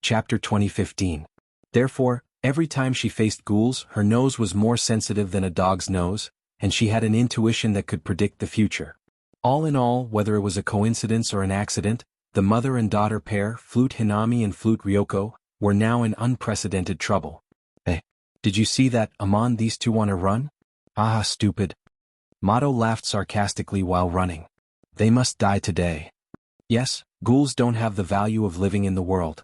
Chapter 2015. Therefore, every time she faced ghouls, her nose was more sensitive than a dog's nose, and she had an intuition that could predict the future. All in all, whether it was a coincidence or an accident, the mother and daughter pair, Flute Hinami and Flute Ryoko, were now in unprecedented trouble. "Hey, did you see that, Amon? These two want to run?" "Ah, stupid." Mato laughed sarcastically while running. "They must die today." "Yes, ghouls don't have the value of living in the world."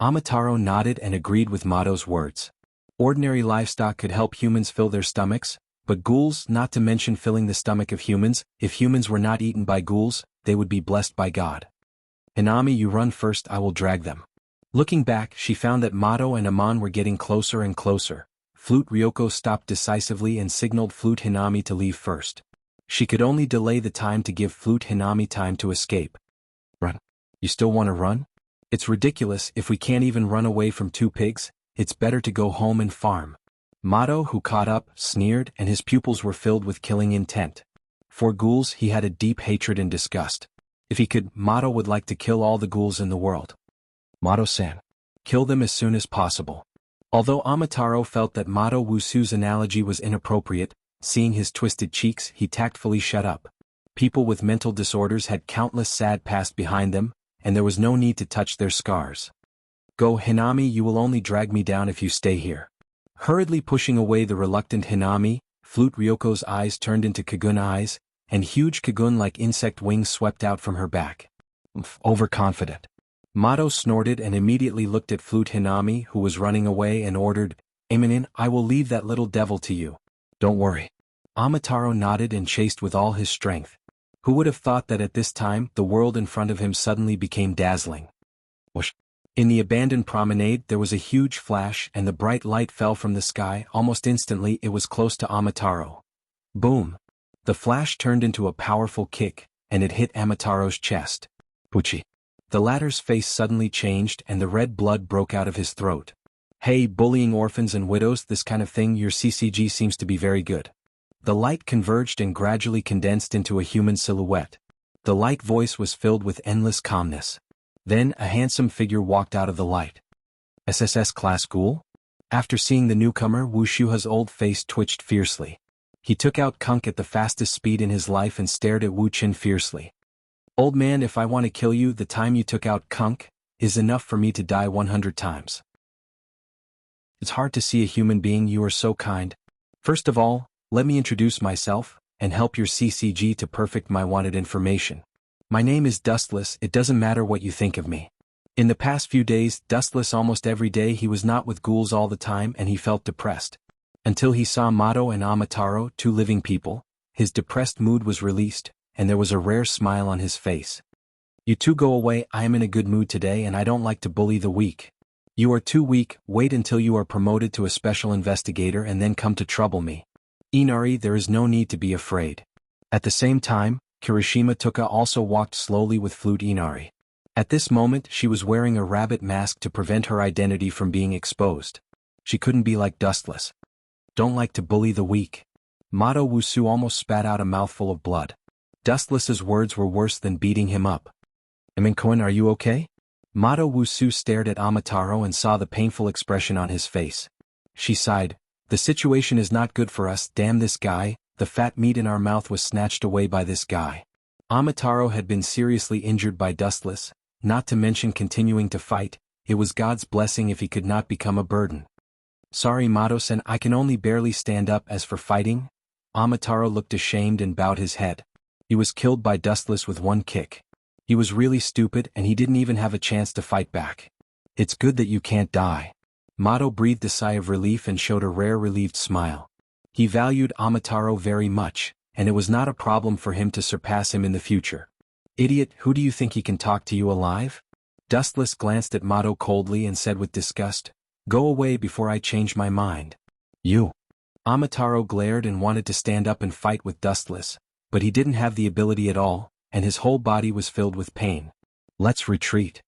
Amataro nodded and agreed with Mato's words. Ordinary livestock could help humans fill their stomachs, but ghouls, not to mention filling the stomach of humans, if humans were not eaten by ghouls, they would be blessed by God. "Hinami, you run first, I will drag them." Looking back, she found that Mato and Amon were getting closer and closer. Flute Ryoko stopped decisively and signaled Flute Hinami to leave first. She could only delay the time to give Flute Hinami time to escape. "Run. You still want to run? It's ridiculous, if we can't even run away from two pigs, it's better to go home and farm." Mato, who caught up, sneered, and his pupils were filled with killing intent. For ghouls, he had a deep hatred and disgust. If he could, Mato would like to kill all the ghouls in the world. "Mato-san. Kill them as soon as possible." Although Amataro felt that Mato Wusu's analogy was inappropriate, seeing his twisted cheeks, he tactfully shut up. People with mental disorders had countless sad past behind them, and there was no need to touch their scars. "Go, Hinami, you will only drag me down if you stay here." Hurriedly pushing away the reluctant Hinami, Flute Ryoko's eyes turned into Kagun eyes, and huge Kagun-like insect wings swept out from her back. Overconfident. Mato snorted and immediately looked at Flute Hinami, who was running away, and ordered, "Eminin, I will leave that little devil to you. Don't worry." Amataro nodded and chased with all his strength. Who would have thought that at this time, the world in front of him suddenly became dazzling? Whoosh. In the abandoned promenade, there was a huge flash, and the bright light fell from the sky. Almost instantly, it was close to Amataro. Boom! The flash turned into a powerful kick, and it hit Amataro's chest. Pucci. The latter's face suddenly changed, and the red blood broke out of his throat. "Hey, bullying orphans and widows, this kind of thing, your CCG seems to be very good." The light converged and gradually condensed into a human silhouette. The light voice was filled with endless calmness. Then, a handsome figure walked out of the light. "SSS class ghoul?" After seeing the newcomer, Wu Shuha's old face twitched fiercely. He took out Kunk at the fastest speed in his life and stared at Wu Qin fiercely. "Old man, if I want to kill you, the time you took out Kunk is enough for me to die 100 times. It's hard to see a human being, you are so kind. First of all, let me introduce myself, and help your CCG to perfect my wanted information. My name is Dustless, it doesn't matter what you think of me." In the past few days, Dustless almost every day he was not with ghouls all the time and he felt depressed. Until he saw Mato and Amataro, two living people, his depressed mood was released, and there was a rare smile on his face. "You two go away, I am in a good mood today and I don't like to bully the weak. You are too weak, wait until you are promoted to a special investigator and then come to trouble me. Inari, there is no need to be afraid." At the same time, Kirishima Tuka also walked slowly with Flute Inari. At this moment, she was wearing a rabbit mask to prevent her identity from being exposed. She couldn't be like Dustless. "Don't like to bully the weak." Mato Wusu almost spat out a mouthful of blood. Dustless's words were worse than beating him up. "Eminkoin, are you okay?" Mato Wusu stared at Amataro and saw the painful expression on his face. She sighed. "The situation is not good for us, damn this guy, the fat meat in our mouth was snatched away by this guy." Amataro had been seriously injured by Dustless, not to mention continuing to fight. It was God's blessing if he could not become a burden. "Sorry Mato-san, I can only barely stand up. As for fighting?" Amataro looked ashamed and bowed his head. He was killed by Dustless with one kick. He was really stupid and he didn't even have a chance to fight back. "It's good that you can't die." Mato breathed a sigh of relief and showed a rare relieved smile. He valued Amataro very much, and it was not a problem for him to surpass him in the future. "Idiot, who do you think he can talk to you alive?" Dustless glanced at Mato coldly and said with disgust, "Go away before I change my mind." "You." Amataro glared and wanted to stand up and fight with Dustless, but he didn't have the ability at all, and his whole body was filled with pain. "Let's retreat."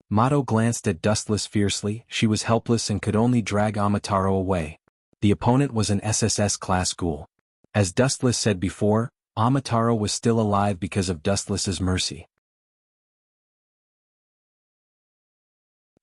Mato glanced at Dustless fiercely. She was helpless and could only drag Amataro away. The opponent was an SSS class ghoul. As Dustless said before, Amataro was still alive because of Dustless's mercy.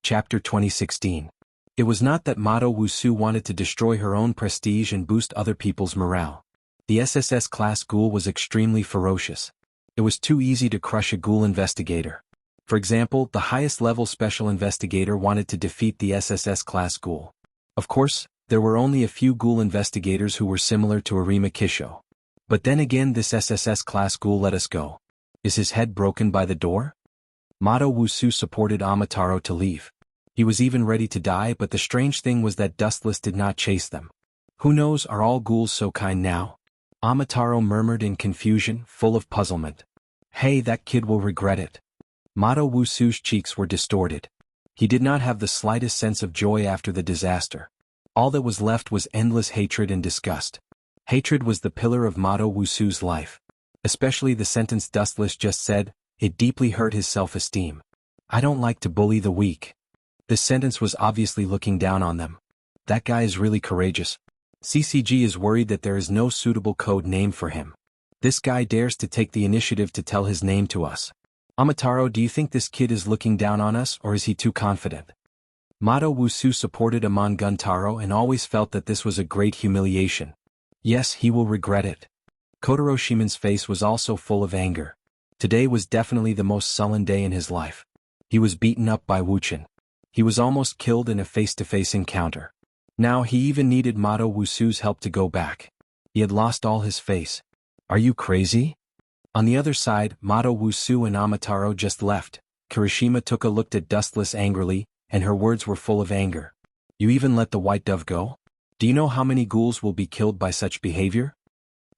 Chapter 2016. It was not that Mado Wusu wanted to destroy her own prestige and boost other people's morale. The SSS class ghoul was extremely ferocious. It was too easy to crush a ghoul investigator. For example, the highest level special investigator wanted to defeat the SSS class ghoul. Of course, there were only a few ghoul investigators who were similar to Arima Kisho. But then again, this SSS class ghoul let us go. Is his head broken by the door? Mado Wusu supported Amataro to leave. He was even ready to die, but the strange thing was that Dustless did not chase them. Who knows, are all ghouls so kind now? Amataro murmured in confusion, full of puzzlement. Hey, that kid will regret it. Mado Wusu's cheeks were distorted. He did not have the slightest sense of joy after the disaster. All that was left was endless hatred and disgust. Hatred was the pillar of Mado Wusu's life. Especially the sentence Dustless just said, it deeply hurt his self-esteem. I don't like to bully the weak. This sentence was obviously looking down on them. That guy is really courageous. CCG is worried that there is no suitable code name for him. This guy dares to take the initiative to tell his name to us. Amataro, do you think this kid is looking down on us, or is he too confident? Mado Wusu supported Amon Guntaro and always felt that this was a great humiliation. Yes, he will regret it. Kotaro Shimon's face was also full of anger. Today was definitely the most sullen day in his life. He was beaten up by Wuchen. He was almost killed in a face-to-face encounter. Now he even needed Mado Wusu's help to go back. He had lost all his face. Are you crazy? On the other side, Mado Wusu and Amataro just left. Kirishima took a look at Dustless angrily, and her words were full of anger. You even let the white dove go? Do you know how many ghouls will be killed by such behavior?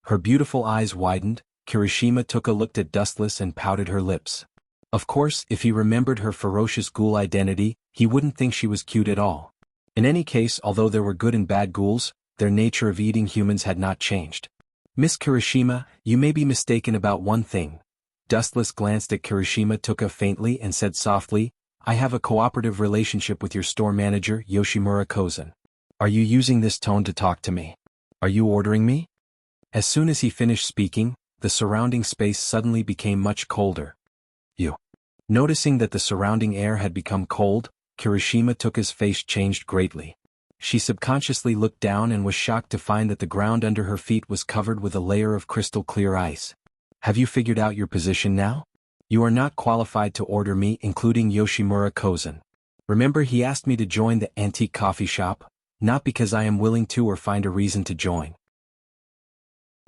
Her beautiful eyes widened. Kirishima took a look at Dustless and pouted her lips. Of course, if he remembered her ferocious ghoul identity, he wouldn't think she was cute at all. In any case, although there were good and bad ghouls, their nature of eating humans had not changed. Miss Kirishima, you may be mistaken about one thing. Dustless glanced at Kirishima Tuka faintly and said softly, I have a cooperative relationship with your store manager, Yoshimura Kozan. Are you using this tone to talk to me? Are you ordering me? As soon as he finished speaking, the surrounding space suddenly became much colder. You. Noticing that the surrounding air had become cold, Kirishima Tuka's face changed greatly. She subconsciously looked down and was shocked to find that the ground under her feet was covered with a layer of crystal-clear ice. Have you figured out your position now? You are not qualified to order me, including Yoshimura Kozan. Remember, he asked me to join the antique coffee shop, not because I am willing to or find a reason to join.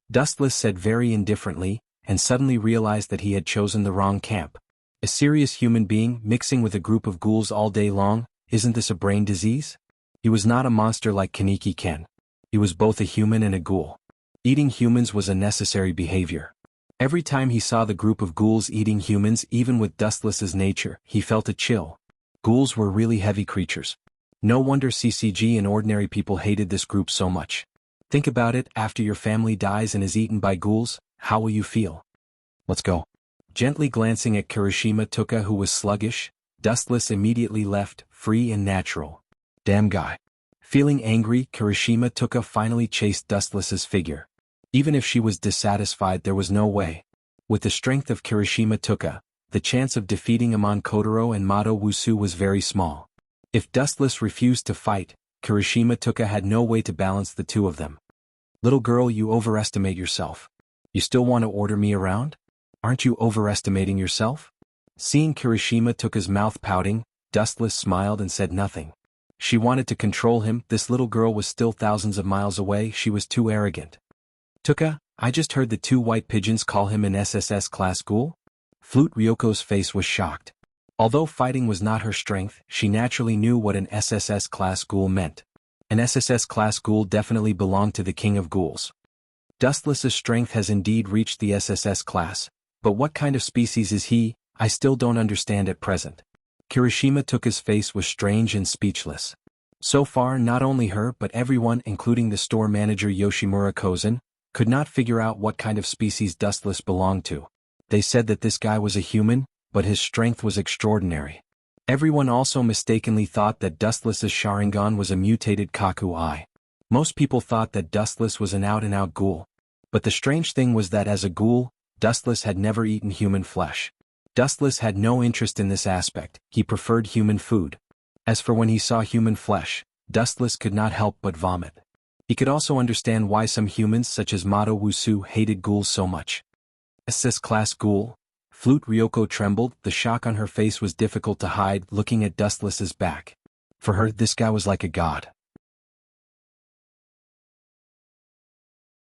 Dustless said very indifferently, and suddenly realized that he had chosen the wrong camp. A serious human being mixing with a group of ghouls all day long, isn't this a brain disease? He was not a monster like Kaneki-ken. He was both a human and a ghoul. Eating humans was a necessary behavior. Every time he saw the group of ghouls eating humans, even with Dustless's nature, he felt a chill. Ghouls were really heavy creatures. No wonder CCG and ordinary people hated this group so much. Think about it, after your family dies and is eaten by ghouls, how will you feel? Let's go. Gently glancing at Kirishima Tuka, who was sluggish, Dustless immediately left, free and natural. Damn guy. Feeling angry, Kirishima Tuka finally chased Dustless's figure. Even if she was dissatisfied, there was no way. With the strength of Kirishima Tuka, the chance of defeating Amon Kotaro and Mado Wusu was very small. If Dustless refused to fight, Kirishima Tuka had no way to balance the two of them. Little girl, you overestimate yourself. You still want to order me around? Aren't you overestimating yourself? Seeing Kirishima Tuka's mouth pouting, Dustless smiled and said nothing. She wanted to control him. This little girl was still thousands of miles away. She was too arrogant. Tuka, I just heard the two white pigeons call him an SSS class ghoul? Flute Ryoko's face was shocked. Although fighting was not her strength, she naturally knew what an SSS class ghoul meant. An SSS class ghoul definitely belonged to the king of ghouls. Dustless's strength has indeed reached the SSS class, but what kind of species is he? I still don't understand at present. Kirishima Tuka's face was strange and speechless. So far, not only her but everyone, including the store manager Yoshimura Kozan, could not figure out what kind of species Dustless belonged to. They said that this guy was a human, but his strength was extraordinary. Everyone also mistakenly thought that Dustless's Sharingan was a mutated Kaku Eye. Most people thought that Dustless was an out-and-out ghoul. But the strange thing was that as a ghoul, Dustless had never eaten human flesh. Dustless had no interest in this aspect, he preferred human food. As for when he saw human flesh, Dustless could not help but vomit. He could also understand why some humans such as Mato Wusu hated ghouls so much. SS class ghoul? Flute Ryoko trembled, the shock on her face was difficult to hide looking at Dustless's back. For her, this guy was like a god.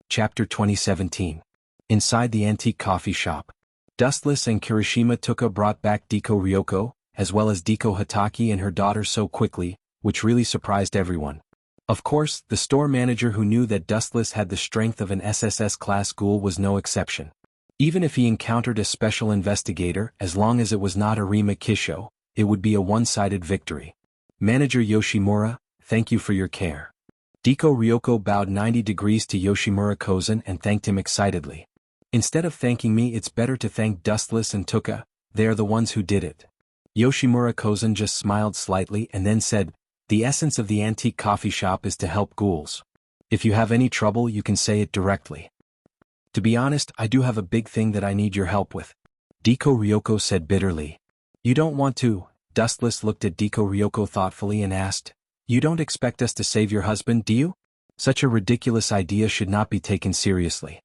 Chapter 2017. Inside the antique coffee shop. Dustless and Kirishima Tuka brought back Deko Ryoko, as well as Deko Hataki and her daughter so quickly, which really surprised everyone. Of course, the store manager who knew that Dustless had the strength of an SSS class ghoul was no exception. Even if he encountered a special investigator, as long as it was not Arima Kisho, it would be a one-sided victory. Manager Yoshimura, thank you for your care. Deko Ryoko bowed 90 degrees to Yoshimura Kozen and thanked him excitedly. Instead of thanking me, it's better to thank Dustless and Tuka, they are the ones who did it. Yoshimura Kozen just smiled slightly and then said, the essence of the antique coffee shop is to help ghouls. If you have any trouble, you can say it directly. To be honest, I do have a big thing that I need your help with. Deko Ryoko said bitterly. You don't want to? Dustless looked at Deko Ryoko thoughtfully and asked, you don't expect us to save your husband, do you? Such a ridiculous idea should not be taken seriously.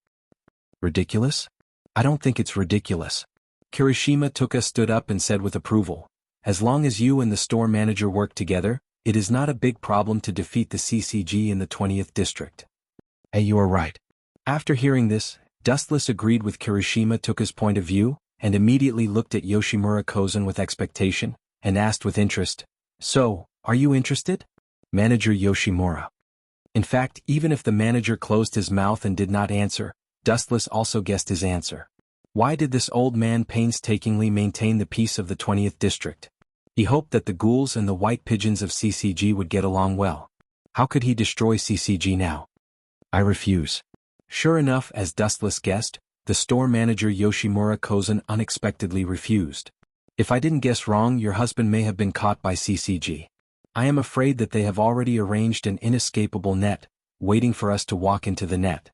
Ridiculous? I don't think it's ridiculous. Kirishima Tuka stood up and said with approval, as long as you and the store manager work together, it is not a big problem to defeat the CCG in the 20th district. Hey, you are right. After hearing this, Dustless agreed with Kirishima Tuka's point of view, and immediately looked at Yoshimura Kozen with expectation, and asked with interest, so, are you interested? Manager Yoshimura. In fact, even if the manager closed his mouth and did not answer, Dustless also guessed his answer. Why did this old man painstakingly maintain the peace of the 20th district? He hoped that the ghouls and the white pigeons of CCG would get along well. How could he destroy CCG now? I refuse. Sure enough, as Dustless guessed, the store manager Yoshimura Kozen unexpectedly refused. If I didn't guess wrong, your husband may have been caught by CCG. I am afraid that they have already arranged an inescapable net, waiting for us to walk into the net.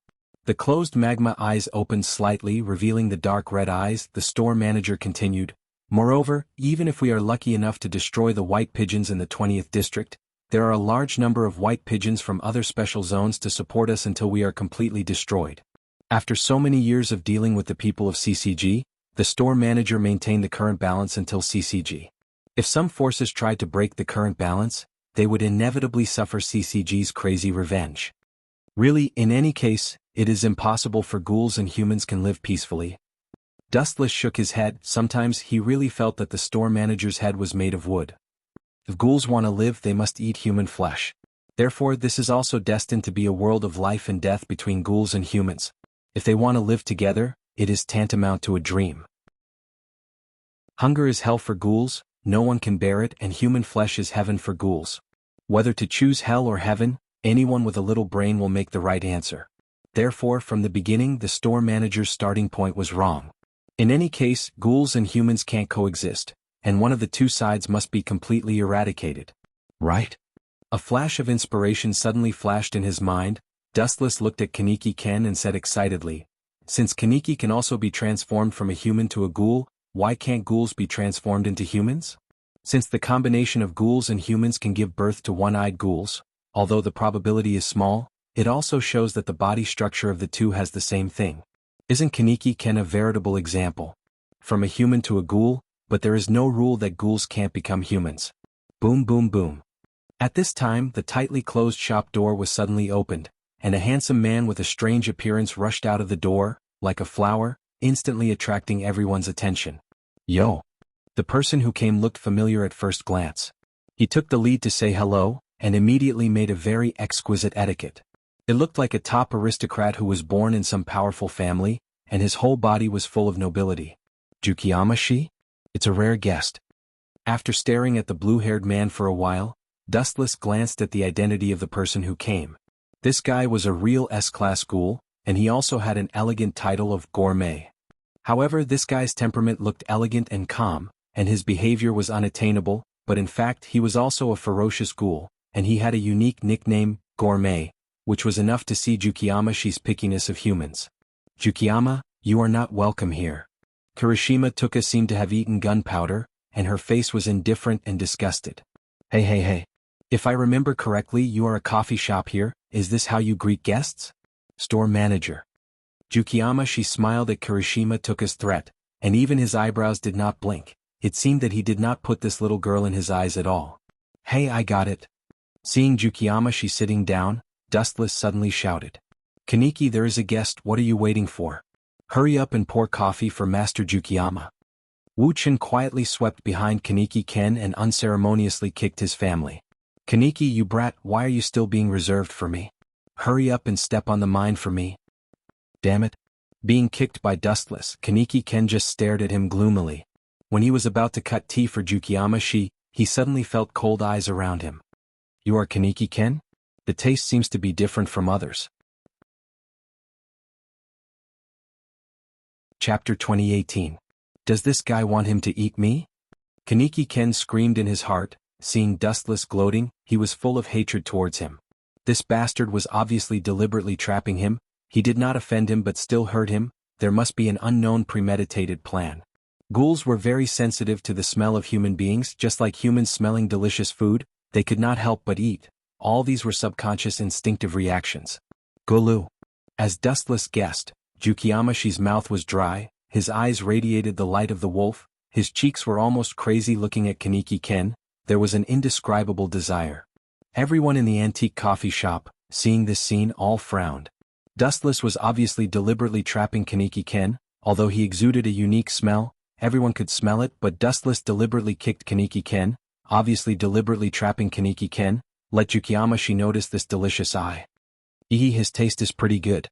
The closed magma eyes opened slightly, revealing the dark red eyes. The store manager continued, moreover, even if we are lucky enough to destroy the white pigeons in the 20th district, there are a large number of white pigeons from other special zones to support us until we are completely destroyed. After so many years of dealing with the people of CCG, the store manager maintained the current balance until CCG. If some forces tried to break the current balance, they would inevitably suffer CCG's crazy revenge. Really, in any case, it is impossible for ghouls and humans can live peacefully. Dustless shook his head. Sometimes he really felt that the store manager's head was made of wood. If ghouls want to live, they must eat human flesh. Therefore, this is also destined to be a world of life and death between ghouls and humans. If they want to live together, it is tantamount to a dream. Hunger is hell for ghouls, no one can bear it, and human flesh is heaven for ghouls. Whether to choose hell or heaven, anyone with a little brain will make the right answer. Therefore, from the beginning, the store manager's starting point was wrong. In any case, ghouls and humans can't coexist, and one of the two sides must be completely eradicated. Right? A flash of inspiration suddenly flashed in his mind. Dustless looked at Kaneki Ken and said excitedly, since Kaneki can also be transformed from a human to a ghoul, why can't ghouls be transformed into humans? Since the combination of ghouls and humans can give birth to one-eyed ghouls, although the probability is small, it also shows that the body structure of the two has the same thing. Isn't Kaneki Ken a veritable example? From a human to a ghoul, but there is no rule that ghouls can't become humans. Boom boom boom. At this time, the tightly closed shop door was suddenly opened, and a handsome man with a strange appearance rushed out of the door, like a flower, instantly attracting everyone's attention. Yo! The person who came looked familiar at first glance. He took the lead to say hello, and immediately made a very exquisite etiquette. It looked like a top aristocrat who was born in some powerful family, and his whole body was full of nobility. Jukiyama-shi? It's a rare guest. After staring at the blue-haired man for a while, Dustless glanced at the identity of the person who came. This guy was a real S-class ghoul, and he also had an elegant title of gourmet. However, this guy's temperament looked elegant and calm, and his behavior was unattainable, but in fact he was also a ferocious ghoul, and he had a unique nickname, Gourmet, which was enough to see Jukiyama-shi's pickiness of humans. Jukiyama, you are not welcome here. Kirishima Tuka seemed to have eaten gunpowder, and her face was indifferent and disgusted. Hey hey hey. If I remember correctly, you are a coffee shop here, is this how you greet guests? Store manager. Jukiyama. She smiled at Kirishima-toka's threat, and even his eyebrows did not blink. It seemed that he did not put this little girl in his eyes at all. Hey, I got it. Seeing Jukiyama she sitting down, Dustless suddenly shouted. Kaneki, there is a guest, what are you waiting for? Hurry up and pour coffee for Master Jukiyama. Wu-chan quietly swept behind Kaneki-ken and unceremoniously kicked his family. Kaneki, you brat, why are you still being reserved for me? Hurry up and step on the mine for me. Damn it. Being kicked by Dustless, Kaneki-ken just stared at him gloomily. When he was about to cut tea for Jukiyama, he suddenly felt cold eyes around him. You are Kaneki-ken? The taste seems to be different from others. Chapter 2018. Does this guy want him to eat me? Kaneki-ken screamed in his heart. Seeing Dustless gloating, he was full of hatred towards him. This bastard was obviously deliberately trapping him. He did not offend him but still hurt him. There must be an unknown premeditated plan. Ghouls were very sensitive to the smell of human beings, just like humans smelling delicious food. They could not help but eat. All these were subconscious instinctive reactions. Gulu. As Dustless guessed, Jukiyama-shi's mouth was dry, his eyes radiated the light of the wolf, his cheeks were almost crazy looking at Kaneki-ken. There was an indescribable desire. Everyone in the antique coffee shop, seeing this scene, all frowned. Dustless was obviously deliberately trapping Kaneki-ken. Although he exuded a unique smell, everyone could smell it, but Dustless deliberately kicked Kaneki-ken, obviously deliberately trapping Kaneki-ken. Let Jukiyama-shi notice this delicious eye. His taste is pretty good.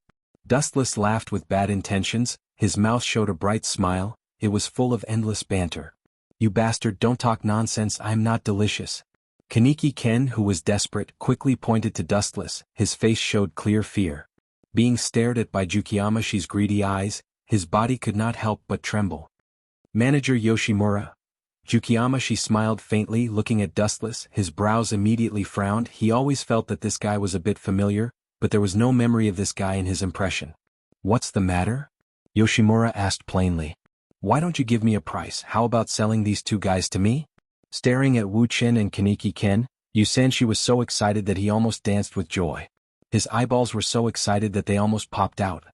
Dustless laughed with bad intentions, his mouth showed a bright smile, it was full of endless banter. You bastard, don't talk nonsense, I am not delicious. Kaneki-ken, who was desperate, quickly pointed to Dustless, his face showed clear fear. Being stared at by Jukiyama-shi's greedy eyes, his body could not help but tremble. Manager Yoshimura. Jukiyama-shi smiled faintly looking at Dustless, his brows immediately frowned. He always felt that this guy was a bit familiar, but there was no memory of this guy in his impression. What's the matter? Yoshimura asked plainly. Why don't you give me a price? How about selling these two guys to me? Staring at Wu-chan and Kaneki-ken, Yusanshi was so excited that he almost danced with joy. His eyeballs were so excited that they almost popped out.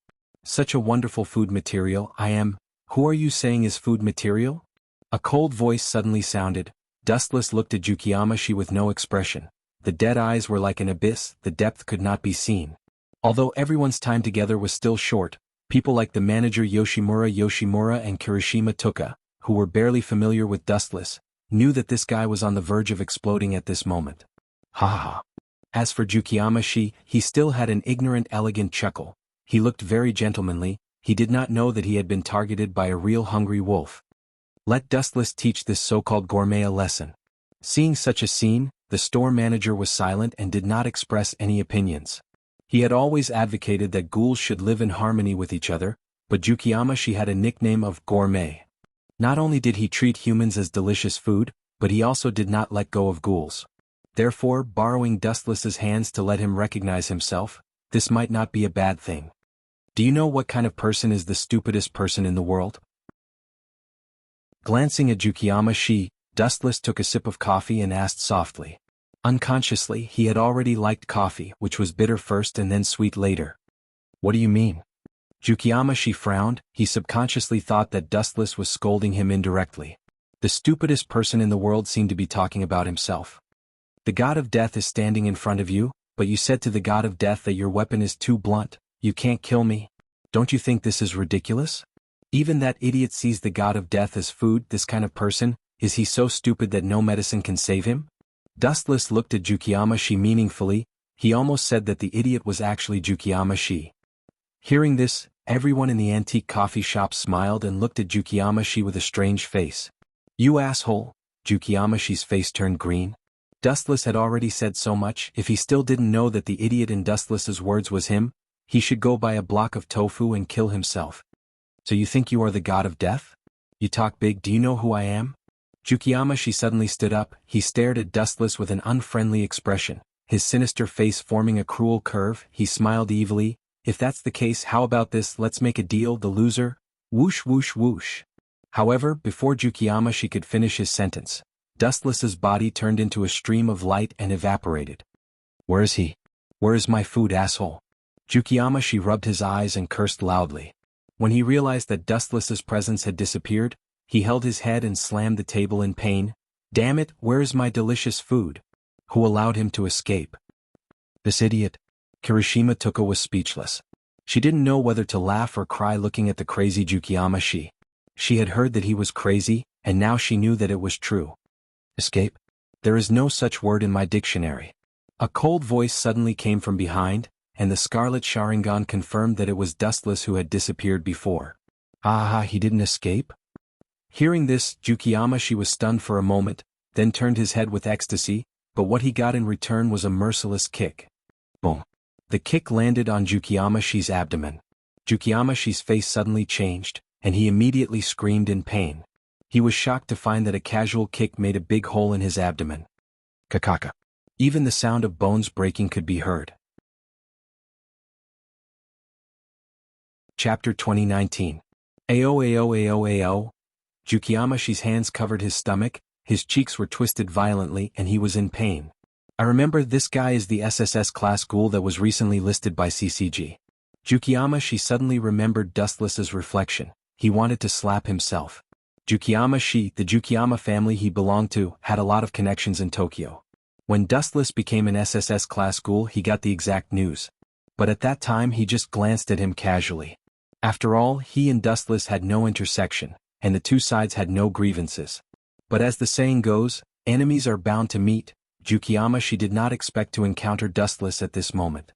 Such a wonderful food material, I am. Who are you saying is food material? A cold voice suddenly sounded. Dustless looked at Jukiyama-shi with no expression. The dead eyes were like an abyss, the depth could not be seen. Although everyone's time together was still short, people like the manager Yoshimura and Kirishima-toka, who were barely familiar with Dustless, knew that this guy was on the verge of exploding at this moment. Ha ha ha. As for Jukiyama-shi, he still had an ignorant elegant chuckle. He looked very gentlemanly, he did not know that he had been targeted by a real hungry wolf. Let Dustless teach this so-called gourmet a lesson. Seeing such a scene, the store manager was silent and did not express any opinions. He had always advocated that ghouls should live in harmony with each other, but Jukiyama-shi had a nickname of gourmet. Not only did he treat humans as delicious food, but he also did not let go of ghouls. Therefore, borrowing Dustless's hands to let him recognize himself, this might not be a bad thing. Do you know what kind of person is the stupidest person in the world? Glancing at Jukiyama-shi, Dustless took a sip of coffee and asked softly. Unconsciously, he had already liked coffee, which was bitter first and then sweet later. What do you mean? Jukiyama-shi frowned, he subconsciously thought that Dustless was scolding him indirectly. The stupidest person in the world seemed to be talking about himself. The god of death is standing in front of you, but you said to the god of death that your weapon is too blunt, you can't kill me. Don't you think this is ridiculous? Even that idiot sees the god of death as food, this kind of person, is he so stupid that no medicine can save him? Dustless looked at Jukiyama-shi meaningfully, he almost said that the idiot was actually Jukiyama-shi. Hearing this, everyone in the antique coffee shop smiled and looked at Jukiyama-shi with a strange face. You asshole! Jukiyama-shi's face turned green. Dustless had already said so much, if he still didn't know that the idiot in Dustless's words was him, he should go buy a block of tofu and kill himself. So you think you are the god of death? You talk big, do you know who I am? Jukiyama-shi suddenly stood up, he stared at Dustless with an unfriendly expression, his sinister face forming a cruel curve, he smiled evilly. If that's the case, how about this, let's make a deal, the loser? Whoosh whoosh whoosh. However, before Jukiyama-shi could finish his sentence, Dustless's body turned into a stream of light and evaporated. Where is he? Where is my food, asshole? Jukiamashi rubbed his eyes and cursed loudly. When he realized that Dustless's presence had disappeared, he held his head and slammed the table in pain. Damn it, where is my delicious food? Who allowed him to escape? This idiot. Kirishima Tuka was speechless. She didn't know whether to laugh or cry looking at the crazy Jukiamashi. She had heard that he was crazy, and now she knew that it was true. Escape? There is no such word in my dictionary. A cold voice suddenly came from behind, and the scarlet Sharingan confirmed that it was Dustless who had disappeared before. He didn't escape? Hearing this, Jukiamashi was stunned for a moment, then turned his head with ecstasy, but what he got in return was a merciless kick. Boom. The kick landed on Jukiamashi's abdomen. Jukiamashi's face suddenly changed, and he immediately screamed in pain. He was shocked to find that a casual kick made a big hole in his abdomen. Kakaka. Even the sound of bones breaking could be heard. Chapter 2019. Ao. Jukiamashi's hands covered his stomach, his cheeks were twisted violently and he was in pain. I remember this guy is the SSS class ghoul that was recently listed by CCG. Jukiamashi suddenly remembered Dustless's reflection. He wanted to slap himself. Jukiamashi, the Jukiyama family he belonged to, had a lot of connections in Tokyo. When Dustless became an SSS class ghoul he got the exact news. But at that time he just glanced at him casually. After all, he and Dustless had no intersection, and the two sides had no grievances. But as the saying goes, enemies are bound to meet. Jukiamashi did not expect to encounter Dustless at this moment.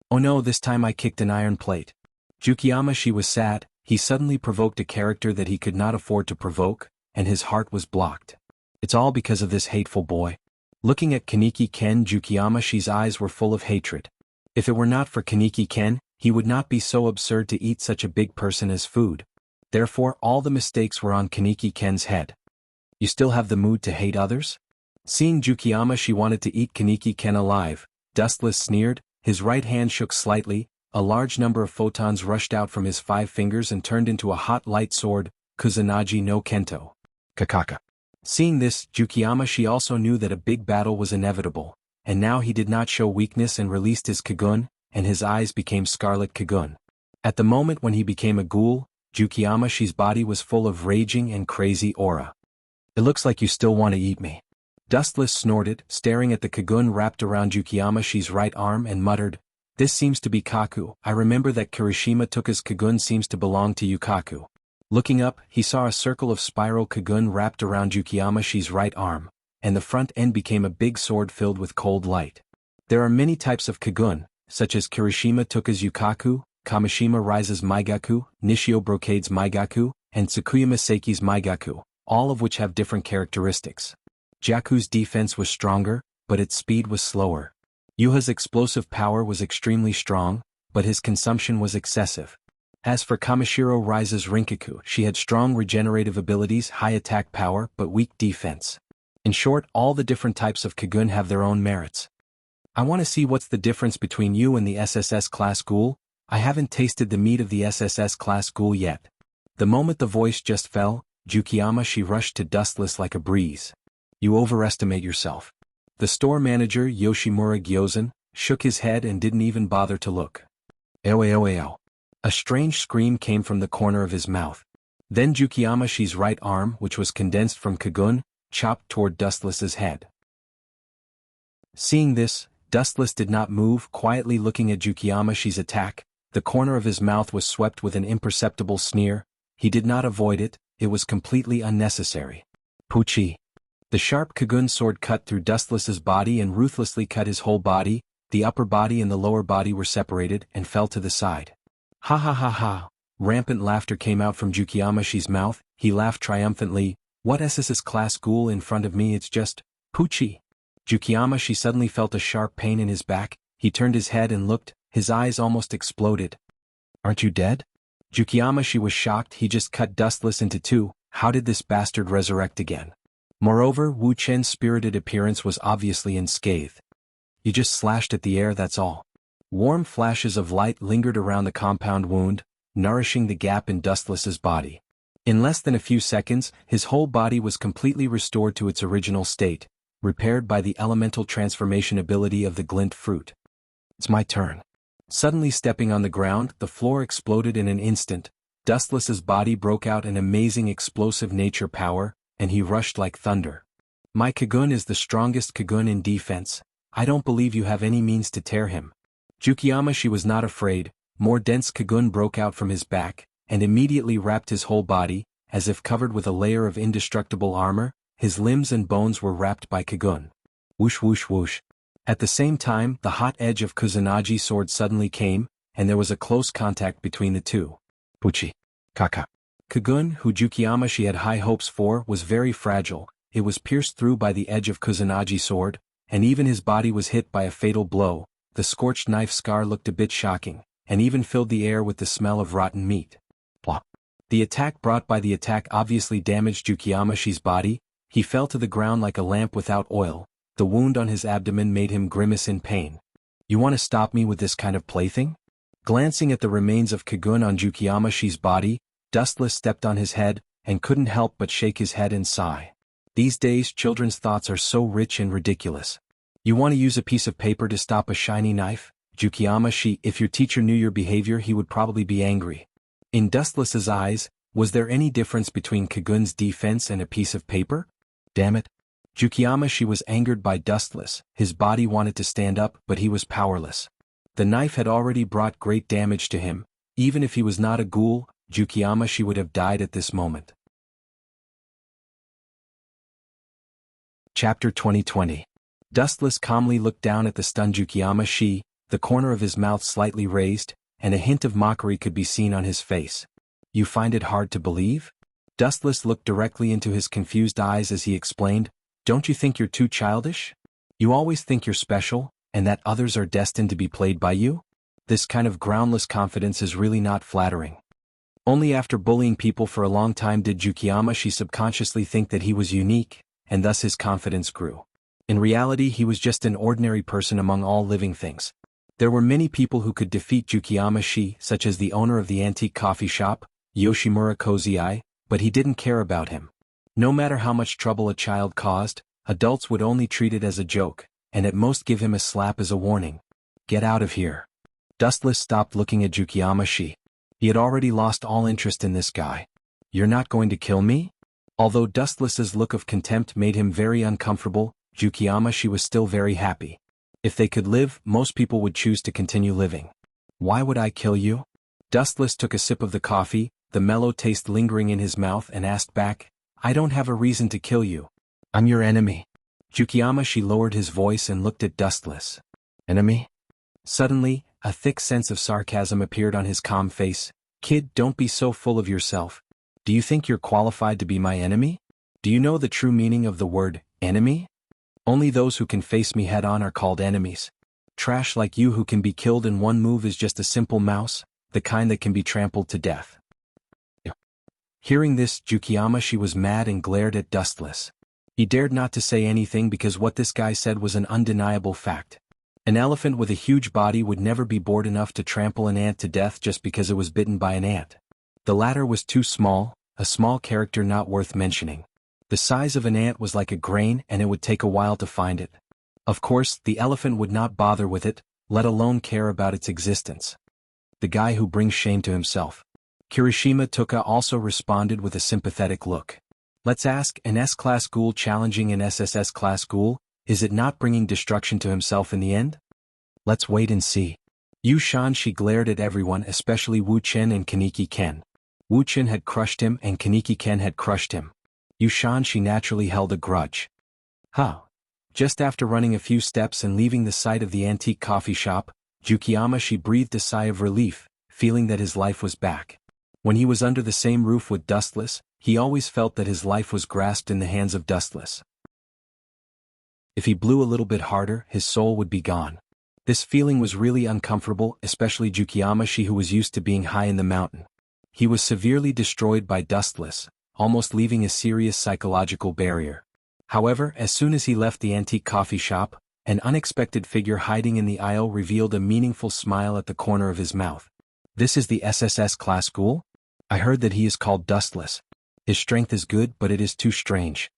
Oh no, this time I kicked an iron plate. Jukiamashi was sad. He suddenly provoked a character that he could not afford to provoke, and his heart was blocked. It's all because of this hateful boy. Looking at Kaneki Ken, Jukiamashi's eyes were full of hatred. If it were not for Kaneki Ken, he would not be so absurd to eat such a big person as food. Therefore all the mistakes were on Kaneki Ken's head. You still have the mood to hate others? Seeing Jukiamashi wanted to eat Kaneki Ken alive, Dustless sneered, his right hand shook slightly, a large number of photons rushed out from his 5 fingers and turned into a hot light sword, Kusanagi no Kento. Kakaka. Seeing this, Jukiamashi also knew that a big battle was inevitable, and now he did not show weakness and released his Kagun, and his eyes became scarlet Kagun. At the moment when he became a ghoul, Jukiamashi's body was full of raging and crazy aura. It looks like you still want to eat me. Dustless snorted, staring at the Kagun wrapped around Jukiamashi's right arm and muttered, this seems to be Kaku. I remember that Kirishima Tuka's Kagun seems to belong to Yukaku. Looking up, he saw a circle of spiral Kagun wrapped around Jukiamashi's right arm, and the front end became a big sword filled with cold light. There are many types of Kagun, such as Kirishima Tuka's Yukaku, Kamishima Rise's Maigaku, Nishio Brocade's Maigaku, and Tsukuyama Seiki's Maigaku, all of which have different characteristics. Jaku's defense was stronger, but its speed was slower. Yuha's explosive power was extremely strong, but his consumption was excessive. As for Kamishiro Rise's Rinkaku, she had strong regenerative abilities, high attack power, but weak defense. In short, all the different types of Kagun have their own merits. I want to see what's the difference between you and the SSS class ghoul. I haven't tasted the meat of the SSS class ghoul yet. The moment the voice just fell, Jukiamashi rushed to Dustless like a breeze. You overestimate yourself. The store manager, Yoshimura Gyozen, shook his head and didn't even bother to look. Ow. A strange scream came from the corner of his mouth. Then Jukiamashi's right arm, which was condensed from Kagun, chopped toward Dustless's head. Seeing this, Dustless did not move, quietly looking at Jukiamashi's attack. The corner of his mouth was swept with an imperceptible sneer. He did not avoid it, it was completely unnecessary. Puchi. The sharp Kagun sword cut through Dustless's body and ruthlessly cut his whole body. The upper body and the lower body were separated and fell to the side. Ha ha ha ha. Rampant laughter came out from Jukiamashi's mouth. He laughed triumphantly. What SSS class ghoul in front of me? It's just Puchi. Jukiamashi suddenly felt a sharp pain in his back. He turned his head and looked. His eyes almost exploded. Aren't you dead? Jukiamashi was shocked. He just cut Dustless into 2. How did this bastard resurrect again? Moreover, Wu Chen's spirited appearance was obviously unscathed. You just slashed at the air, that's all. Warm flashes of light lingered around the compound wound, nourishing the gap in Dustless's body. In less than a few seconds, his whole body was completely restored to its original state, repaired by the elemental transformation ability of the glint fruit. It's my turn. Suddenly stepping on the ground, the floor exploded in an instant. Dustless's body broke out an amazing explosive nature power, and he rushed like thunder. My Kagun is the strongest Kagun in defense. I don't believe you have any means to tear him. She was not afraid. More dense Kagun broke out from his back, and immediately wrapped his whole body, as if covered with a layer of indestructible armor. His limbs and bones were wrapped by Kagun. Whoosh whoosh whoosh. At the same time, the hot edge of Kusanagi sword suddenly came, and there was a close contact between the two. Puchi. Kaka. Kagun, who Jukiyamashi had high hopes for, was very fragile. It was pierced through by the edge of Kusanagi sword, and even his body was hit by a fatal blow. The scorched knife scar looked a bit shocking, and even filled the air with the smell of rotten meat. Blah. The attack brought by the attack obviously damaged Jukiyamashi's body. He fell to the ground like a lamp without oil. The wound on his abdomen made him grimace in pain. You want to stop me with this kind of plaything? Glancing at the remains of Kagun on Jukiyamashi's body, Dustless stepped on his head, and couldn't help but shake his head and sigh. These days children's thoughts are so rich and ridiculous. You want to use a piece of paper to stop a shiny knife? Jukiyamashi, if your teacher knew your behavior he would probably be angry. In Dustless's eyes, was there any difference between Kagun's defense and a piece of paper? Damn it. Jukiyamashi was angered by Dustless. His body wanted to stand up, but he was powerless. The knife had already brought great damage to him. Even if he was not a ghoul, Jukiyamashi would have died at this moment. Chapter 2020. Dustless calmly looked down at the stunned Jukiyamashi, the corner of his mouth slightly raised, and a hint of mockery could be seen on his face. You find it hard to believe? Dustless looked directly into his confused eyes as he explained, Don't you think you're too childish? You always think you're special, and that others are destined to be played by you? This kind of groundless confidence is really not flattering. Only after bullying people for a long time did Jukiyamashi subconsciously think that he was unique, and thus his confidence grew. In reality he was just an ordinary person among all living things. There were many people who could defeat Jukiyamashi, such as the owner of the antique coffee shop, Yoshimura Kozai, but he didn't care about him. No matter how much trouble a child caused, adults would only treat it as a joke, and at most give him a slap as a warning. Get out of here. Dustless stopped looking at Jukiyamashi. He had already lost all interest in this guy. You're not going to kill me? Although Dustless's look of contempt made him very uncomfortable, Jukiyamashi was still very happy. If they could live, most people would choose to continue living. Why would I kill you? Dustless took a sip of the coffee, the mellow taste lingering in his mouth, and asked back, I don't have a reason to kill you. I'm your enemy. Jukiyamashi lowered his voice and looked at Dustless. Enemy? Suddenly, a thick sense of sarcasm appeared on his calm face. Kid, don't be so full of yourself. Do you think you're qualified to be my enemy? Do you know the true meaning of the word, enemy? Only those who can face me head-on are called enemies. Trash like you who can be killed in one move is just a simple mouse, the kind that can be trampled to death. Hearing this, Jukiyamashi was mad and glared at Dustless. He dared not to say anything because what this guy said was an undeniable fact. An elephant with a huge body would never be bored enough to trample an ant to death just because it was bitten by an ant. The latter was too small, a small character not worth mentioning. The size of an ant was like a grain and it would take a while to find it. Of course, the elephant would not bother with it, let alone care about its existence. The guy who brings shame to himself. Kirishima Tuka also responded with a sympathetic look. Let's ask, an S-class ghoul challenging an SSS-class ghoul, is it not bringing destruction to himself in the end? Let's wait and see. Xianxia glared at everyone, especially Wu Chen and Kaneki Ken. Wu Chen had crushed him and Kaneki Ken had crushed him. Xianxia naturally held a grudge. Just after running a few steps and leaving the site of the antique coffee shop, Jukiyamashi breathed a sigh of relief, feeling that his life was back. When he was under the same roof with Dustless, he always felt that his life was grasped in the hands of Dustless. If he blew a little bit harder, his soul would be gone. This feeling was really uncomfortable, especially Jukiyamashi, who was used to being high in the mountain. He was severely destroyed by Dustless, almost leaving a serious psychological barrier. However, as soon as he left the antique coffee shop, an unexpected figure hiding in the aisle revealed a meaningful smile at the corner of his mouth. This is the SSS class ghoul? I heard that he is called Dustless. His strength is good, but it is too strange.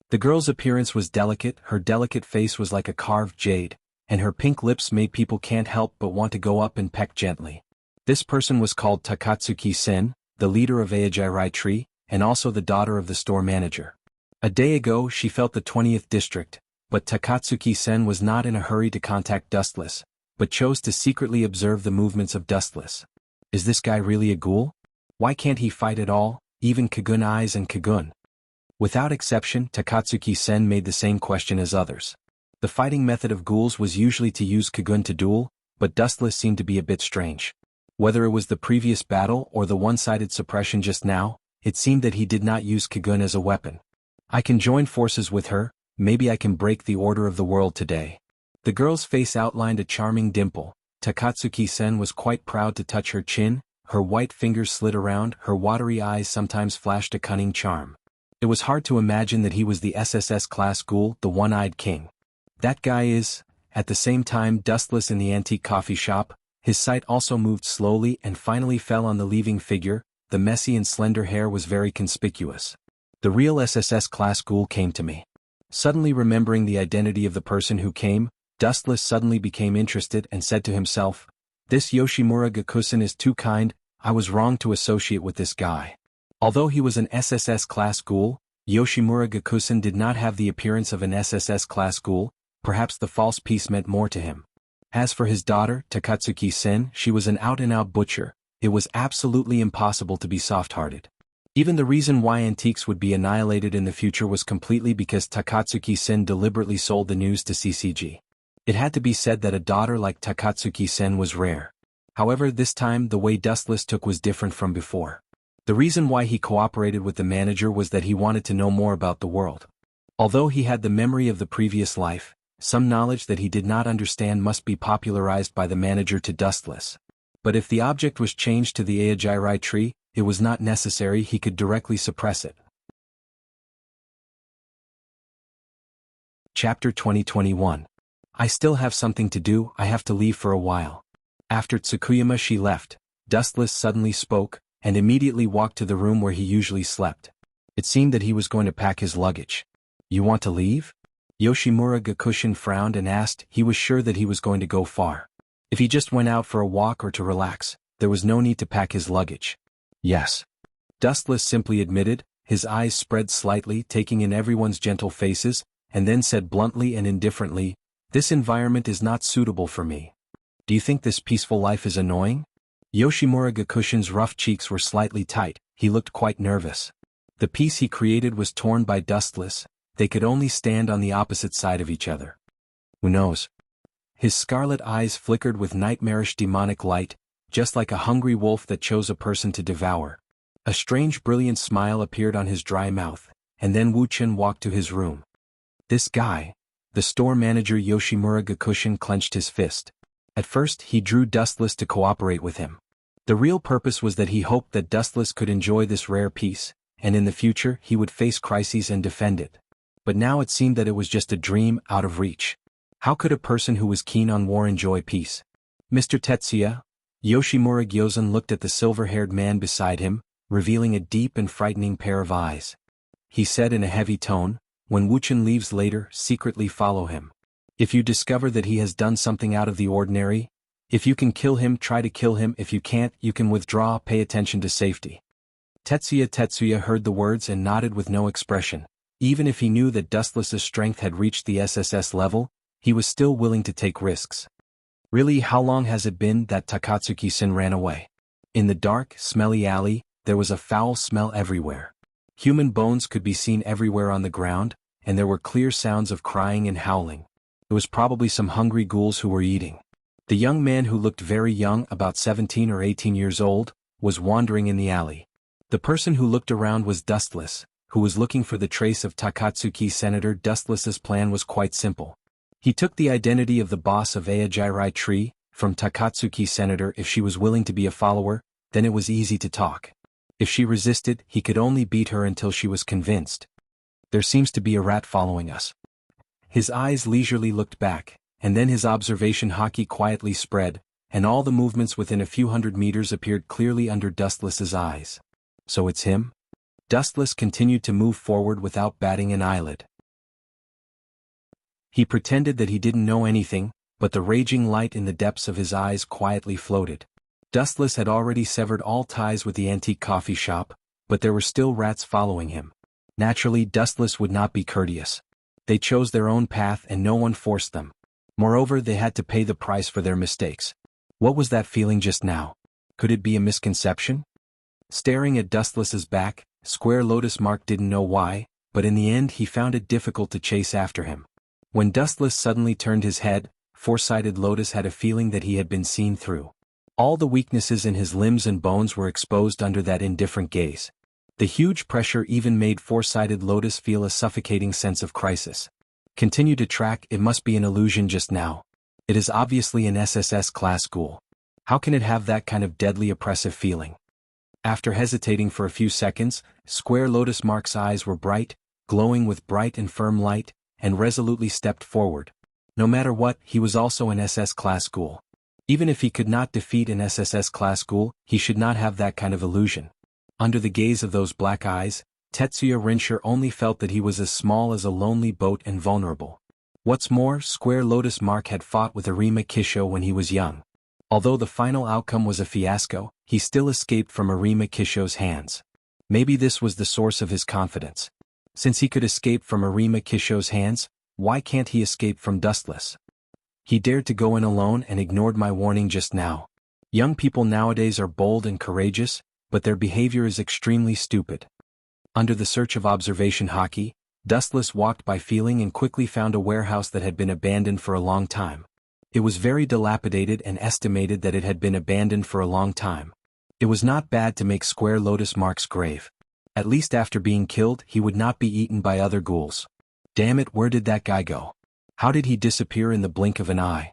The girl's appearance was delicate, her delicate face was like a carved jade, and her pink lips made people can't help but want to go up and peck gently. This person was called Takatsuki-sen, the leader of Aijairai Tree, and also the daughter of the store manager. A day ago she felt the 20th district, but Takatsuki-sen was not in a hurry to contact Dustless, but chose to secretly observe the movements of Dustless. Is this guy really a ghoul? Why can't he fight at all, even Kagun Eyes and Kagun? Without exception, Takatsuki-sen made the same question as others. The fighting method of ghouls was usually to use Kagun to duel, but Dustless seemed to be a bit strange. Whether it was the previous battle or the one-sided suppression just now, it seemed that he did not use Kagun as a weapon. I can join forces with her, maybe I can break the order of the world today. The girl's face outlined a charming dimple. Takatsuki-sen was quite proud to touch her chin, her white fingers slid around, her watery eyes sometimes flashed a cunning charm. It was hard to imagine that he was the SSS class ghoul, the one-eyed king. That guy is. At the same time, Dustless in the antique coffee shop, his sight also moved slowly and finally fell on the leaving figure. The messy and slender hair was very conspicuous. The real SSS class ghoul came to me. Suddenly remembering the identity of the person who came, Dustless suddenly became interested and said to himself, "This Yoshimura Gakusen is too kind, I was wrong to associate with this guy." Although he was an SSS class ghoul, Yoshimura Gakusen did not have the appearance of an SSS class ghoul, perhaps the false piece meant more to him. As for his daughter, Takatsuki-sen, she was an out-and-out butcher. It was absolutely impossible to be soft-hearted. Even the reason why antiques would be annihilated in the future was completely because Takatsuki-sen deliberately sold the news to CCG. It had to be said that a daughter like Takatsuki-sen was rare. However, this time the way Dustless took was different from before. The reason why he cooperated with the manager was that he wanted to know more about the world. Although he had the memory of the previous life, some knowledge that he did not understand must be popularized by the manager to Dustless. But if the object was changed to the Aijairai tree, it was not necessary, he could directly suppress it. Chapter 2021. I still have something to do, I have to leave for a while. After Tsukuyama she left, Dustless suddenly spoke, and immediately walked to the room where he usually slept. It seemed that he was going to pack his luggage. You want to leave? Yoshimura Gakushin frowned and asked. He was sure that he was going to go far. If he just went out for a walk or to relax, there was no need to pack his luggage. Yes. Dustless simply admitted, his eyes spread slightly, taking in everyone's gentle faces, and then said bluntly and indifferently, "This environment is not suitable for me. Do you think this peaceful life is annoying?" Yoshimura Gakushin's rough cheeks were slightly tight, he looked quite nervous. The peace he created was torn by Dustless, they could only stand on the opposite side of each other. Who knows? His scarlet eyes flickered with nightmarish demonic light, just like a hungry wolf that chose a person to devour. A strange brilliant smile appeared on his dry mouth, and then Wu Chen walked to his room. This guy. The store manager Yoshimura Gakushin clenched his fist. At first he drew Dustless to cooperate with him. The real purpose was that he hoped that Dustless could enjoy this rare peace, and in the future he would face crises and defend it. But now it seemed that it was just a dream out of reach. How could a person who was keen on war enjoy peace? Mr. Tetsuya? Yoshimura Gyozan looked at the silver-haired man beside him, revealing a deep and frightening pair of eyes. He said in a heavy tone, "When Wuchen leaves later, secretly follow him. If you discover that he has done something out of the ordinary, if you can kill him, try to kill him. If you can't, you can withdraw, pay attention to safety." Tetsuya heard the words and nodded with no expression. Even if he knew that Dustless's strength had reached the SSS level, he was still willing to take risks. Really, how long has it been that Takatsuki-sen ran away? In the dark, smelly alley, there was a foul smell everywhere. Human bones could be seen everywhere on the ground, and there were clear sounds of crying and howling. It was probably some hungry ghouls who were eating. The young man, who looked very young, about 17 or 18 years old, was wandering in the alley. The person who looked around was Dustless, who was looking for the trace of Takatsuki. Senator Dustless's plan was quite simple. He took the identity of the boss of Aijairai Tree from Takatsuki. Senator, if she was willing to be a follower, then it was easy to talk. If she resisted, he could only beat her until she was convinced. There seems to be a rat following us. His eyes leisurely looked back, and then his observation haki quietly spread, and all the movements within a few hundred meters appeared clearly under Dustless's eyes. So it's him? Dustless continued to move forward without batting an eyelid. He pretended that he didn't know anything, but the raging light in the depths of his eyes quietly floated. Dustless had already severed all ties with the antique coffee shop, but there were still rats following him. Naturally, Dustless would not be courteous. They chose their own path and no one forced them. Moreover, they had to pay the price for their mistakes. What was that feeling just now? Could it be a misconception? Staring at Dustless's back, Square Lotus Mark didn't know why, but in the end he found it difficult to chase after him. When Dustless suddenly turned his head, Four-Sided Lotus had a feeling that he had been seen through. All the weaknesses in his limbs and bones were exposed under that indifferent gaze. The huge pressure even made Four-Sided Lotus feel a suffocating sense of crisis. Continue to track, it must be an illusion just now. It is obviously an SSS class ghoul. How can it have that kind of deadly oppressive feeling? After hesitating for a few seconds, Square Lotus Mark's eyes were bright, glowing with bright and firm light, and resolutely stepped forward. No matter what, he was also an SS class ghoul. Even if he could not defeat an SSS class ghoul, he should not have that kind of illusion. Under the gaze of those black eyes, Tetsuya Rincher only felt that he was as small as a lonely boat and vulnerable. What's more, Square Lotus Mark had fought with Arima Kisho when he was young. Although the final outcome was a fiasco, he still escaped from Arima Kisho's hands. Maybe this was the source of his confidence. Since he could escape from Arima Kisho's hands, why can't he escape from Dustless? He dared to go in alone and ignored my warning just now. Young people nowadays are bold and courageous, but their behavior is extremely stupid. Under the search of observation hockey, Dustless walked by feeling and quickly found a warehouse that had been abandoned for a long time. It was very dilapidated and estimated that it had been abandoned for a long time. It was not bad to make Square Lotus Mark's grave. At least after being killed, he would not be eaten by other ghouls. Damn it, where did that guy go? How did he disappear in the blink of an eye?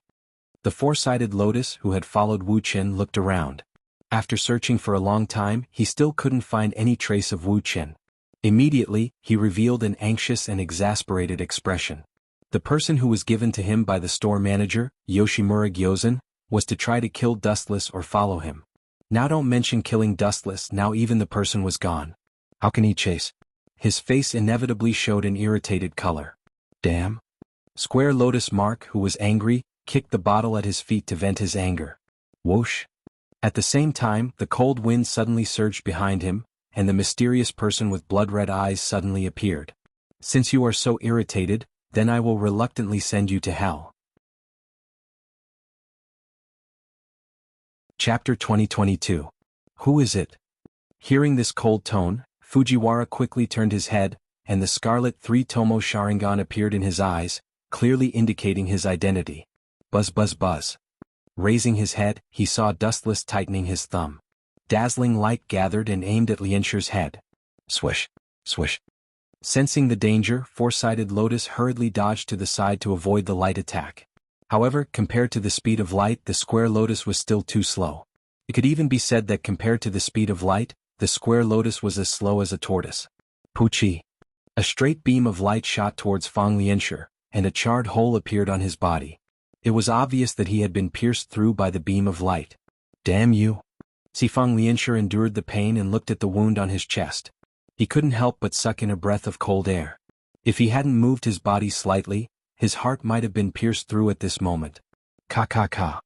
The Four-Sided Lotus, who had followed Wu Qin, looked around. After searching for a long time, he still couldn't find any trace of Wu Qin. Immediately, he revealed an anxious and exasperated expression. The person who was given to him by the store manager, Yoshimura Gyozan, was to try to kill Dustless or follow him. Now don't mention killing Dustless, now even the person was gone. How can he chase? His face inevitably showed an irritated color. Damn. Square Lotus Mark, who was angry, kicked the bottle at his feet to vent his anger. Whoosh. At the same time, the cold wind suddenly surged behind him, and the mysterious person with blood-red eyes suddenly appeared. Since you are so irritated, then I will reluctantly send you to hell. Chapter 2022. Who is it? Hearing this cold tone, Fujiwara quickly turned his head, and the scarlet three-tomo Sharingan appeared in his eyes, clearly indicating his identity. Buzz buzz buzz. Raising his head, he saw Dustless tightening his thumb. Dazzling light gathered and aimed at Lianxu's head. Swish, swish. Sensing the danger, Four-Sided Lotus hurriedly dodged to the side to avoid the light attack. However, compared to the speed of light, the Square Lotus was still too slow. It could even be said that compared to the speed of light, the Square Lotus was as slow as a tortoise. Puchi. A straight beam of light shot towards Fang Lianxu, and a charred hole appeared on his body. It was obvious that he had been pierced through by the beam of light. Damn you. Fang Lianxu endured the pain and looked at the wound on his chest. He couldn't help but suck in a breath of cold air. If he hadn't moved his body slightly, his heart might have been pierced through at this moment. Ka.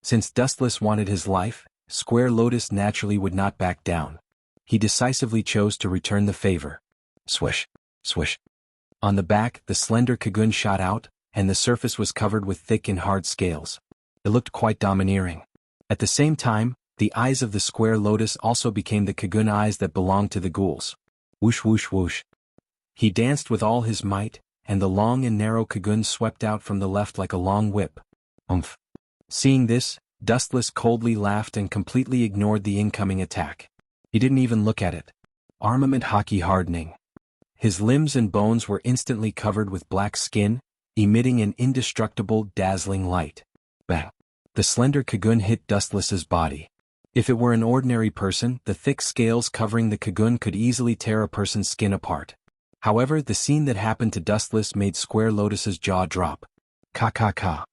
Since Dustless wanted his life, Square Lotus naturally would not back down. He decisively chose to return the favor. Swish, swish. On the back, the slender Kagun shot out, and the surface was covered with thick and hard scales. It looked quite domineering. At the same time, the eyes of the Square Lotus also became the Kagun eyes that belonged to the ghouls. Whoosh whoosh whoosh. He danced with all his might, and the long and narrow Kagun swept out from the left like a long whip. Umph. Seeing this, Dustless coldly laughed and completely ignored the incoming attack. He didn't even look at it. Armament hockey hardening. His limbs and bones were instantly covered with black skin, emitting an indestructible, dazzling light. Bang. The slender Kagun hit Dustless's body. If it were an ordinary person, the thick scales covering the Kagun could easily tear a person's skin apart. However, the scene that happened to Dustless made Square Lotus's jaw drop. Ka.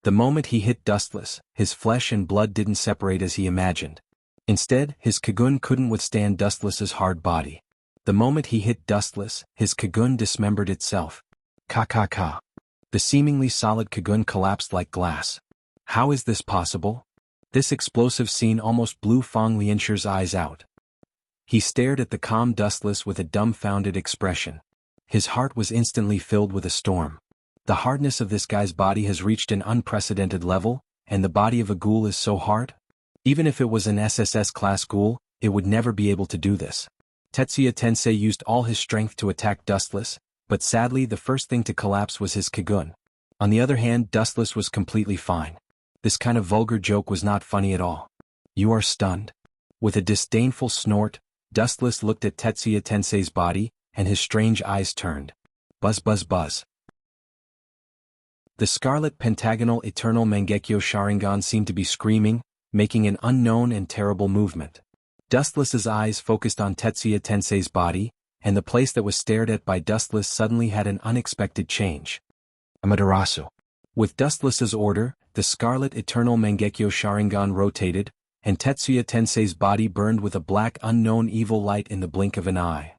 The moment he hit Dustless, his flesh and blood didn't separate as he imagined. Instead, his Kagun couldn't withstand Dustless's hard body. The moment he hit Dustless, his Kagun dismembered itself. Ka. The seemingly solid Kagun collapsed like glass. How is this possible? This explosive scene almost blew Fang Lianshir's eyes out. He stared at the calm Dustless with a dumbfounded expression. His heart was instantly filled with a storm. The hardness of this guy's body has reached an unprecedented level, and the body of a ghoul is so hard? Even if it was an SSS-class ghoul, it would never be able to do this. Tetsuya Tensei used all his strength to attack Dustless, but sadly the first thing to collapse was his Kagun. On the other hand, Dustless was completely fine. This kind of vulgar joke was not funny at all. You are stunned? With a disdainful snort, Dustless looked at Tetsuya Tensei's body, and his strange eyes turned. Buzz buzz buzz. The scarlet pentagonal eternal Mangekyo Sharingan seemed to be screaming, making an unknown and terrible movement. Dustless's eyes focused on Tetsuya Tensei's body, and the place that was stared at by Dustless suddenly had an unexpected change. Amaterasu. With Dustless's order, the scarlet eternal Mangekyo Sharingan rotated, and Tetsuya Tensei's body burned with a black unknown evil light in the blink of an eye.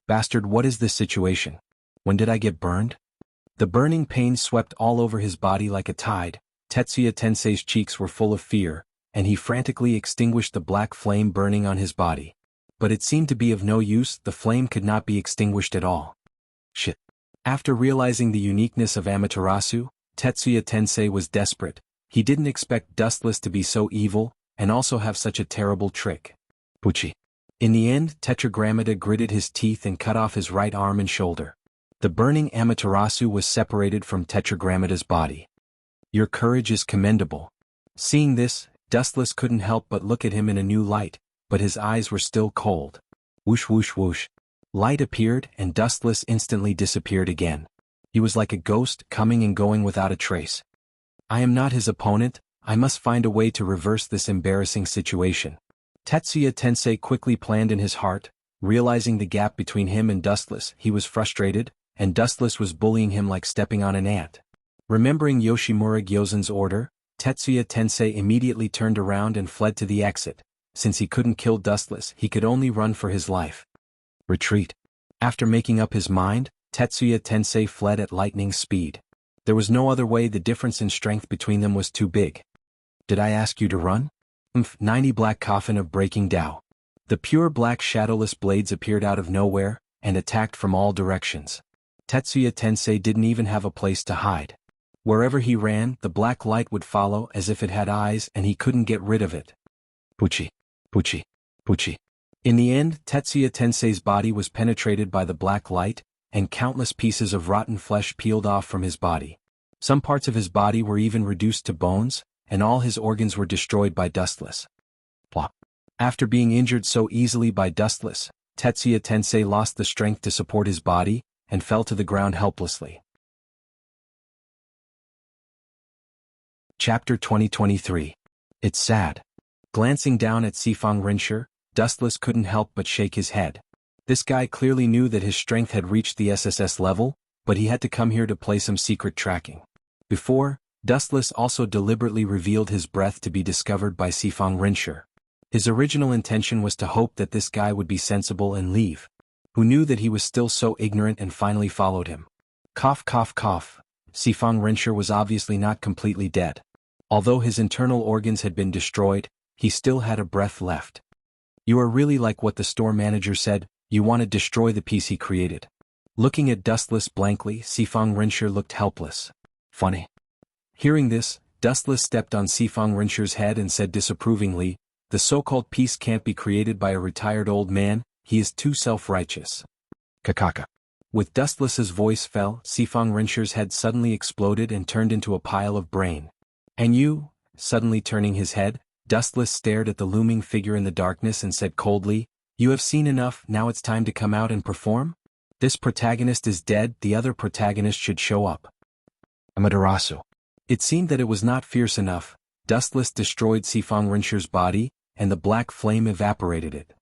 Bastard, what is this situation? When did I get burned? The burning pain swept all over his body like a tide. Tetsuya Tensei's cheeks were full of fear, and he frantically extinguished the black flame burning on his body. But it seemed to be of no use, the flame could not be extinguished at all. Shit. After realizing the uniqueness of Amaterasu, Tetsuya Tensei was desperate. He didn't expect Dustless to be so evil, and also have such a terrible trick. Puchi. In the end, Tetragrammaton gritted his teeth and cut off his right arm and shoulder. The burning Amaterasu was separated from Tetragrammaton's body. Your courage is commendable. Seeing this, Dustless couldn't help but look at him in a new light, but his eyes were still cold. Whoosh whoosh whoosh. Light appeared and Dustless instantly disappeared again. He was like a ghost, coming and going without a trace. I am not his opponent, I must find a way to reverse this embarrassing situation. Tetsuya Tensei quickly planned in his heart, realizing the gap between him and Dustless. He was frustrated, and Dustless was bullying him like stepping on an ant. Remembering Yoshimura Gyozen's order, Tetsuya Tensei immediately turned around and fled to the exit. Since he couldn't kill Dustless, he could only run for his life. Retreat. After making up his mind, Tetsuya Tensei fled at lightning speed. There was no other way, the difference in strength between them was too big. Did I ask you to run? 90 Black Coffin of Breaking Tao. The pure black shadowless blades appeared out of nowhere, and attacked from all directions. Tetsuya Tensei didn't even have a place to hide. Wherever he ran, the black light would follow as if it had eyes and he couldn't get rid of it. Puchi. Puchi. Puchi. In the end, Tetsuya Tensei's body was penetrated by the black light, and countless pieces of rotten flesh peeled off from his body. Some parts of his body were even reduced to bones, and all his organs were destroyed by Dustless. Plop. After being injured so easily by Dustless, Tetsuya Tensei lost the strength to support his body, and fell to the ground helplessly. Chapter 2023. It's sad. Glancing down at Sifang Rinshir, Dustless couldn't help but shake his head. This guy clearly knew that his strength had reached the SSS level, but he had to come here to play some secret tracking. Before, Dustless also deliberately revealed his breath to be discovered by Sifang Rinshir. His original intention was to hope that this guy would be sensible and leave. Who knew that he was still so ignorant and finally followed him. Cough cough cough. Sifang Rinshir was obviously not completely dead. Although his internal organs had been destroyed, he still had a breath left. You are really like what the store manager said, you want to destroy the piece he created. Looking at Dustless blankly, Sifang Rinshir looked helpless. Funny. Hearing this, Dustless stepped on Sifang Rinshir's head and said disapprovingly, the so-called piece can't be created by a retired old man, he is too self-righteous. Kakaka. With Dustless's voice fell, Sifang Rinshir's head suddenly exploded and turned into a pile of brain. And you? Suddenly turning his head, Dustless stared at the looming figure in the darkness and said coldly, you have seen enough, now it's time to come out and perform? This protagonist is dead, the other protagonist should show up. Amaterasu. It seemed that it was not fierce enough. Dustless destroyed Sifang Rinshir's body, and the black flame evaporated it.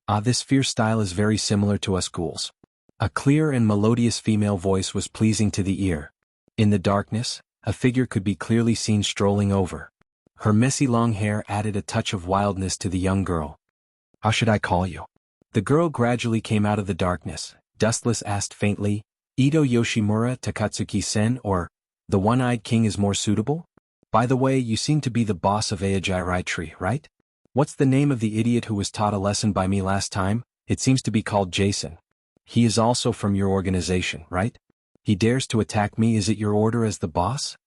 Ah, this fierce style is very similar to us ghouls. A clear and melodious female voice was pleasing to the ear. In the darkness, a figure could be clearly seen strolling over. Her messy long hair added a touch of wildness to the young girl. How should I call you? The girl gradually came out of the darkness. Dustless asked faintly, Ito Yoshimura Takatsuki-sen or, the one-eyed king is more suitable? By the way, you seem to be the boss of Aijairai Tree, right? What's the name of the idiot who was taught a lesson by me last time? It seems to be called Jason. He is also from your organization, right? He dares to attack me. Is it your order as the boss?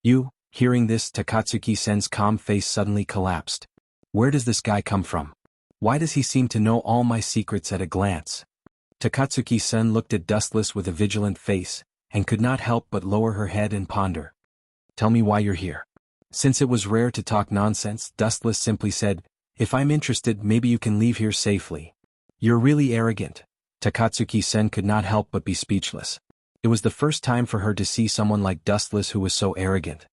You, hearing this, Takatsuki-sen's calm face suddenly collapsed. Where does this guy come from? Why does he seem to know all my secrets at a glance? Takatsuki-sen looked at Dustless with a vigilant face, and could not help but lower her head and ponder. Tell me why you're here. Since it was rare to talk nonsense, Dustless simply said, if I'm interested, maybe you can leave here safely. You're really arrogant. Takatsuki-sen could not help but be speechless. It was the first time for her to see someone like Dustless who was so arrogant.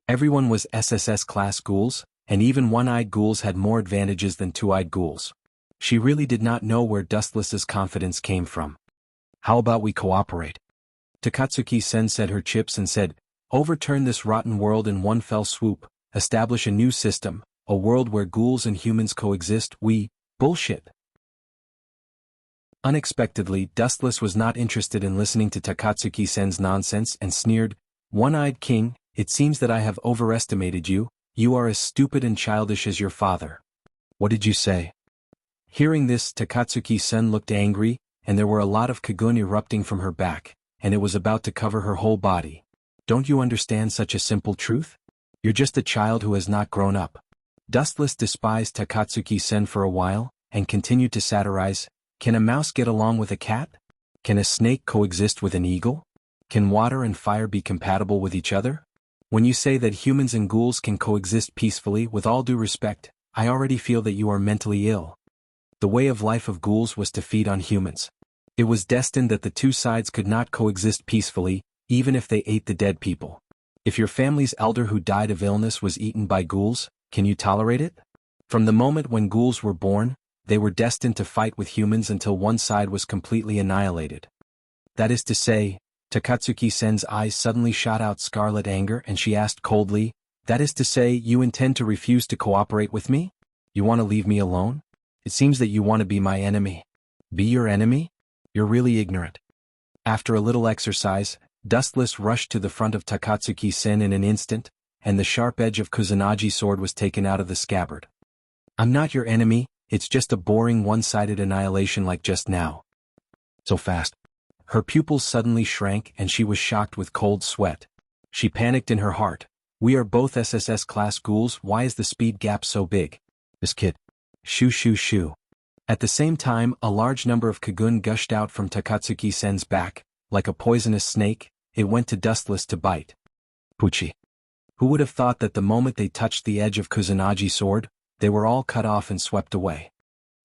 Everyone was SSS class ghouls, and even one-eyed ghouls had more advantages than two-eyed ghouls. She really did not know where Dustless's confidence came from. How about we cooperate? Takatsuki-sen said her chips and said, overturn this rotten world in one fell swoop, establish a new system, a world where ghouls and humans coexist. Bullshit. Unexpectedly, Dustless was not interested in listening to Takatsuki-sen's nonsense and sneered, one-eyed king, it seems that I have overestimated you. You are as stupid and childish as your father. What did you say? Hearing this, Takatsuki-sen looked angry, and there were a lot of kagun erupting from her back, and it was about to cover her whole body. Don't you understand such a simple truth? You're just a child who has not grown up. Dustless despised Takatsuki-sen for a while, and continued to satirize, can a mouse get along with a cat? Can a snake coexist with an eagle? Can water and fire be compatible with each other? When you say that humans and ghouls can coexist peacefully, with all due respect, I already feel that you are mentally ill. The way of life of ghouls was to feed on humans. It was destined that the two sides could not coexist peacefully, even if they ate the dead people. If your family's elder who died of illness was eaten by ghouls, can you tolerate it? From the moment when ghouls were born, they were destined to fight with humans until one side was completely annihilated. That is to say, Takatsuki-sen's eyes suddenly shot out scarlet anger and she asked coldly, that is to say, you intend to refuse to cooperate with me? You want to leave me alone? It seems that you want to be my enemy. Be your enemy? You're really ignorant. After a little exercise, Dustless rushed to the front of Takatsuki-sen in an instant, and the sharp edge of Kusanagi sword was taken out of the scabbard. I'm not your enemy, it's just a boring one-sided annihilation like just now. So fast. Her pupils suddenly shrank and she was shocked with cold sweat. She panicked in her heart. We are both SSS class ghouls, why is the speed gap so big? This kid. Shoo shoo shoo. At the same time, a large number of kagun gushed out from Takatsuki-sen's back. Like a poisonous snake, it went to Dustless to bite. Puchi. Who would have thought that the moment they touched the edge of Kusanagi sword, they were all cut off and swept away.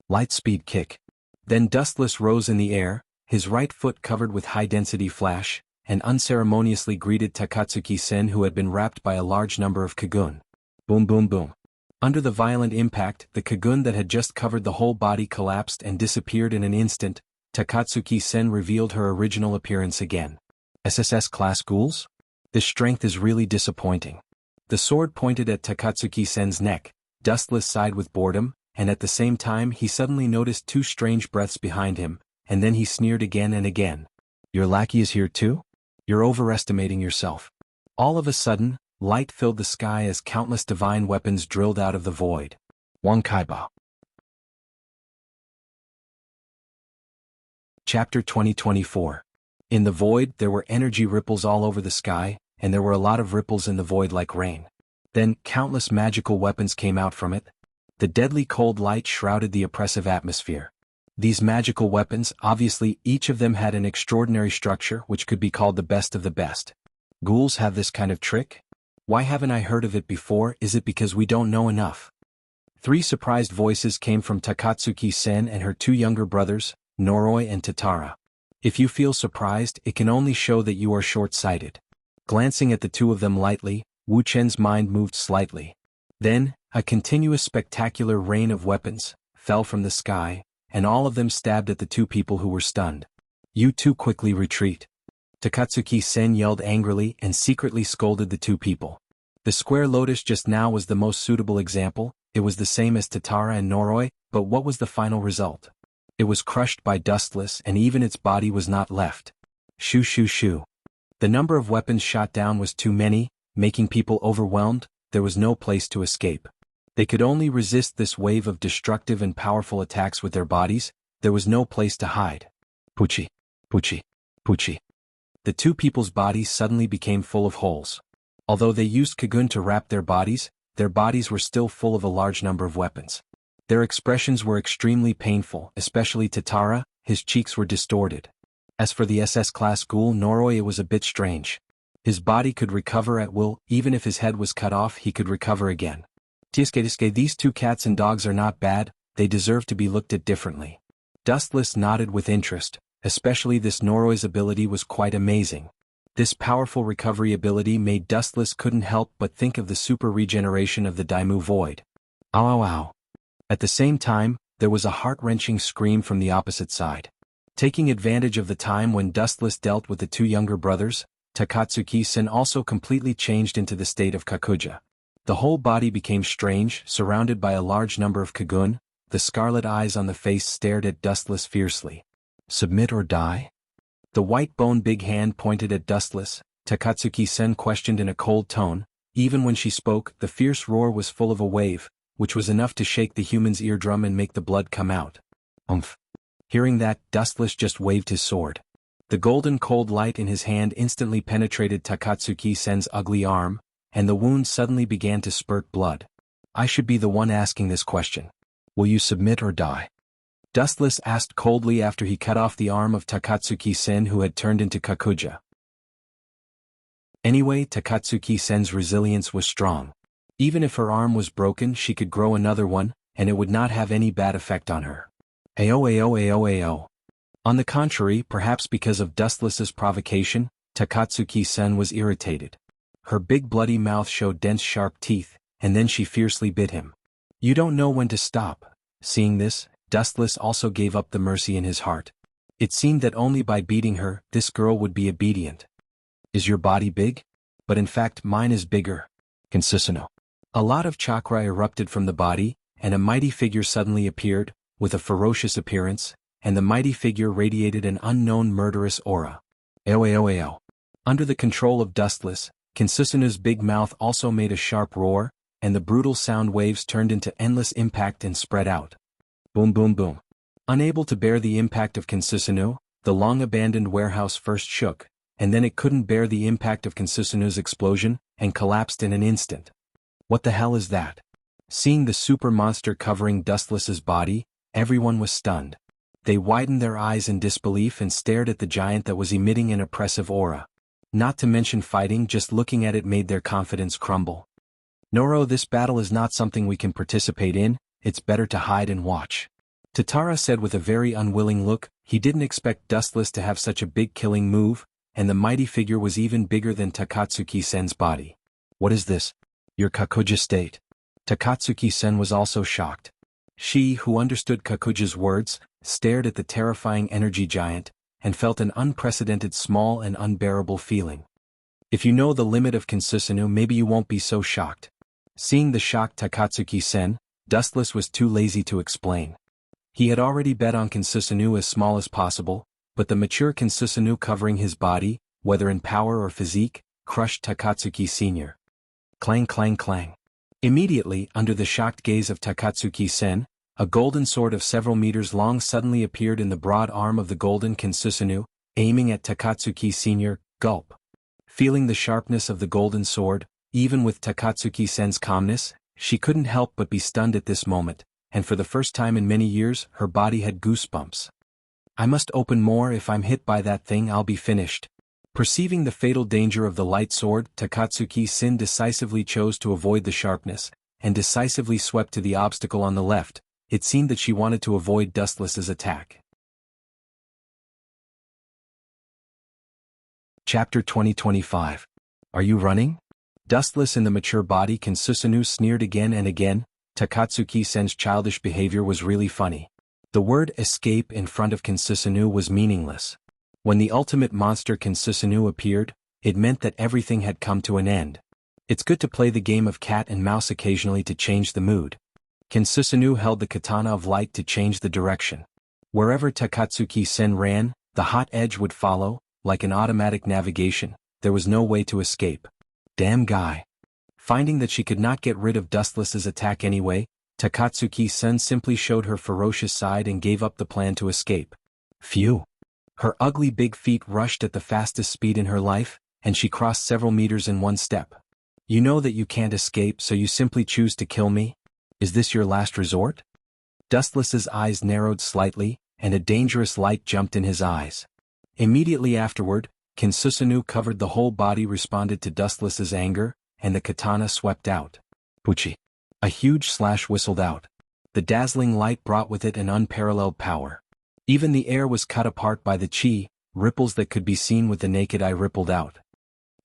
Light speed kick. Then Dustless rose in the air, his right foot covered with high-density flash, and unceremoniously greeted Takatsuki-sen who had been wrapped by a large number of kagun. Boom boom boom. Under the violent impact, the kagun that had just covered the whole body collapsed and disappeared in an instant. Takatsuki-sen revealed her original appearance again. SSS class ghouls? This strength is really disappointing. The sword pointed at Takatsuki-sen's neck. Dustless sighed with boredom, and at the same time he suddenly noticed two strange breaths behind him, and then he sneered again and again. Your lackey is here too? You're overestimating yourself. All of a sudden, light filled the sky as countless divine weapons drilled out of the void. Wang Kaibao. Chapter 2024. In the void, there were energy ripples all over the sky, and there were a lot of ripples in the void like rain. Then, countless magical weapons came out from it. The deadly cold light shrouded the oppressive atmosphere. These magical weapons, obviously, each of them had an extraordinary structure which could be called the best of the best. Ghouls have this kind of trick? Why haven't I heard of it before? Is it because we don't know enough? Three surprised voices came from Takatsuki-sen and her two younger brothers, Noroi and Tatara. If you feel surprised, it can only show that you are short-sighted. Glancing at the two of them lightly, Wu Chen's mind moved slightly. Then, a continuous spectacular rain of weapons fell from the sky, and all of them stabbed at the two people who were stunned. You two quickly retreat. Takatsuki-sen yelled angrily and secretly scolded the two people. The square lotus just now was the most suitable example. It was the same as Tatara and Noroi, but what was the final result? It was crushed by Dustless and even its body was not left. Shoo shoo shoo. The number of weapons shot down was too many, making people overwhelmed. There was no place to escape. They could only resist this wave of destructive and powerful attacks with their bodies. There was no place to hide. Poochie. Poochie. Poochie. The two people's bodies suddenly became full of holes. Although they used cocoon to wrap their bodies were still full of a large number of weapons. Their expressions were extremely painful, especially to Tara. His cheeks were distorted. As for the SS-class ghoul Noroi, it was a bit strange. His body could recover at will. Even if his head was cut off, he could recover again. Tiske, these two cats and dogs are not bad, they deserve to be looked at differently. Dustless nodded with interest, especially this Noroi's ability was quite amazing. This powerful recovery ability made Dustless couldn't help but think of the super regeneration of the Daimyo Void. Ow ow ow. At the same time, there was a heart-wrenching scream from the opposite side. Taking advantage of the time when Dustless dealt with the two younger brothers, Takatsuki-sen also completely changed into the state of Kakuja. The whole body became strange, surrounded by a large number of Kagun. The scarlet eyes on the face stared at Dustless fiercely. Submit or die? The white bone big hand pointed at Dustless. Takatsuki-sen questioned in a cold tone. Even when she spoke, the fierce roar was full of a wave, which was enough to shake the human's eardrum and make the blood come out. Umph. Hearing that, Dustless just waved his sword. The golden cold light in his hand instantly penetrated Takatsuki-sen's ugly arm, and the wound suddenly began to spurt blood. I should be the one asking this question. Will you submit or die? Dustless asked coldly after he cut off the arm of Takatsuki-sen who had turned into Kakuja. Anyway, Takatsuki-sen's resilience was strong. Even if her arm was broken, she could grow another one, and it would not have any bad effect on her. Ao. On the contrary, perhaps because of Dustless's provocation, Takatsuki-sen was irritated. Her big bloody mouth showed dense sharp teeth, and then she fiercely bit him. You don't know when to stop. Seeing this, Dustless also gave up the mercy in his heart. It seemed that only by beating her, this girl would be obedient. Is your body big? But in fact mine is bigger. Consisino. A lot of chakra erupted from the body, and a mighty figure suddenly appeared, with a ferocious appearance, and the mighty figure radiated an unknown murderous aura. Ao. Under the control of Dustless, Consisino's big mouth also made a sharp roar, and the brutal sound waves turned into endless impact and spread out. Boom boom boom. Unable to bear the impact of Consisino, the long-abandoned warehouse first shook, and then it couldn't bear the impact of Consisino's explosion, and collapsed in an instant. What the hell is that? Seeing the super monster covering Dustless's body, everyone was stunned. They widened their eyes in disbelief and stared at the giant that was emitting an oppressive aura. Not to mention fighting, just looking at it made their confidence crumble. Noro, this battle is not something we can participate in, it's better to hide and watch. Tatara said with a very unwilling look. He didn't expect Dustless to have such a big killing move, and the mighty figure was even bigger than Takatsuki-sen's body. What is this? Your Kakuja state? Takatsuki-sen was also shocked. She, who understood Kakuja's words, stared at the terrifying energy giant, and felt an unprecedented small and unbearable feeling. If you know the limit of Consisino, maybe you won't be so shocked. Seeing the shocked Takatsuki-sen, Dustless was too lazy to explain. He had already bet on Consisino as small as possible, but the mature Consisino covering his body, whether in power or physique, crushed Takatsuki Sr. Clang clang clang. Immediately, under the shocked gaze of Takatsuki-sen, a golden sword of several meters long suddenly appeared in the broad arm of the golden Consisino, aiming at Takatsuki Sr. Gulp. Feeling the sharpness of the golden sword, even with Takatsuki-sen's calmness, she couldn't help but be stunned at this moment, and for the first time in many years, her body had goosebumps. I must open more. If I'm hit by that thing, I'll be finished. Perceiving the fatal danger of the light sword, Takatsuki-sen decisively chose to avoid the sharpness, and decisively swept to the obstacle on the left. It seemed that she wanted to avoid Dustless's attack. Chapter 2025. Are you running? Dustless in the mature body Consisino sneered again and again. Takatsuki-sen's childish behavior was really funny. The word escape in front of Consisino was meaningless. When the ultimate monster Consisino appeared, it meant that everything had come to an end. It's good to play the game of cat and mouse occasionally to change the mood. Consisino held the katana of light to change the direction. Wherever Takatsuki-sen ran, the hot edge would follow, like an automatic navigation. There was no way to escape. Damn guy. Finding that she could not get rid of Dustless's attack anyway, Takatsuki-sen simply showed her ferocious side and gave up the plan to escape. Phew. Her ugly big feet rushed at the fastest speed in her life, and she crossed several meters in one step. You know that you can't escape, so you simply choose to kill me? Is this your last resort? Dustless's eyes narrowed slightly, and a dangerous light jumped in his eyes. Immediately afterward, Kinsusanu covered the whole body responded to Dustless's anger, and the katana swept out. Puchi. A huge slash whistled out. The dazzling light brought with it an unparalleled power. Even the air was cut apart by the chi, ripples that could be seen with the naked eye rippled out.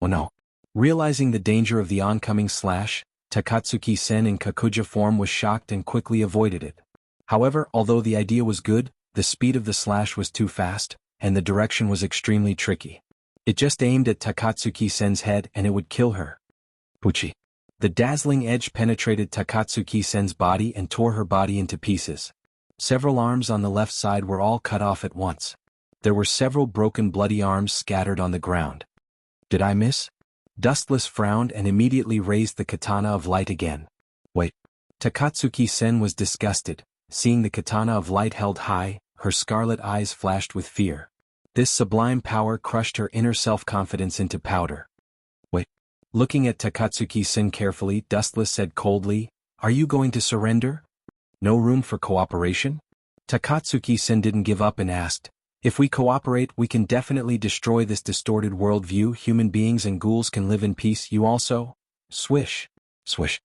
Oh no. Realizing the danger of the oncoming slash, Takatsuki-sen in Kakuja form was shocked and quickly avoided it. However, although the idea was good, the speed of the slash was too fast, and the direction was extremely tricky. It just aimed at Takatsuki-sen's head and it would kill her. Puchi. The dazzling edge penetrated Takatsuki-sen's body and tore her body into pieces. Several arms on the left side were all cut off at once. There were several broken bloody arms scattered on the ground. Did I miss? Dustless frowned and immediately raised the katana of light again. Wait. Takatsuki-sen was disgusted. Seeing the katana of light held high, her scarlet eyes flashed with fear. This sublime power crushed her inner self-confidence into powder. Wait. Looking at Takatsuki-sen carefully, Dustless said coldly, "Are you going to surrender? No room for cooperation?" Takatsuki-sen didn't give up and asked, "If we cooperate, we can definitely destroy this distorted worldview. Human beings and ghouls can live in peace. You also?" Swish. Swish.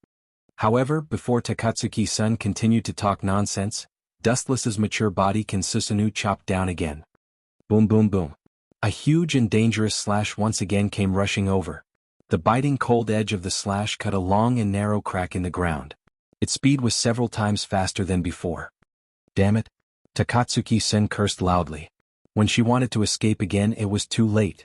However, before Takatsuki-san continued to talk nonsense, Dustless's mature body Kinsusanu chopped down again. Boom boom boom. A huge and dangerous slash once again came rushing over. The biting cold edge of the slash cut a long and narrow crack in the ground. Its speed was several times faster than before. Damn it. Takatsuki-sen cursed loudly. When she wanted to escape again, it was too late.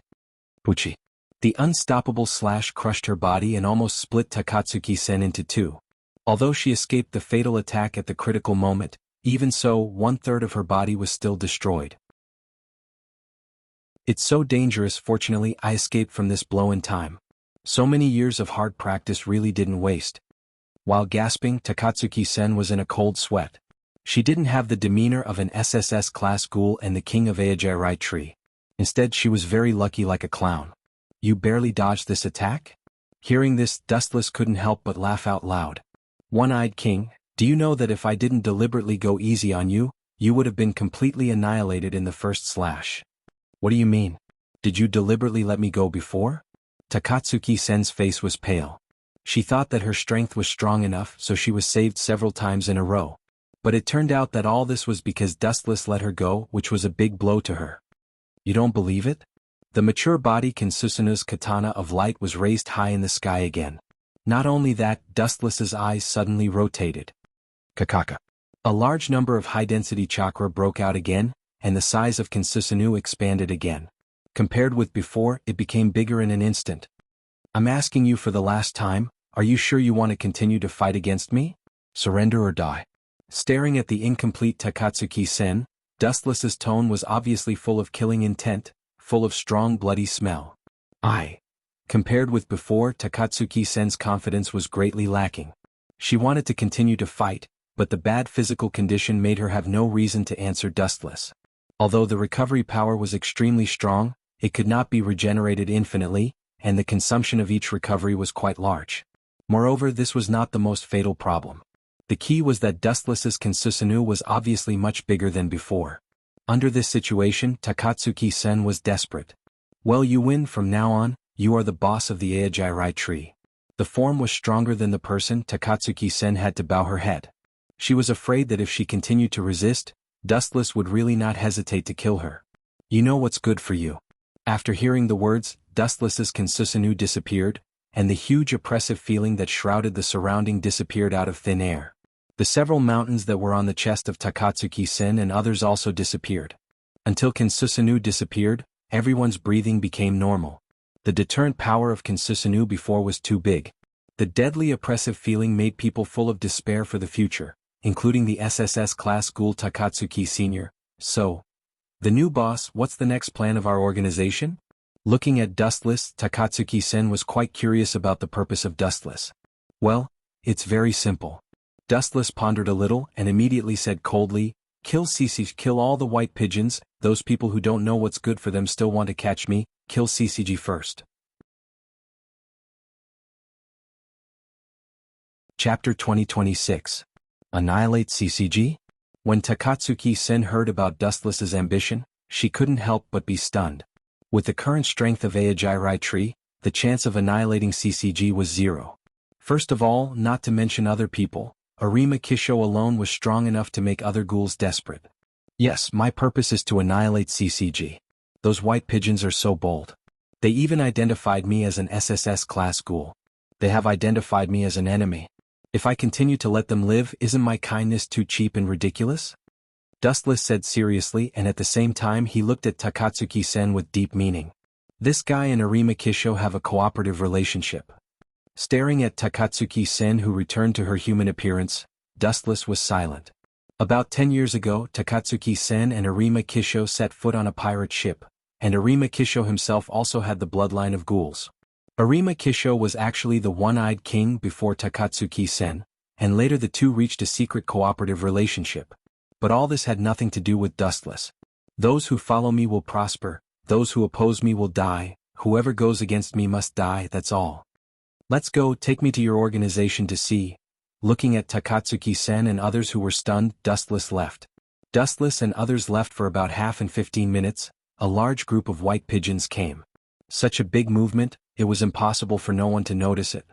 Puchi. The unstoppable slash crushed her body and almost split Takatsuki-sen into two. Although she escaped the fatal attack at the critical moment, even so, 1/3 of her body was still destroyed. It's so dangerous. Fortunately, I escaped from this blow in time. So many years of hard practice really didn't waste. While gasping, Takatsuki-sen was in a cold sweat. She didn't have the demeanor of an SSS class ghoul and the king of Aojirai tree. Instead, she was very lucky, like a clown. You barely dodged this attack? Hearing this, Dustless couldn't help but laugh out loud. One-eyed king, do you know that if I didn't deliberately go easy on you, you would have been completely annihilated in the first slash? What do you mean? Did you deliberately let me go before? Takatsuki-sen's face was pale. She thought that her strength was strong enough, so she was saved several times in a row. But it turned out that all this was because Dustless let her go, which was a big blow to her. You don't believe it? The mature body Kinsusanu's katana of light was raised high in the sky again. Not only that, Dustless's eyes suddenly rotated. Kakaka. A large number of high-density chakra broke out again, and the size of Kinsusanu expanded again. Compared with before, it became bigger in an instant. I'm asking you for the last time, are you sure you want to continue to fight against me? Surrender or die. Staring at the incomplete Takatsuki-sen, Dustless's tone was obviously full of killing intent, full of strong bloody smell. Compared with before, Takatsuki-sen's confidence was greatly lacking. She wanted to continue to fight, but the bad physical condition made her have no reason to answer Dustless. Although the recovery power was extremely strong, it could not be regenerated infinitely, and the consumption of each recovery was quite large. Moreover, this was not the most fatal problem. The key was that Dustless's Kinsusanu was obviously much bigger than before. Under this situation, Takatsuki-sen was desperate. Well, you win. From now on, you are the boss of the Aojirai tree. The form was stronger than the person. Takatsuki-sen had to bow her head. She was afraid that if she continued to resist, Dustless would really not hesitate to kill her. You know what's good for you. After hearing the words, Dustless's Kinsusanu disappeared, and the huge oppressive feeling that shrouded the surrounding disappeared out of thin air. The several mountains that were on the chest of Takatsuki-sen and others also disappeared. Until Kinsusanu disappeared, everyone's breathing became normal. The deterrent power of Kinsusanu before was too big. The deadly oppressive feeling made people full of despair for the future, including the SSS class ghoul Takatsuki Sr., So, the new boss, what's the next plan of our organization? Looking at Dustless, Takatsuki-sen was quite curious about the purpose of Dustless. Well, it's very simple. Dustless pondered a little and immediately said coldly, kill CCG, kill all the white pigeons, those people who don't know what's good for them still want to catch me, kill CCG first. Chapter 2026. Annihilate CCG? When Takatsuki-sen heard about Dustless's ambition, she couldn't help but be stunned. With the current strength of Aijairai tree, the chance of annihilating CCG was 0. First of all, not to mention other people, Arima Kisho alone was strong enough to make other ghouls desperate. Yes, my purpose is to annihilate CCG. Those white pigeons are so bold. They even identified me as an SSS class ghoul. They have identified me as an enemy. If I continue to let them live, isn't my kindness too cheap and ridiculous? Dustless said seriously, and at the same time he looked at Takatsuki-sen with deep meaning. This guy and Arima Kisho have a cooperative relationship. Staring at Takatsuki-sen, who returned to her human appearance, Dustless was silent. About 10 years ago, Takatsuki-sen and Arima Kisho set foot on a pirate ship, and Arima Kisho himself also had the bloodline of ghouls. Arima Kisho was actually the one-eyed king before Takatsuki-sen, and later the two reached a secret cooperative relationship. But all this had nothing to do with Dustless. Those who follow me will prosper, those who oppose me will die, whoever goes against me must die, that's all. Let's go, take me to your organization to see. Looking at Takatsuki-sen and others who were stunned, Dustless left. Dustless and others left for about half and 15 minutes, a large group of white pigeons came. Such a big movement, it was impossible for no one to notice it.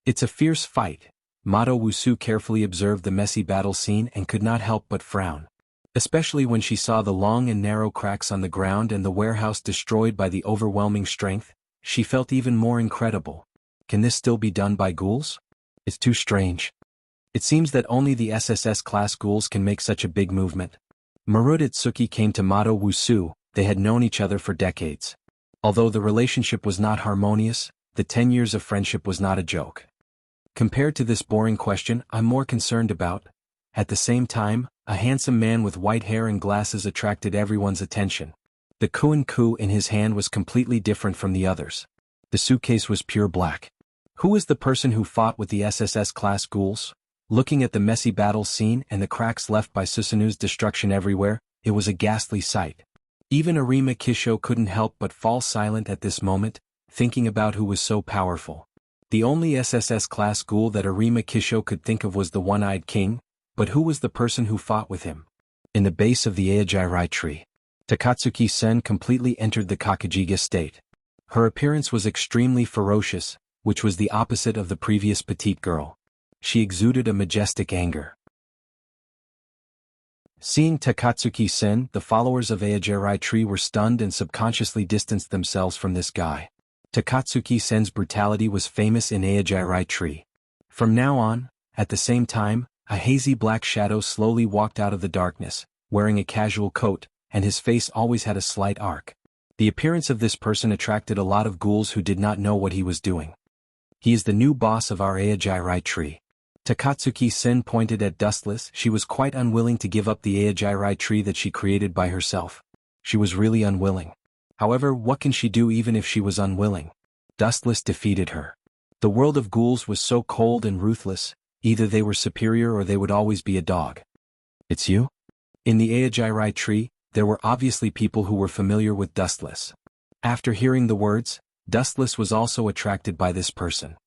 It's a fierce fight. Mado Wusu carefully observed the messy battle scene and could not help but frown. Especially when she saw the long and narrow cracks on the ground and the warehouse destroyed by the overwhelming strength, she felt even more incredible. Can this still be done by ghouls? It's too strange. It seems that only the SSS class ghouls can make such a big movement. Marutitsuki came to Mado Wusu, they had known each other for decades. Although the relationship was not harmonious, the 10 years of friendship was not a joke. Compared to this boring question, I'm more concerned about. At the same time, a handsome man with white hair and glasses attracted everyone's attention. The kuin-ku in his hand was completely different from the others. The suitcase was pure black. Who is the person who fought with the SSS class ghouls? Looking at the messy battle scene and the cracks left by Susanu's destruction everywhere, it was a ghastly sight. Even Arima Kisho couldn't help but fall silent at this moment, thinking about who was so powerful. The only SSS class ghoul that Arima Kisho could think of was the one-eyed king, but who was the person who fought with him? In the base of the Aijairai tree, Takatsuki-sen completely entered the Kakajiga state. Her appearance was extremely ferocious, which was the opposite of the previous petite girl. She exuded a majestic anger. Seeing Takatsuki-sen, the followers of Aijairai tree were stunned and subconsciously distanced themselves from this guy. Takatsuki-sen's brutality was famous in Aijairai tree. From now on, at the same time, a hazy black shadow slowly walked out of the darkness, wearing a casual coat, and his face always had a slight arc. The appearance of this person attracted a lot of ghouls who did not know what he was doing. He is the new boss of our Aijairai tree. Takatsuki-sen pointed at Dustless. She was quite unwilling to give up the Aijairai tree that she created by herself. She was really unwilling. However, what can she do even if she was unwilling? Dustless defeated her. The world of ghouls was so cold and ruthless, either they were superior or they would always be a dog. It's you? In the Aijairai tree, there were obviously people who were familiar with Dustless. After hearing the words, Dustless was also attracted by this person.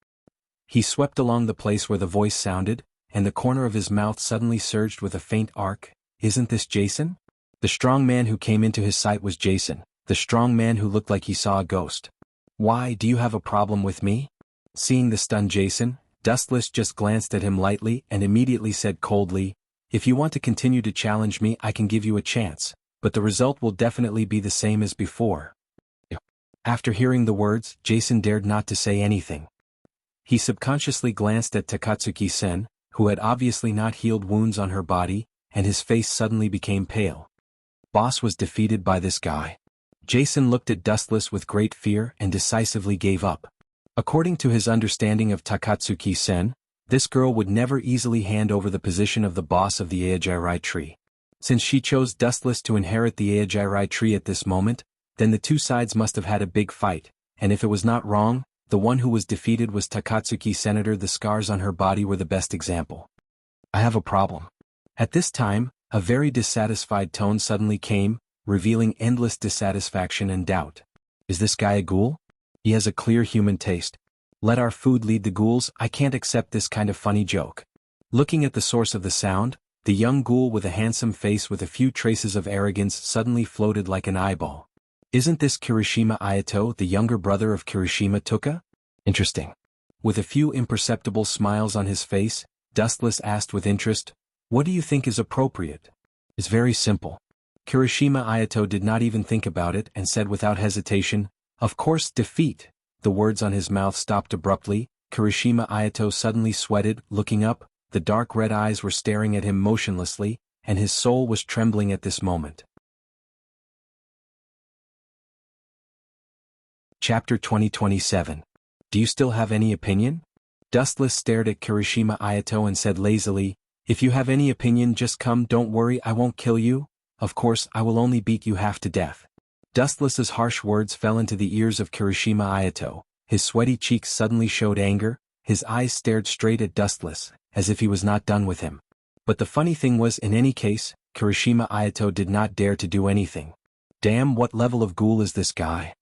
He swept along the place where the voice sounded, and the corner of his mouth suddenly surged with a faint arc. Isn't this Jason? The strong man who came into his sight was Jason, the strong man who looked like he saw a ghost. Why, do you have a problem with me? Seeing the stunned Jason, Dustless just glanced at him lightly and immediately said coldly, if you want to continue to challenge me, I can give you a chance, but the result will definitely be the same as before. After hearing the words, Jason dared not to say anything. He subconsciously glanced at Takatsuki-sen, who had obviously not healed wounds on her body, and his face suddenly became pale. Boss was defeated by this guy. Jason looked at Dustless with great fear and decisively gave up. According to his understanding of Takatsuki-sen, this girl would never easily hand over the position of the boss of the Aijairai tree. Since she chose Dustless to inherit the Aogiri tree at this moment, then the two sides must have had a big fight, and if it was not wrong, the one who was defeated was Takatsuki Senator. The scars on her body were the best example. I have a problem. At this time, a very dissatisfied tone suddenly came, revealing endless dissatisfaction and doubt. Is this guy a ghoul? He has a clear human taste. Let our food lead the ghouls. I can't accept this kind of funny joke. Looking at the source of the sound, the young ghoul with a handsome face with a few traces of arrogance suddenly floated like an eyeball. Isn't this Kirishima Ayato, the younger brother of Kirishima Tuka? Interesting. With a few imperceptible smiles on his face, Dustless asked with interest, what do you think is appropriate? It's very simple. Kirishima Ayato did not even think about it and said without hesitation, of course, defeat. The words on his mouth stopped abruptly. Kirishima Ayato suddenly sweated. Looking up, the dark red eyes were staring at him motionlessly, and his soul was trembling at this moment. Chapter 2027. Do you still have any opinion? Dustless stared at Kirishima Ayato and said lazily, if you have any opinion just come, don't worry, I won't kill you. Of course, I will only beat you half to death. Dustless's harsh words fell into the ears of Kirishima Ayato. His sweaty cheeks suddenly showed anger, his eyes stared straight at Dustless, as if he was not done with him. But the funny thing was, in any case, Kirishima Ayato did not dare to do anything. Damn, what level of ghoul is this guy?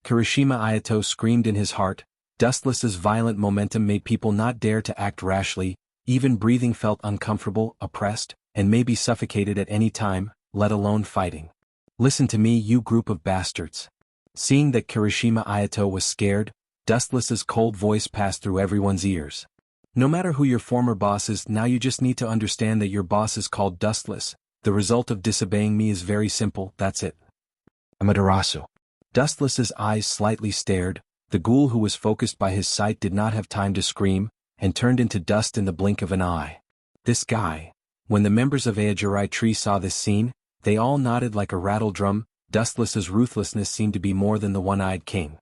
Kirishima Ayato screamed in his heart. Dustless's violent momentum made people not dare to act rashly, even breathing felt uncomfortable, oppressed, and maybe suffocated at any time, let alone fighting. Listen to me, you group of bastards. Seeing that Kirishima Ayato was scared, Dustless's cold voice passed through everyone's ears. No matter who your former boss is, now you just need to understand that your boss is called Dustless. The result of disobeying me is very simple, that's it. Amaterasu. Dustless's eyes slightly stared. The ghoul who was focused by his sight did not have time to scream, and turned into dust in the blink of an eye. This guy. When the members of Aogiri Tree saw this scene, they all nodded like a rattle drum. Dustless's ruthlessness seemed to be more than the one-eyed king.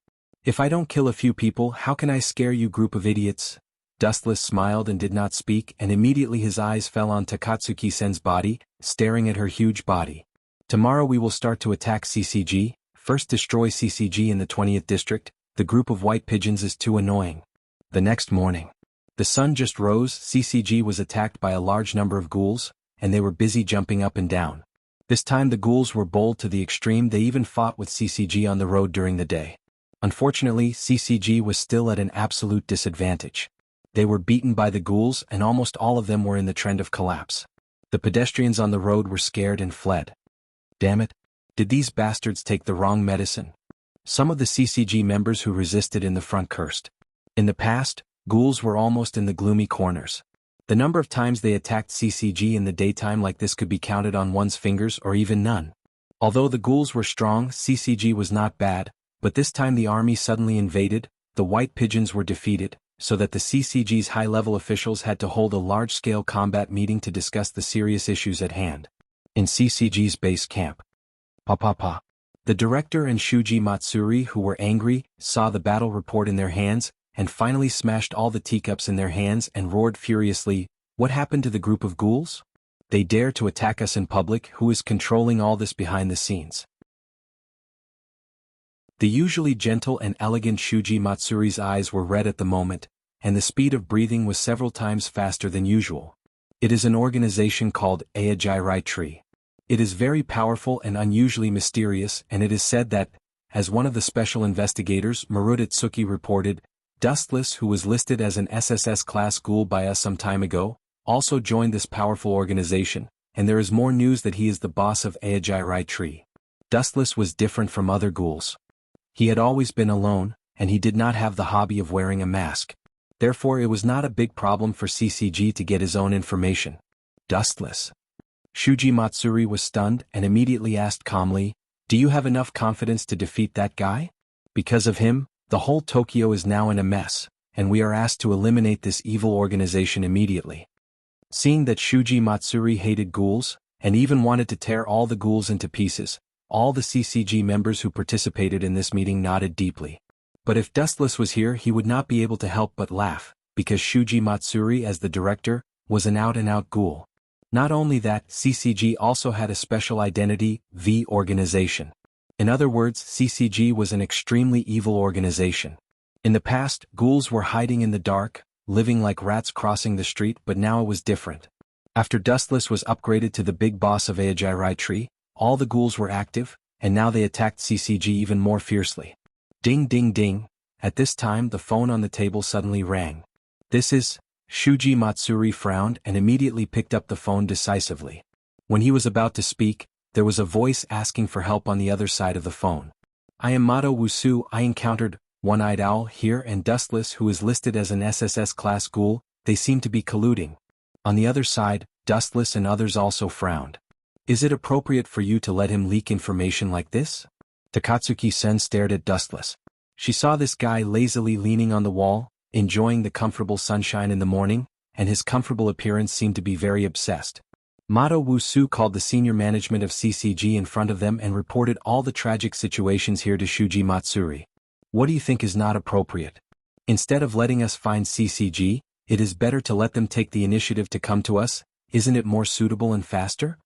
If I don't kill a few people, how can I scare you, group of idiots? Dustless smiled and did not speak, and immediately his eyes fell on Takatsuki-sen's body, staring at her huge body. Tomorrow we will start to attack CCG. First destroy CCG in the 20th district. The group of white pigeons is too annoying. The next morning. The sun just rose. CCG was attacked by a large number of ghouls, and they were busy jumping up and down. This time the ghouls were bold to the extreme. They even fought with CCG on the road during the day. Unfortunately, CCG was still at an absolute disadvantage. They were beaten by the ghouls, and almost all of them were in the trend of collapse. The pedestrians on the road were scared and fled. Damn it. Did these bastards take the wrong medicine? Some of the CCG members who resisted in the front cursed. In the past, ghouls were almost in the gloomy corners. The number of times they attacked CCG in the daytime like this could be counted on one's fingers or even none. Although the ghouls were strong, CCG was not bad, but this time the army suddenly invaded, the white pigeons were defeated, so that the CCG's high-level officials had to hold a large-scale combat meeting to discuss the serious issues at hand. In CCG's base camp. Pa. The director and Shuji Matsuri, who were angry, saw the battle report in their hands, and finally smashed all the teacups in their hands and roared furiously, "What happened to the group of ghouls? They dare to attack us in public. Who is controlling all this behind the scenes?" The usually gentle and elegant Shuji Matsuri's eyes were red at the moment, and the speed of breathing was several times faster than usual. It is an organization called Aogiri Tree. It is very powerful and unusually mysterious, and it is said that, as one of the special investigators, Marutitsuki, reported, Dustless, who was listed as an SSS-class ghoul by us some time ago, also joined this powerful organization, and there is more news that he is the boss of Aogiri Tree. Dustless was different from other ghouls. He had always been alone, and he did not have the hobby of wearing a mask. Therefore it was not a big problem for CCG to get his own information. Dustless. Shuji Matsuri was stunned and immediately asked calmly, "Do you have enough confidence to defeat that guy? Because of him, the whole Tokyo is now in a mess, and we are asked to eliminate this evil organization immediately." Seeing that Shuji Matsuri hated ghouls, and even wanted to tear all the ghouls into pieces, all the CCG members who participated in this meeting nodded deeply. But if Dustless was here, he would not be able to help but laugh, because Shuji Matsuri, as the director, was an out-and-out ghoul. Not only that, CCG also had a special identity, the organization. In other words, CCG was an extremely evil organization. In the past, ghouls were hiding in the dark, living like rats crossing the street, but now it was different. After Dustless was upgraded to the big boss of Tree, all the ghouls were active, and now they attacked CCG even more fiercely. Ding ding ding. At this time the phone on the table suddenly rang. This is... Shuji Matsuri frowned and immediately picked up the phone decisively. When he was about to speak, there was a voice asking for help on the other side of the phone. I am Mato Wusu. I encountered One-Eyed Owl here and Dustless, who is listed as an SSS class ghoul. They seem to be colluding. On the other side, Dustless and others also frowned. Is it appropriate for you to let him leak information like this? Takatsuki-sen stared at Dustless. She saw this guy lazily leaning on the wall, enjoying the comfortable sunshine in the morning, and his comfortable appearance seemed to be very obsessed. Mato Wusu called the senior management of CCG in front of them and reported all the tragic situations here to Shuji Matsuri. What do you think is not appropriate? Instead of letting us find CCG, it is better to let them take the initiative to come to us. Isn't it more suitable and faster?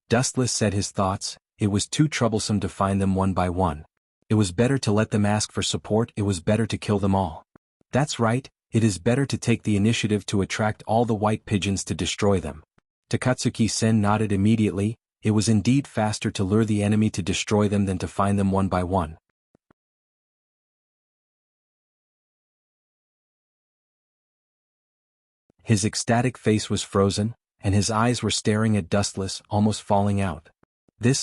Dustless said his thoughts. It was too troublesome to find them one by one. It was better to let them ask for support. It was better to kill them all. That's right, it is better to take the initiative to attract all the white pigeons to destroy them. Takatsuki-sen nodded immediately. It was indeed faster to lure the enemy to destroy them than to find them one by one. His ecstatic face was frozen, and his eyes were staring at Dustless, almost falling out.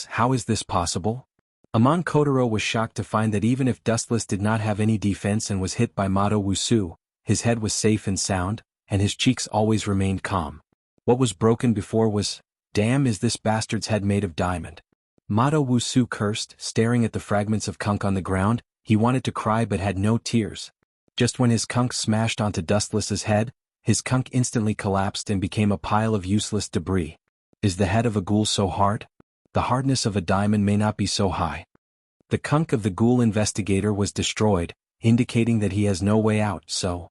How is this possible? Amon Kotaro was shocked to find that even if Dustless did not have any defense and was hit by Mato Wusu, his head was safe and sound, and his cheeks always remained calm. What was broken before was, damn, is this bastard's head made of diamond? Mato Wusu cursed, staring at the fragments of conch on the ground. He wanted to cry but had no tears. Just when his conch smashed onto Dustless's head, his conch instantly collapsed and became a pile of useless debris. Is the head of a ghoul so hard? The hardness of a diamond may not be so high. The conch of the ghoul investigator was destroyed, indicating that he has no way out, so...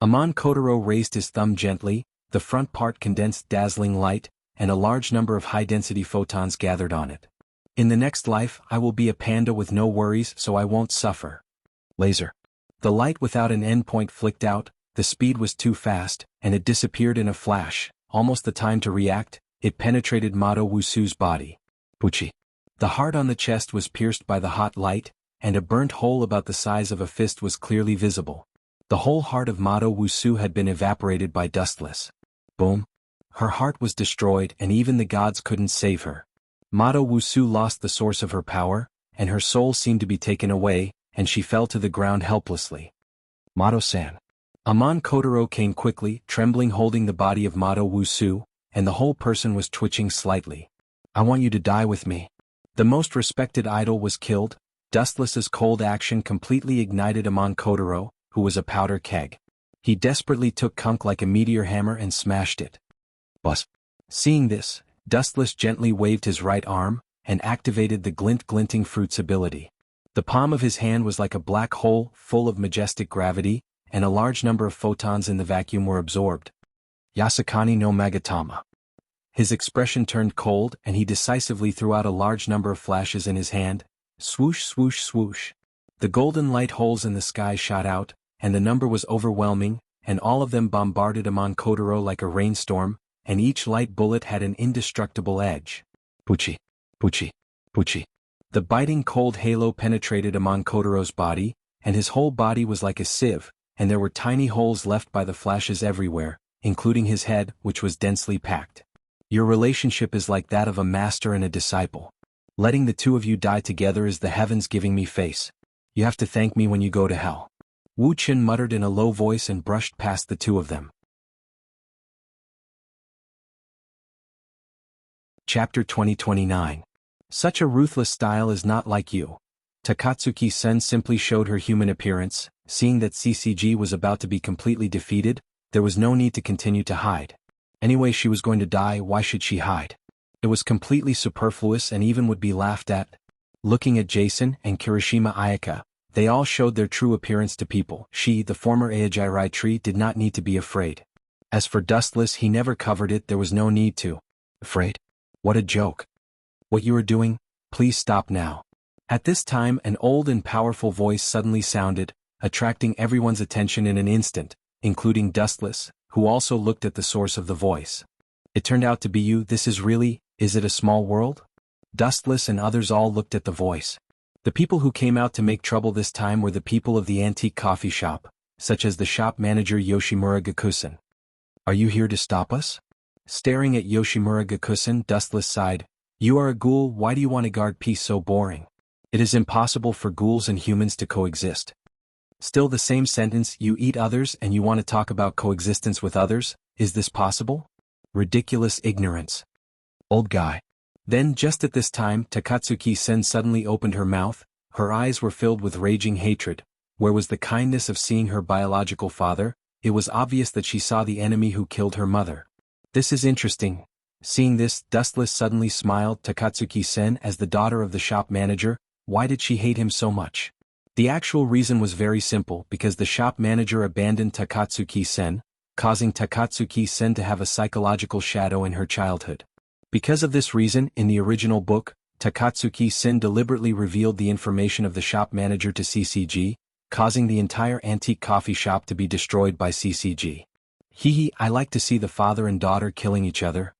Amon Kotaro raised his thumb gently, the front part condensed dazzling light, and a large number of high-density photons gathered on it. In the next life, I will be a panda with no worries, so I won't suffer. Laser. The light without an endpoint flicked out, the speed was too fast, and it disappeared in a flash. Almost the time to react, it penetrated Mato Wusu's body. Puchi. The heart on the chest was pierced by the hot light, and a burnt hole about the size of a fist was clearly visible. The whole heart of Mato Wusu had been evaporated by Dustless. Boom. Her heart was destroyed and even the gods couldn't save her. Mato Wusu lost the source of her power, and her soul seemed to be taken away, and she fell to the ground helplessly. Mato-san. Amon Kotaro came quickly, trembling, holding the body of Mato Wusu, and the whole person was twitching slightly. I want you to die with me. The most respected idol was killed. Dustless's cold action completely ignited Amon Kotaro, who was a powder keg. He desperately took conch like a meteor hammer and smashed it. Buzz. Seeing this, Dustless gently waved his right arm, and activated the glinting fruits ability. The palm of his hand was like a black hole, full of majestic gravity, and a large number of photons in the vacuum were absorbed. Yasakani no Magatama. His expression turned cold and he decisively threw out a large number of flashes in his hand. Swoosh swoosh swoosh. The golden light holes in the sky shot out, and the number was overwhelming, and all of them bombarded Amon Kotaro like a rainstorm, and each light bullet had an indestructible edge. Puchi. Puchi. Puchi. The biting cold halo penetrated Amon Kotaro's body, and his whole body was like a sieve, and there were tiny holes left by the flashes everywhere, including his head, which was densely packed. Your relationship is like that of a master and a disciple. Letting the two of you die together is the heavens giving me face. You have to thank me when you go to hell. Wu Qin muttered in a low voice and brushed past the two of them. Chapter 2029. Such a ruthless style is not like you. Takatsuki-sen simply showed her human appearance. Seeing that CCG was about to be completely defeated, there was no need to continue to hide. Anyway, she was going to die, why should she hide? It was completely superfluous and even would be laughed at. Looking at Jason and Kirishima Ayaka, they all showed their true appearance to people. She, the former Tree, did not need to be afraid. As for Dustless, he never covered it, there was no need to. Afraid? What a joke. What you are doing, please stop now. At this time an old and powerful voice suddenly sounded, attracting everyone's attention in an instant, including Dustless, who also looked at the source of the voice. It turned out to be you. Is it a small world? Dustless and others all looked at the voice. The people who came out to make trouble this time were the people of the antique coffee shop, such as the shop manager Yoshimura Gakusen. Are you here to stop us? Staring at Yoshimura Gakusen, Dustless sighed. You are a ghoul, why do you want to guard peace? So boring. It is impossible for ghouls and humans to coexist. Still the same sentence, you eat others and you want to talk about coexistence with others? Is this possible? Ridiculous ignorance. Old guy. Then just at this time Takatsuki-sen suddenly opened her mouth, her eyes were filled with raging hatred. Where was the kindness of seeing her biological father? It was obvious that she saw the enemy who killed her mother. This is interesting. Seeing this, Dustless suddenly smiled. Takatsuki-sen, as the daughter of the shop manager, why did she hate him so much? The actual reason was very simple, because the shop manager abandoned Takatsuki-sen, causing Takatsuki-sen to have a psychological shadow in her childhood. Because of this reason, in the original book, Takatsuki-sen deliberately revealed the information of the shop manager to CCG, causing the entire antique coffee shop to be destroyed by CCG. Hee, I like to see the father and daughter killing each other.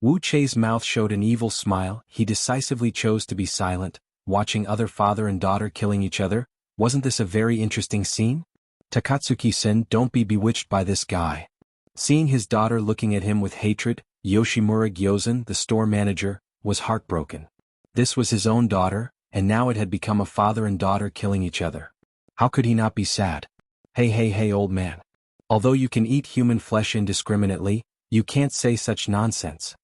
Wu Chei's mouth showed an evil smile. He decisively chose to be silent, watching other father and daughter killing each other. Wasn't this a very interesting scene? Takatsuki-sen, don't be bewitched by this guy. Seeing his daughter looking at him with hatred, Yoshimura Gyozen, the store manager, was heartbroken. This was his own daughter, and now it had become a father and daughter killing each other. How could he not be sad? Hey old man. Although you can eat human flesh indiscriminately, you can't say such nonsense.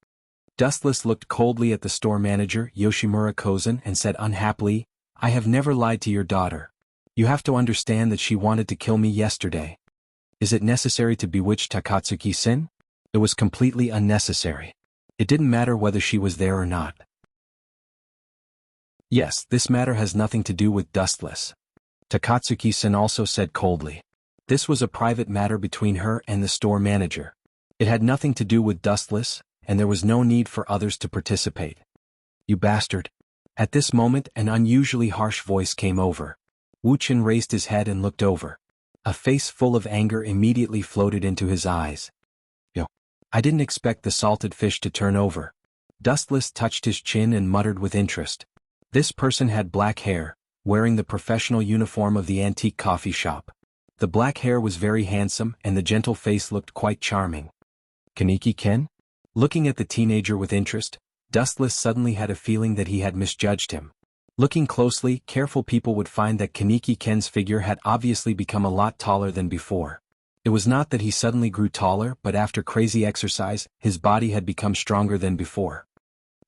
Dustless looked coldly at the store manager, Yoshimura Kozen, and said unhappily, I have never lied to your daughter. You have to understand that she wanted to kill me yesterday. Is it necessary to bewitch Takatsuki-sen? It was completely unnecessary. It didn't matter whether she was there or not. Yes, this matter has nothing to do with Dustless. Takatsuki-sen also said coldly. This was a private matter between her and the store manager. It had nothing to do with Dustless, and there was no need for others to participate. You bastard. At this moment an unusually harsh voice came over. Wu Chen raised his head and looked over. A face full of anger immediately floated into his eyes. I didn't expect the salted fish to turn over. Dustless touched his chin and muttered with interest. This person had black hair, wearing the professional uniform of the antique coffee shop. The black hair was very handsome and the gentle face looked quite charming. Kaneki-ken? Looking at the teenager with interest, Dustless suddenly had a feeling that he had misjudged him. Looking closely, careful people would find that Kaneki-ken's figure had obviously become a lot taller than before. It was not that he suddenly grew taller, but after crazy exercise, his body had become stronger than before.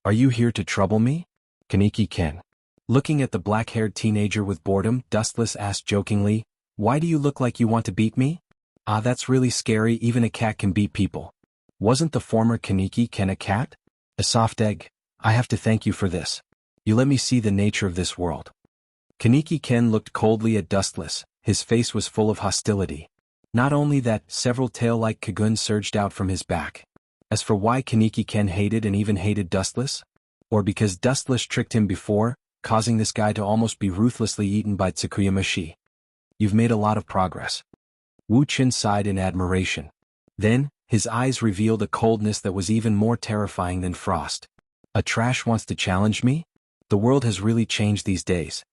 Are you here to trouble me? Kaneki-ken. Looking at the black-haired teenager with boredom, Dustless asked jokingly, why do you look like you want to beat me? Ah, that's really scary, even a cat can beat people. Wasn't the former Kaneki-ken a cat? A soft egg. I have to thank you for this. You let me see the nature of this world. Kaneki-ken looked coldly at Dustless, his face was full of hostility. Not only that, several tail-like kagun surged out from his back. As for why Kaneki-ken hated and even hated Dustless? Or because Dustless tricked him before, causing this guy to almost be ruthlessly eaten by Tsukuyamashi. You've made a lot of progress. Wu Chen sighed in admiration. Then, his eyes revealed a coldness that was even more terrifying than frost. A trash wants to challenge me? The world has really changed these days.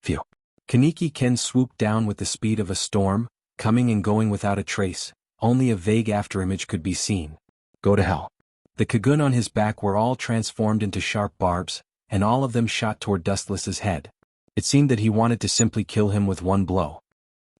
Phew. Kaneki-ken swooped down with the speed of a storm, coming and going without a trace, only a vague afterimage could be seen. Go to hell. The kagun on his back were all transformed into sharp barbs, and all of them shot toward Dustless's head. It seemed that he wanted to simply kill him with one blow.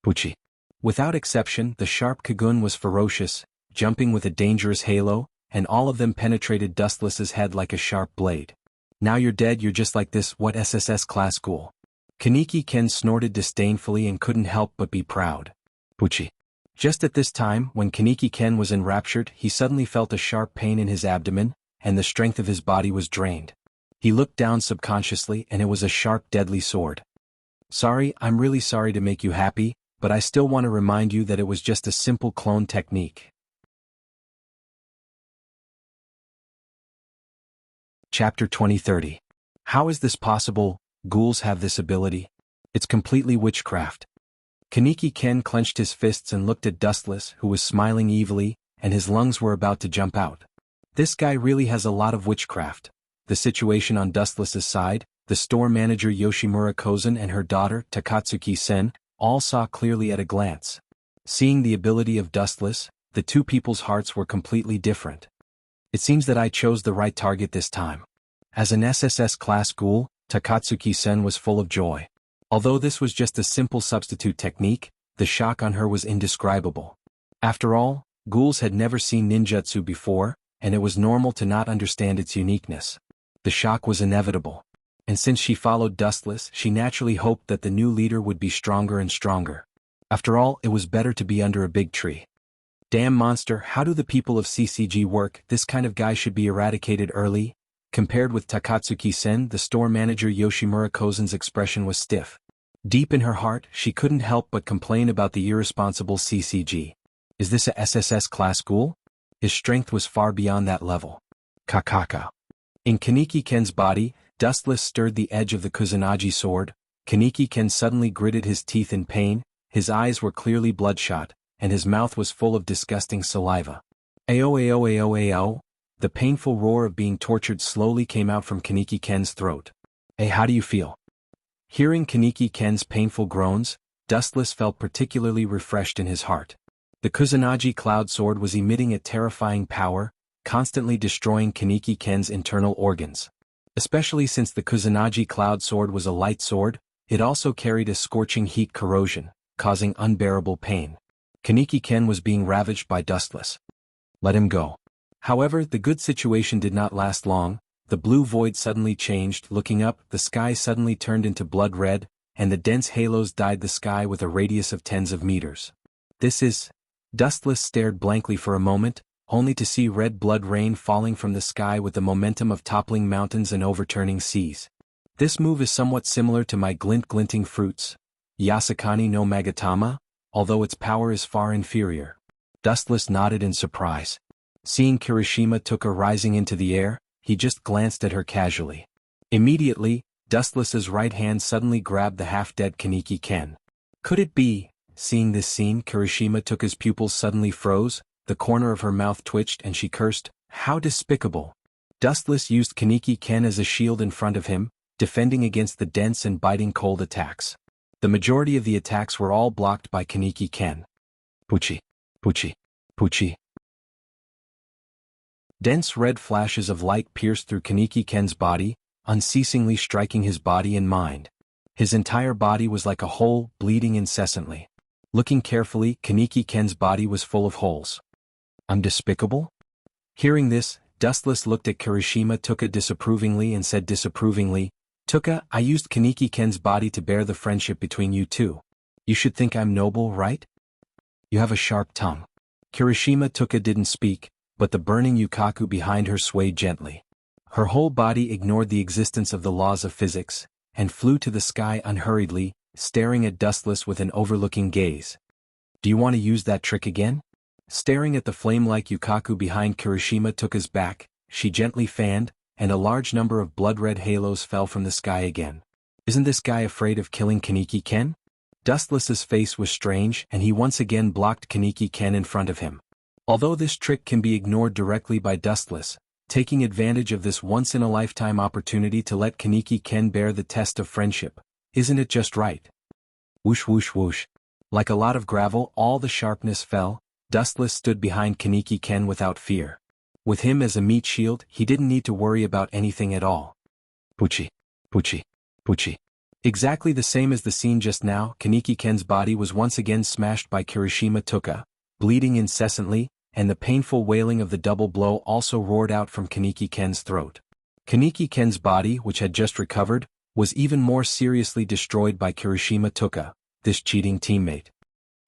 Puchi. Without exception, the sharp kagun was ferocious, jumping with a dangerous halo, and all of them penetrated Dustless's head like a sharp blade. Now you're dead, you're just like this, what SSS class ghoul. Kaneki-ken snorted disdainfully and couldn't help but be proud. Puchi. Just at this time, when Kaneki-ken was enraptured, he suddenly felt a sharp pain in his abdomen, and the strength of his body was drained. He looked down subconsciously and it was a sharp, deadly sword. Sorry, I'm really sorry to make you happy, but I still want to remind you that it was just a simple clone technique. Chapter 2030. How is this possible? Ghouls have this ability? It's completely witchcraft. Kaneki Ken clenched his fists and looked at Dustless, who was smiling evilly, and his lungs were about to jump out. This guy really has a lot of witchcraft. The situation on Dustless's side, the store manager Yoshimura Kozen and her daughter, Takatsuki Sen, all saw clearly at a glance. Seeing the ability of Dustless, the two people's hearts were completely different. It seems that I chose the right target this time. As an SSS class ghoul, Takatsuki Sen was full of joy. Although this was just a simple substitute technique, the shock on her was indescribable. After all, ghouls had never seen ninjutsu before, and it was normal to not understand its uniqueness. The shock was inevitable. And since she followed Dustless, she naturally hoped that the new leader would be stronger and stronger. After all, it was better to be under a big tree. Damn monster, how do the people of CCG work? This kind of guy should be eradicated early. Compared with Takatsuki Sen, the store manager Yoshimura Kozen's expression was stiff. Deep in her heart, she couldn't help but complain about the irresponsible CCG. Is this a SSS class ghoul? His strength was far beyond that level. Kakaka. In Kaneki Ken's body, Dustless stirred the edge of the Kusanagi sword. Kaneki Ken suddenly gritted his teeth in pain, his eyes were clearly bloodshot, and his mouth was full of disgusting saliva. Ao ao ao ao. The painful roar of being tortured slowly came out from Kaneki Ken's throat. Hey, how do you feel? Hearing Kaneki Ken's painful groans, Dustless felt particularly refreshed in his heart. The Kusanagi cloud sword was emitting a terrifying power, constantly destroying Kaneki Ken's internal organs. Especially since the Kusanagi cloud sword was a light sword, it also carried a scorching heat corrosion, causing unbearable pain. Kaneki Ken was being ravaged by Dustless. Let him go. However, the good situation did not last long. The blue void suddenly changed. Looking up, the sky suddenly turned into blood red, and the dense halos dyed the sky with a radius of tens of meters. This is... Dustless stared blankly for a moment, only to see red blood rain falling from the sky with the momentum of toppling mountains and overturning seas. This move is somewhat similar to my glinting fruits, Yasakani no Magatama, although its power is far inferior. Dustless nodded in surprise. Seeing Kirishima Tuka rising into the air, he just glanced at her casually. Immediately, Dustless's right hand suddenly grabbed the half-dead Kaneki Ken. Could it be? Seeing this scene, Kirishima Tuka's pupils suddenly froze, the corner of her mouth twitched and she cursed, "How despicable!" Dustless used Kaneki Ken as a shield in front of him, defending against the dense and biting cold attacks. The majority of the attacks were all blocked by Kaneki Ken. Puchi. Puchi. Puchi. Dense red flashes of light pierced through Kaneki Ken's body, unceasingly striking his body and mind. His entire body was like a hole, bleeding incessantly. Looking carefully, Kaneki Ken's body was full of holes. I'm despicable? Hearing this, Dustless looked at Kirishima Tuka disapprovingly and said disapprovingly, "Tuka, I used Kaneki Ken's body to bear the friendship between you two. You should think I'm noble, right? You have a sharp tongue." Kirishima Tuka didn't speak, but the burning yukaku behind her swayed gently. Her whole body ignored the existence of the laws of physics, and flew to the sky unhurriedly, staring at Dustless with an overlooking gaze. "Do you want to use that trick again?" Staring at the flame-like yukaku behind Kirishima Tuka's back, she gently fanned, and a large number of blood-red halos fell from the sky again. Isn't this guy afraid of killing Kaneki Ken? Dustless's face was strange, and he once again blocked Kaneki Ken in front of him. Although this trick can be ignored directly by Dustless, taking advantage of this once-in-a-lifetime opportunity to let Kaneki Ken bear the test of friendship, isn't it just right? Whoosh whoosh whoosh. Like a lot of gravel, all the sharpness fell. Dustless stood behind Kaneki Ken without fear. With him as a meat shield, he didn't need to worry about anything at all. Puchi. Puchi. Puchi. Exactly the same as the scene just now, Kaneki Ken's body was once again smashed by Kirishima Tuka, bleeding incessantly, and the painful wailing of the double blow also roared out from Kaneki Ken's throat. Kaneki Ken's body, which had just recovered, was even more seriously destroyed by Kirishima Tuka, this cheating teammate.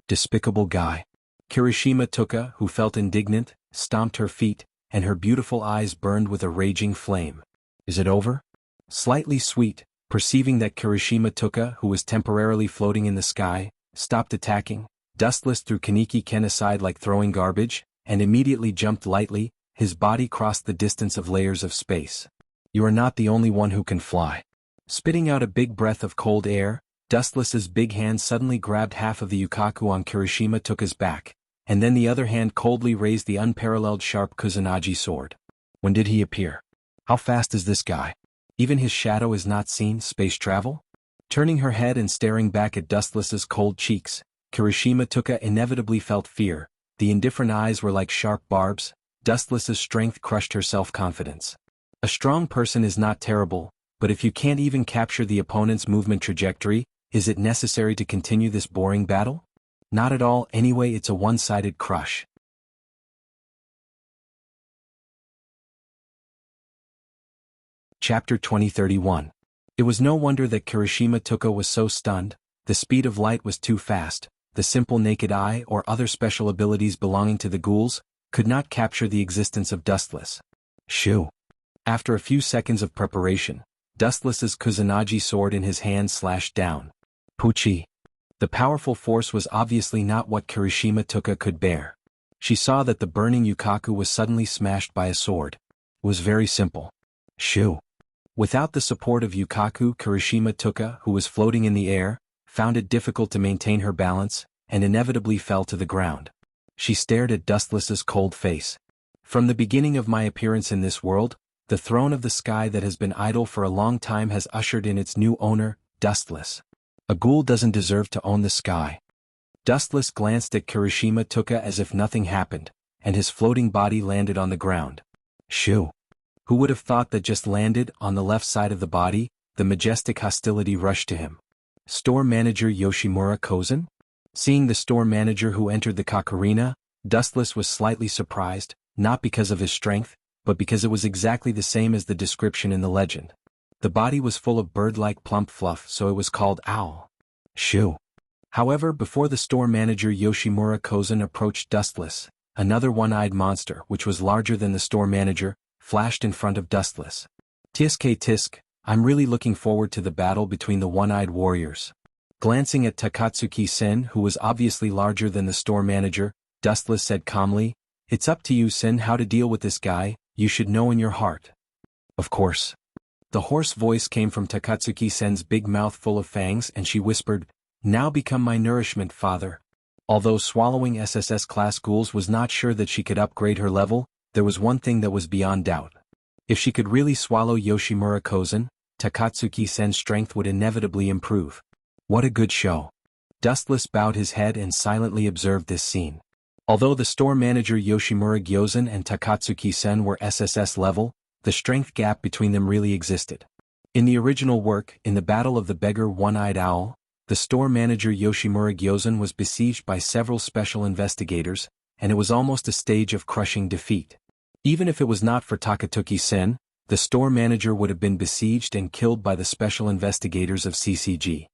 Despicable guy. Kirishima Tuka, who felt indignant, stomped her feet, and her beautiful eyes burned with a raging flame. Is it over? Slightly sweet, perceiving that Kirishima Tuka, who was temporarily floating in the sky, stopped attacking, Dustless threw Kaneki Ken aside like throwing garbage, and immediately jumped lightly, his body crossed the distance of layers of space. You are not the only one who can fly. Spitting out a big breath of cold air, Dustless's big hand suddenly grabbed half of the yukaku on Kirishima Tuka's back, and then the other hand coldly raised the unparalleled sharp Kusanagi sword. When did he appear? How fast is this guy? Even his shadow is not seen. Space travel? Turning her head and staring back at Dustless's cold cheeks, Kirishima Tuka inevitably felt fear. The indifferent eyes were like sharp barbs. Dustless's strength crushed her self-confidence. A strong person is not terrible, but if you can't even capture the opponent's movement trajectory, is it necessary to continue this boring battle? Not at all. Anyway, it's a one-sided crush. Chapter 2031. It was no wonder that Kirishima Tuka was so stunned. The speed of light was too fast. The simple naked eye or other special abilities belonging to the ghouls could not capture the existence of Dustless. Shoo! After a few seconds of preparation, Dustless's Kusanagi sword in his hand slashed down. Puchi! The powerful force was obviously not what Kirishima Tuka could bear. She saw that the burning yukaku was suddenly smashed by a sword. It was very simple. Shoo! Without the support of yukaku, Kirishima Tuka, who was floating in the air, found it difficult to maintain her balance, and inevitably fell to the ground. She stared at Dustless's cold face. From the beginning of my appearance in this world, the throne of the sky that has been idle for a long time has ushered in its new owner, Dustless. A ghoul doesn't deserve to own the sky. Dustless glanced at Kirishima Tuka as if nothing happened, and his floating body landed on the ground. Shoo! Who would have thought that just landed on the left side of the body? The majestic hostility rushed to him. Store manager Yoshimura Kozen? Seeing the store manager who entered the kakarina, Dustless was slightly surprised, not because of his strength, but because it was exactly the same as the description in the legend. The body was full of bird-like plump fluff, so it was called owl. Shoo! However, before the store manager Yoshimura Kozen approached Dustless, another one-eyed monster, which was larger than the store manager, flashed in front of Dustless. Tisk tisk, I'm really looking forward to the battle between the one-eyed warriors. Glancing at Takatsuki-sen, who was obviously larger than the store manager, Dustless said calmly, "It's up to you, Sen, how to deal with this guy. You should know in your heart." Of course. The hoarse voice came from Takatsuki-sen's big mouth full of fangs, and she whispered, "Now become my nourishment, father." Although swallowing SSS-class ghouls was not sure that she could upgrade her level, there was one thing that was beyond doubt. If she could really swallow Yoshimura Kozen, Takatsuki-sen's strength would inevitably improve. What a good show. Dustless bowed his head and silently observed this scene. Although the store manager Yoshimura Gyozen and Takatsuki-sen were SSS level, the strength gap between them really existed. In the original work, in the Battle of the Beggar One-Eyed Owl, the store manager Yoshimura Gyozen was besieged by several special investigators, and it was almost a stage of crushing defeat. Even if it was not for Takatsuki-sen, the store manager would have been besieged and killed by the special investigators of CCG.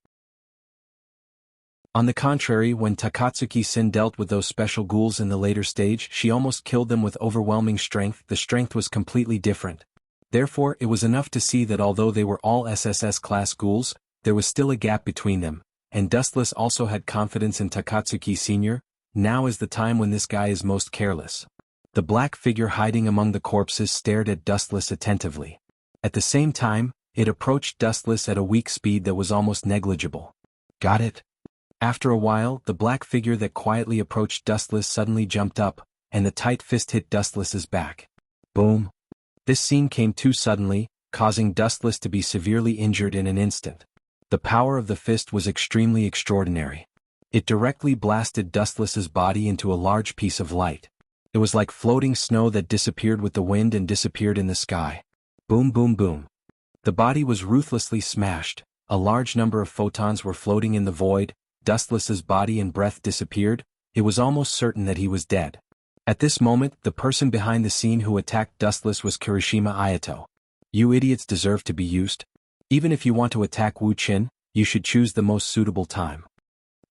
On the contrary, when Takatsuki-sen dealt with those special ghouls in the later stage, she almost killed them with overwhelming strength. The strength was completely different. Therefore, it was enough to see that although they were all SSS-class ghouls, there was still a gap between them, and Dustless also had confidence in Takatsuki Sr. Now is the time when this guy is most careless. The black figure hiding among the corpses stared at Dustless attentively. At the same time, it approached Dustless at a weak speed that was almost negligible. Got it? After a while, the black figure that quietly approached Dustless suddenly jumped up, and the tight fist hit Dustless's back. Boom! This scene came too suddenly, causing Dustless to be severely injured in an instant. The power of the fist was extremely extraordinary. It directly blasted Dustless's body into a large piece of light. It was like floating snow that disappeared with the wind and disappeared in the sky. Boom boom boom. The body was ruthlessly smashed. A large number of photons were floating in the void. Dustless's body and breath disappeared. It was almost certain that he was dead. At this moment, the person behind the scene who attacked Dustless was Kirishima Ayato. You idiots deserve to be used. Even if you want to attack Wu Qin, you should choose the most suitable time.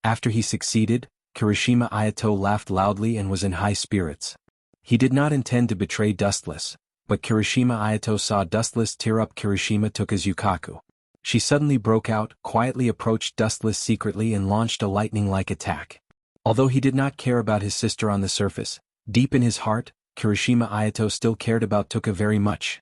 After he succeeded, Kirishima Ayato laughed loudly and was in high spirits. He did not intend to betray Dustless, but Kirishima Ayato saw Dustless tear up Kirishima Tuka's yukaku. She suddenly broke out, quietly approached Dustless secretly and launched a lightning-like attack. Although he did not care about his sister on the surface, deep in his heart, Kirishima Ayato still cared about Tuka very much.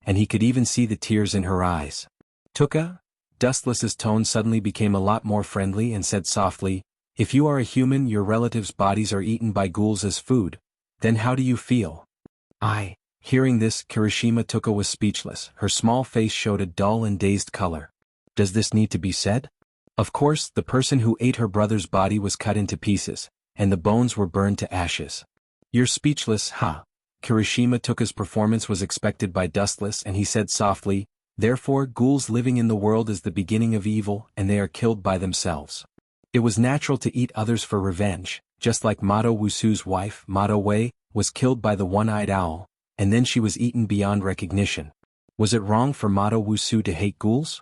and he could even see the tears in her eyes. Tuka? Dustless's tone suddenly became a lot more friendly and said softly, "If you are a human, your relatives' bodies are eaten by ghouls as food. Then how do you feel?" Hearing this, Kirishima Tuka was speechless. Her small face showed a dull and dazed color. Does this need to be said? Of course, the person who ate her brother's body was cut into pieces, and the bones were burned to ashes. You're speechless, huh? Kirishima Tuka's performance was expected by Dustless, and he said softly, "Therefore, ghouls living in the world is the beginning of evil, and they are killed by themselves. It was natural to eat others for revenge, just like Mato Wusu's wife, Mato Wei, was killed by the one-eyed owl, and then she was eaten beyond recognition. Was it wrong for Mato Wusu to hate ghouls?"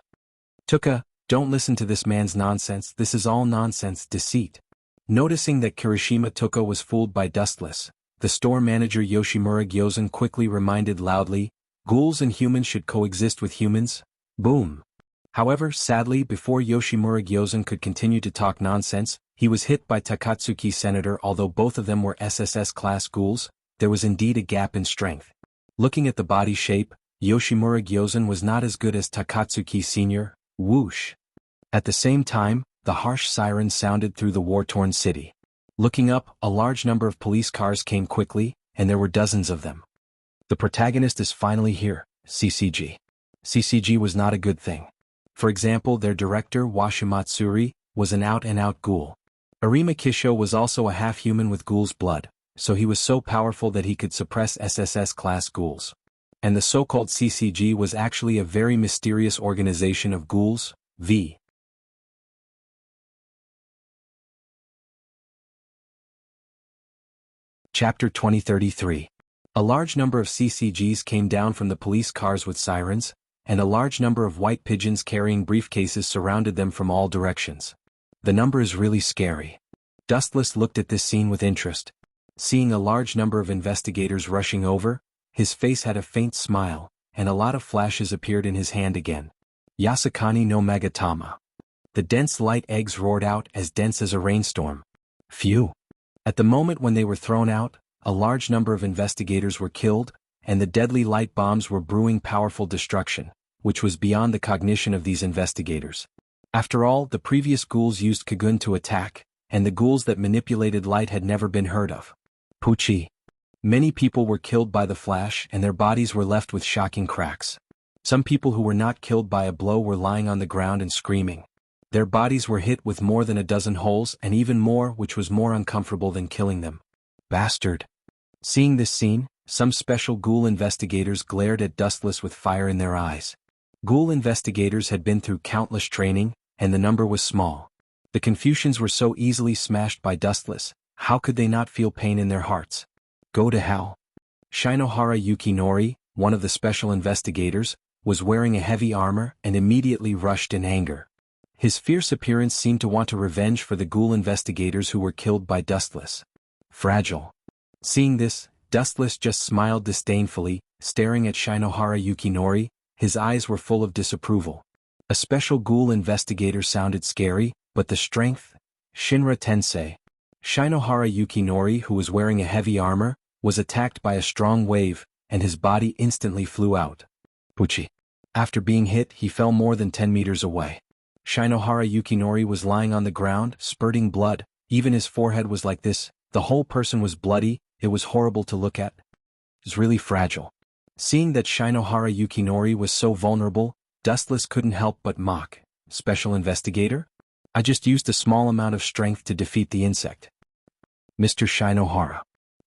"Tuka, don't listen to this man's nonsense. This is all nonsense, deceit." Noticing that Kirishima Tuka was fooled by Dustless, the store manager Yoshimura Gyozan quickly reminded loudly, "Ghouls and humans should coexist with humans." Boom. However, sadly, before Yoshimura Gyozan could continue to talk nonsense, he was hit by Takatsuki Senator. Although both of them were SSS-class ghouls, there was indeed a gap in strength. Looking at the body shape, Yoshimura Gyozan was not as good as Takatsuki Sr. Whoosh. At the same time, the harsh siren sounded through the war-torn city. Looking up, a large number of police cars came quickly, and there were dozens of them. The protagonist is finally here, CCG. CCG was not a good thing. For example, their director, Washimatsuri, was an out-and-out ghoul. Arima Kisho was also a half-human with ghoul's blood, so he was so powerful that he could suppress SSS-class ghouls. And the so-called CCG was actually a very mysterious organization of ghouls, v. Chapter 2033. A large number of CCGs came down from the police cars with sirens, and a large number of white pigeons carrying briefcases surrounded them from all directions. The number is really scary. Dustless looked at this scene with interest. Seeing a large number of investigators rushing over, his face had a faint smile, and a lot of flashes appeared in his hand again. Yasukani no Magatama. The dense light eggs roared out, as dense as a rainstorm. Phew. At the moment when they were thrown out, a large number of investigators were killed, and the deadly light bombs were brewing powerful destruction, which was beyond the cognition of these investigators. After all, the previous ghouls used Kagun to attack, and the ghouls that manipulated light had never been heard of. Pucci. Many people were killed by the flash, and their bodies were left with shocking cracks. Some people who were not killed by a blow were lying on the ground and screaming. Their bodies were hit with more than a dozen holes, and even more, which was more uncomfortable than killing them. Bastard. Seeing this scene, some special ghoul investigators glared at Dustless with fire in their eyes. Ghoul investigators had been through countless training, and the number was small. The Confucians were so easily smashed by Dustless, how could they not feel pain in their hearts? Go to hell. Shinohara Yukinori, one of the special investigators, was wearing a heavy armor and immediately rushed in anger. His fierce appearance seemed to want to revenge for the ghoul investigators who were killed by Dustless. Fragile. Seeing this, Dustless just smiled disdainfully, staring at Shinohara Yukinori. His eyes were full of disapproval. A special ghoul investigator sounded scary, but the strength? Shinra Tensei. Shinohara Yukinori, who was wearing a heavy armor, was attacked by a strong wave, and his body instantly flew out. Pucci. After being hit, he fell more than 10 meters away. Shinohara Yukinori was lying on the ground, spurting blood. Even his forehead was like this. The whole person was bloody. It was horrible to look at. It was really fragile. Seeing that Shinohara Yukinori was so vulnerable, Dustless couldn't help but mock. Special investigator? I just used a small amount of strength to defeat the insect. Mr. Shinohara.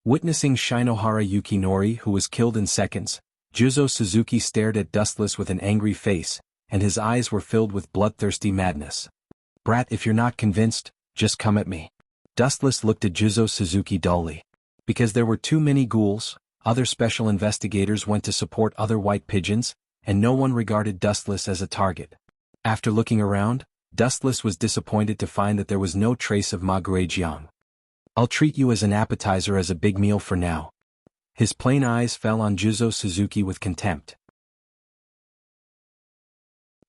Witnessing Shinohara Yukinori, who was killed in seconds, Juzo Suzuki stared at Dustless with an angry face, and his eyes were filled with bloodthirsty madness. Brat, if you're not convinced, just come at me. Dustless looked at Juzo Suzuki dully. Because there were too many ghouls, other special investigators went to support other white pigeons, and no one regarded Dustless as a target. After looking around, Dustless was disappointed to find that there was no trace of Magure Jiang. I'll treat you as an appetizer, as a big meal for now. His plain eyes fell on Juzo Suzuki with contempt.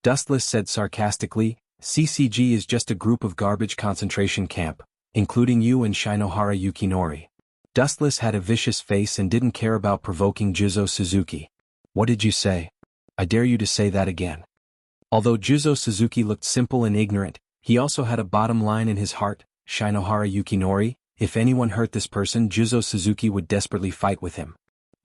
Dustless said sarcastically, CCG is just a group of garbage concentration camp, including you and Shinohara Yukinori. Dustless had a vicious face and didn't care about provoking Juzo Suzuki. What did you say? I dare you to say that again. Although Juzo Suzuki looked simple and ignorant, he also had a bottom line in his heart, Shinohara Yukinori. If anyone hurt this person, Juzo Suzuki would desperately fight with him.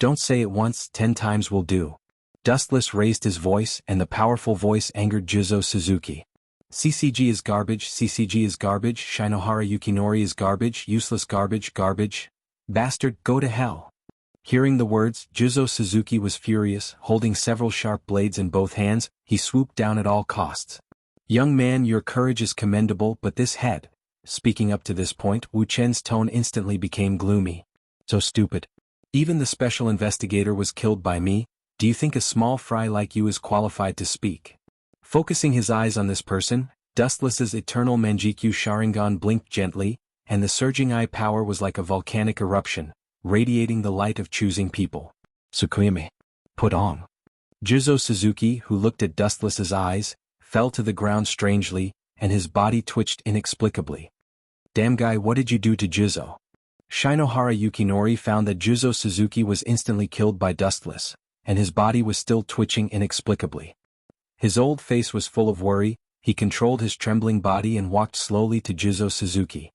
Don't say it once, 10 times will do. Dustless raised his voice, and the powerful voice angered Juzo Suzuki. CCG is garbage, CCG is garbage, Shinohara Yukinori is garbage, useless garbage, garbage. Bastard, go to hell. Hearing the words, Juzo Suzuki was furious. Holding several sharp blades in both hands, he swooped down at all costs. Young man, your courage is commendable, but this head. Speaking up to this point, Wu Chen's tone instantly became gloomy. So stupid. Even the special investigator was killed by me. Do you think a small fry like you is qualified to speak? Focusing his eyes on this person, Dustless's eternal Manjikyu Sharingan blinked gently, and the surging eye power was like a volcanic eruption, radiating the light of choosing people. Tsukuyame. Put on. Juzo Suzuki, who looked at Dustless's eyes, fell to the ground strangely, and his body twitched inexplicably. Damn guy, what did you do to Juzo? Shinohara Yukinori found that Juzo Suzuki was instantly killed by Dustless, and his body was still twitching inexplicably. His old face was full of worry. He controlled his trembling body and walked slowly to Juzo Suzuki.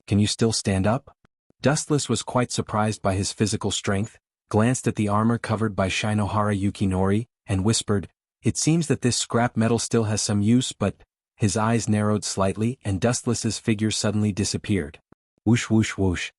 Can you still stand up? Dustless was quite surprised by his physical strength, glanced at the armor covered by Shinohara Yukinori, and whispered, "It seems that this scrap metal still has some use, but..." His eyes narrowed slightly and Dustless's figure suddenly disappeared. Whoosh whoosh whoosh.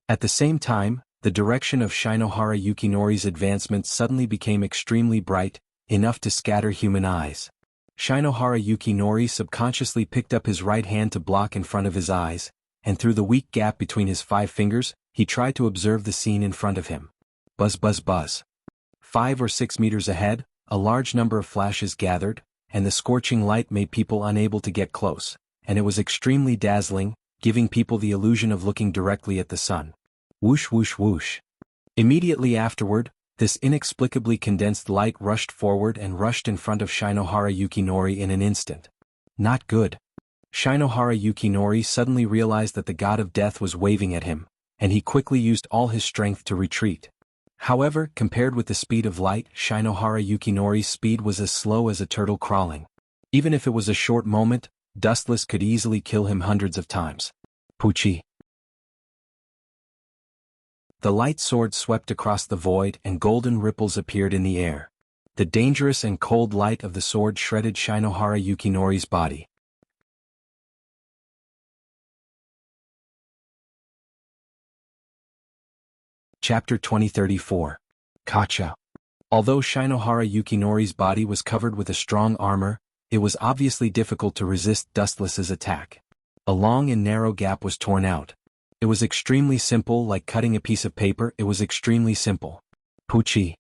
At the same time, the direction of Shinohara Yukinori's advancement suddenly became extremely bright, enough to scatter human eyes. Shinohara Yukinori subconsciously picked up his right hand to block in front of his eyes, and through the weak gap between his 5 fingers, he tried to observe the scene in front of him. Buzz buzz buzz. 5 or 6 meters ahead, a large number of flashes gathered, and the scorching light made people unable to get close, and it was extremely dazzling, giving people the illusion of looking directly at the sun. Whoosh whoosh whoosh. Immediately afterward, this inexplicably condensed light rushed forward and rushed in front of Shinohara Yukinori in an instant. Not good. Shinohara Yukinori suddenly realized that the god of death was waving at him, and he quickly used all his strength to retreat. However, compared with the speed of light, Shinohara Yukinori's speed was as slow as a turtle crawling. Even if it was a short moment, Dustless could easily kill him hundreds of times. Puchi. The light sword swept across the void and golden ripples appeared in the air. The dangerous and cold light of the sword shredded Shinohara Yukinori's body. Chapter 2034. Kacha. Although Shinohara Yukinori's body was covered with a strong armor, it was obviously difficult to resist Dustless's attack. A long and narrow gap was torn out. It was extremely simple, like cutting a piece of paper. It was extremely simple. Puchi.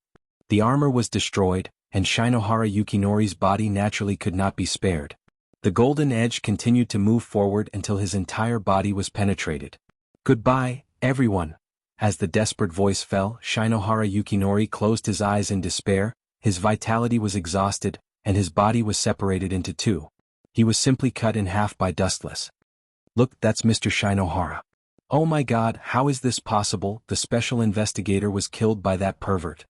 The armor was destroyed, and Shinohara Yukinori's body naturally could not be spared. The golden edge continued to move forward until his entire body was penetrated. Goodbye, everyone. As the desperate voice fell, Shinohara Yukinori closed his eyes in despair. His vitality was exhausted, and his body was separated into 2. He was simply cut in half by Dustless. Look, that's Mr. Shinohara. Oh my god, how is this possible? The special investigator was killed by that pervert.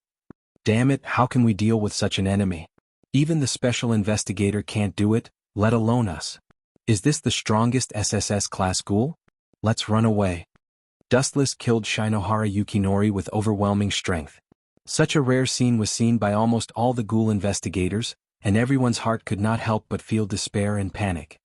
Damn it, how can we deal with such an enemy? Even the special investigator can't do it, let alone us. Is this the strongest SSS class ghoul? Let's run away. Dustless killed Shinohara Yukinori with overwhelming strength. Such a rare scene was seen by almost all the ghoul investigators, and everyone's heart could not help but feel despair and panic.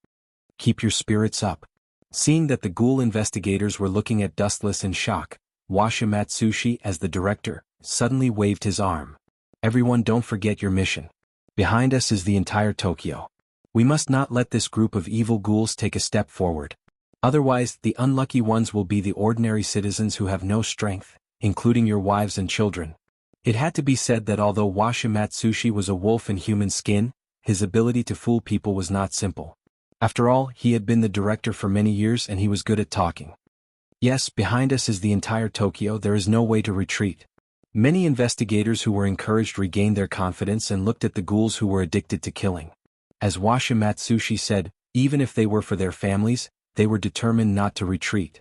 Keep your spirits up. Seeing that the ghoul investigators were looking at Dustless in shock, Washa Matsushi, as the director, suddenly waved his arm. Everyone, don't forget your mission. Behind us is the entire Tokyo. We must not let this group of evil ghouls take a step forward. Otherwise, the unlucky ones will be the ordinary citizens who have no strength, including your wives and children. It had to be said that although Washa Matsushi was a wolf in human skin, his ability to fool people was not simple. After all, he had been the director for many years and he was good at talking. Yes, behind us is the entire Tokyo. There is no way to retreat. Many investigators who were encouraged regained their confidence and looked at the ghouls who were addicted to killing. As Washa Matsushi said, even if they were for their families, they were determined not to retreat.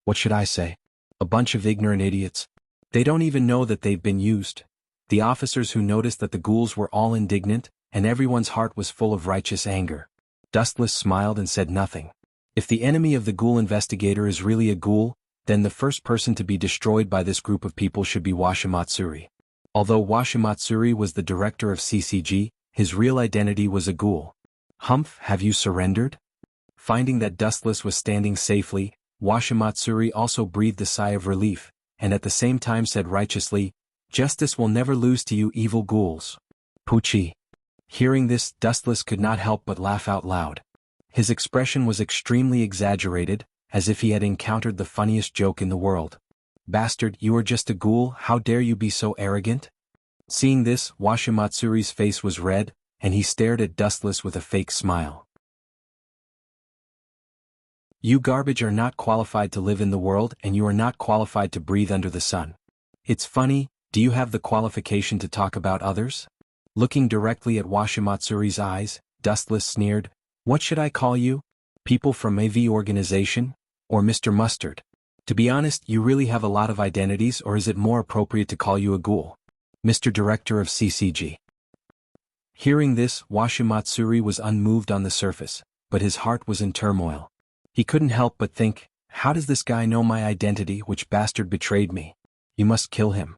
What should I say? A bunch of ignorant idiots. They don't even know that they've been used. The officers who noticed that the ghouls were all indignant, and everyone's heart was full of righteous anger. Dustless smiled and said nothing. If the enemy of the ghoul investigator is really a ghoul, then the first person to be destroyed by this group of people should be Washimatsuri. Although Washimatsuri was the director of CCG, his real identity was a ghoul. Humph, have you surrendered? Finding that Dustless was standing safely, Washimatsuri also breathed a sigh of relief, and at the same time said righteously, "Justice will never lose to you evil ghouls." Poochie. Hearing this, Dustless could not help but laugh out loud. His expression was extremely exaggerated, as if he had encountered the funniest joke in the world. "Bastard, you are just a ghoul, how dare you be so arrogant?" Seeing this, Washimatsuri's face was red, and he stared at Dustless with a fake smile. "You garbage are not qualified to live in the world, and you are not qualified to breathe under the sun. It's funny, do you have the qualification to talk about others?" Looking directly at Washimatsuri's eyes, Dustless sneered, "What should I call you? People from AV organization? Or Mr. Mustard? To be honest, you really have a lot of identities, or is it more appropriate to call you a ghoul? Mr. Director of CCG." Hearing this, Washimatsuri was unmoved on the surface, but his heart was in turmoil. He couldn't help but think, how does this guy know my identity? Which bastard betrayed me? You must kill him.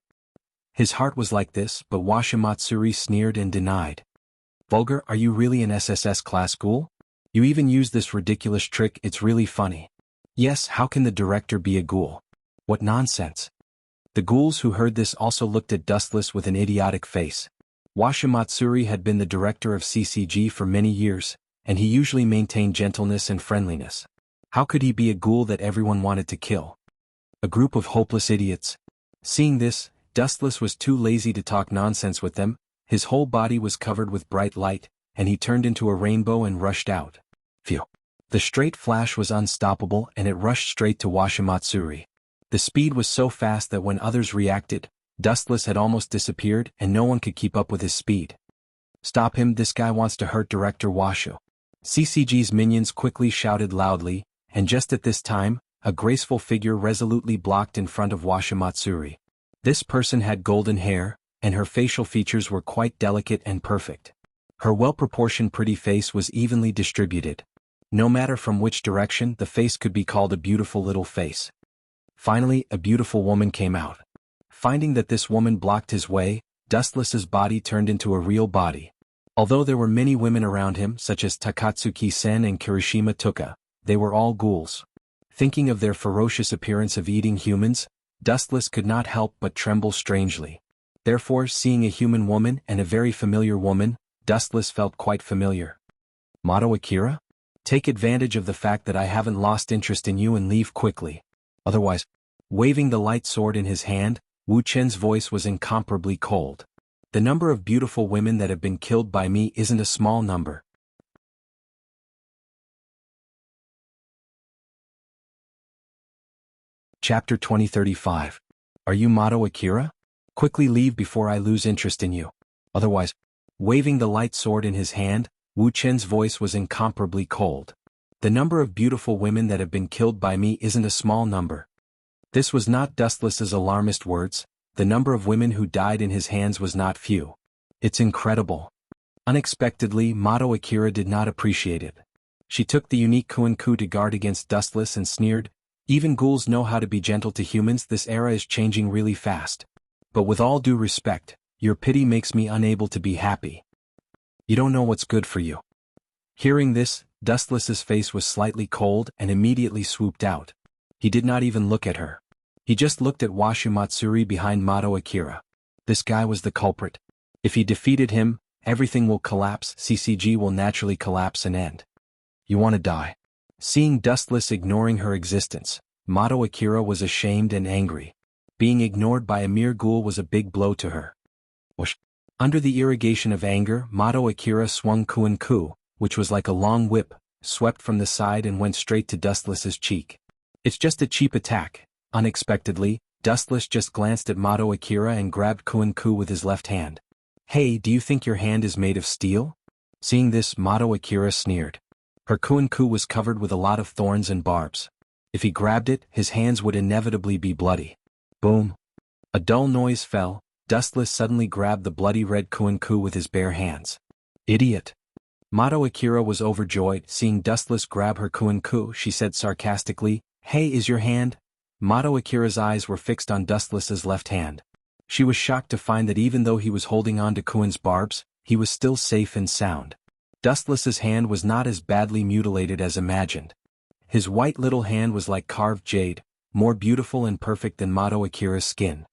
His heart was like this, but Washimatsuri sneered and denied. "Vulgar, are you really an SSS class ghoul? You even use this ridiculous trick, it's really funny." "Yes, how can the director be a ghoul? What nonsense." The ghouls who heard this also looked at Dustless with an idiotic face. Washimatsuri had been the director of CCG for many years, and he usually maintained gentleness and friendliness. How could he be a ghoul that everyone wanted to kill? A group of hopeless idiots. Seeing this, Dustless was too lazy to talk nonsense with them. His whole body was covered with bright light, and he turned into a rainbow and rushed out. Phew. The straight flash was unstoppable, and it rushed straight to Washimatsuri. The speed was so fast that when others reacted, Dustless had almost disappeared, and no one could keep up with his speed. "Stop him, this guy wants to hurt Director Washu." CCG's minions quickly shouted loudly, and just at this time, a graceful figure resolutely blocked in front of Washimatsuri. This person had golden hair, and her facial features were quite delicate and perfect. Her well-proportioned pretty face was evenly distributed. No matter from which direction, the face could be called a beautiful little face. Finally, a beautiful woman came out. Finding that this woman blocked his way, Dustless's body turned into a real body. Although there were many women around him, such as Takatsuki-sen and Kirishima Tuka, they were all ghouls. Thinking of their ferocious appearance of eating humans, Dustless could not help but tremble strangely. Therefore, seeing a human woman and a very familiar woman, Dustless felt quite familiar. "Motto Akira? Take advantage of the fact that I haven't lost interest in you and leave quickly. Otherwise," waving the light sword in his hand, Wu Chen's voice was incomparably cold. "The number of beautiful women that have been killed by me isn't a small number." Chapter 2035. Are you Motto Akira? Quickly leave before I lose interest in you. Otherwise, waving the light sword in his hand, Wu Chen's voice was incomparably cold. "The number of beautiful women that have been killed by me isn't a small number." This was not Dustless's alarmist words. The number of women who died in his hands was not few. "It's incredible." Unexpectedly, Motto Akira did not appreciate it. She took the unique Xuanhu to guard against Dustless and sneered, "Even ghouls know how to be gentle to humans. This era is changing really fast. But with all due respect, your pity makes me unable to be happy. You don't know what's good for you." Hearing this, Dustless's face was slightly cold and immediately swooped out. He did not even look at her. He just looked at Washimatsuri behind Motto Akira. This guy was the culprit. If he defeated him, everything will collapse. CCG will naturally collapse and end. "You want to die?" Seeing Dustless ignoring her existence, Motto Akira was ashamed and angry. Being ignored by a mere ghoul was a big blow to her. Whoosh. Under the irrigation of anger, Motto Akira swung Xuanhu, which was like a long whip, swept from the side and went straight to Dustless's cheek. "It's just a cheap attack." Unexpectedly, Dustless just glanced at Motto Akira and grabbed Xuanhu with his left hand. "Hey, do you think your hand is made of steel?" Seeing this, Motto Akira sneered. Her Xuanhu was covered with a lot of thorns and barbs. If he grabbed it, his hands would inevitably be bloody. Boom. A dull noise fell, Dustless suddenly grabbed the bloody red Xuanhu with his bare hands. Idiot! Mato Akira was overjoyed, seeing Dustless grab her Xuanhu. She said sarcastically, "Hey, is your hand?" Mato Akira's eyes were fixed on Dustless's left hand. She was shocked to find that even though he was holding on to Xuan's barbs, he was still safe and sound. Dustless's hand was not as badly mutilated as imagined. His white little hand was like carved jade, more beautiful and perfect than Mato Akira's skin.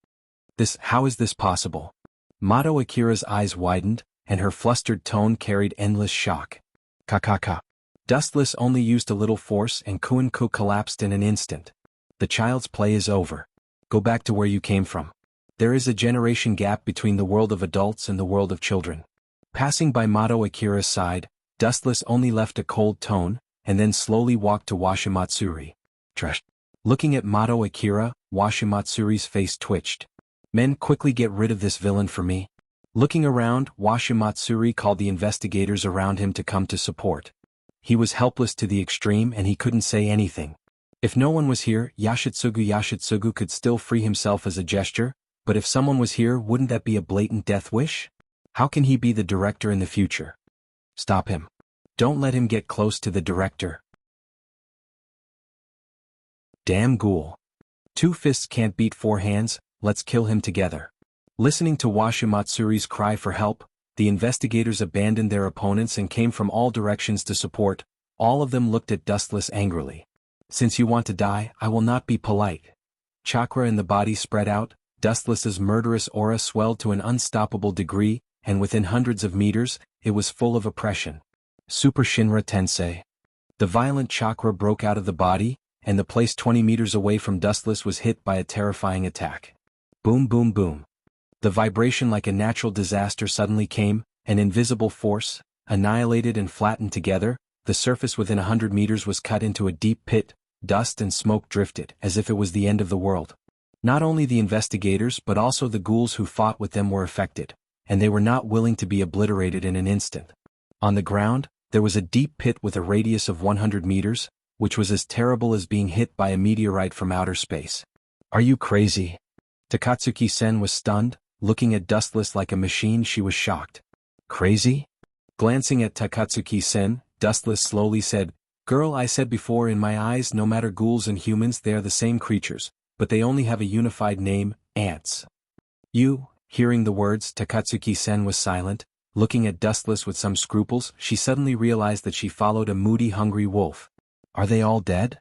How is this possible? Mato Akira's eyes widened, and her flustered tone carried endless shock. Ka. Dustless only used a little force and Xuanhu collapsed in an instant. The child's play is over. Go back to where you came from. There is a generation gap between the world of adults and the world of children. Passing by Mato Akira's side, Dustless only left a cold tone, and then slowly walked to Washimatsuri. Trash. Looking at Mato Akira, Washimatsuri's face twitched. Men, quickly get rid of this villain for me. Looking around, Washimatsuri called the investigators around him to come to support. He was helpless to the extreme and he couldn't say anything. If no one was here, Yashitsugu could still free himself as a gesture, but if someone was here, wouldn't that be a blatant death wish? How can he be the director in the future? Stop him. Don't let him get close to the director. Damn ghoul. Two fists can't beat four hands, let's kill him together. Listening to Washimatsuri's cry for help, the investigators abandoned their opponents and came from all directions to support. All of them looked at Dustless angrily. Since you want to die, I will not be polite. Chakra in the body spread out, Dustless's murderous aura swelled to an unstoppable degree, and within hundreds of meters, it was full of oppression. Super Shinra Tensei. The violent chakra broke out of the body, and the place 20 meters away from Dustless was hit by a terrifying attack. Boom boom boom. The vibration like a natural disaster suddenly came, an invisible force, annihilated and flattened together, the surface within 100 meters was cut into a deep pit, dust and smoke drifted, as if it was the end of the world. Not only the investigators but also the ghouls who fought with them were affected, and they were not willing to be obliterated in an instant. On the ground, there was a deep pit with a radius of 100 meters, which was as terrible as being hit by a meteorite from outer space. Are you crazy? Takatsuki-sen was stunned, looking at Dustless like a machine. She was shocked. Crazy? Glancing at Takatsuki-sen, Dustless slowly said, "Girl, I said before, in my eyes no matter ghouls and humans, they are the same creatures, but they only have a unified name, ants." You, hearing the words, Takatsuki-sen was silent, looking at Dustless with some scruples. She suddenly realized that she followed a moody, hungry wolf. Are they all dead?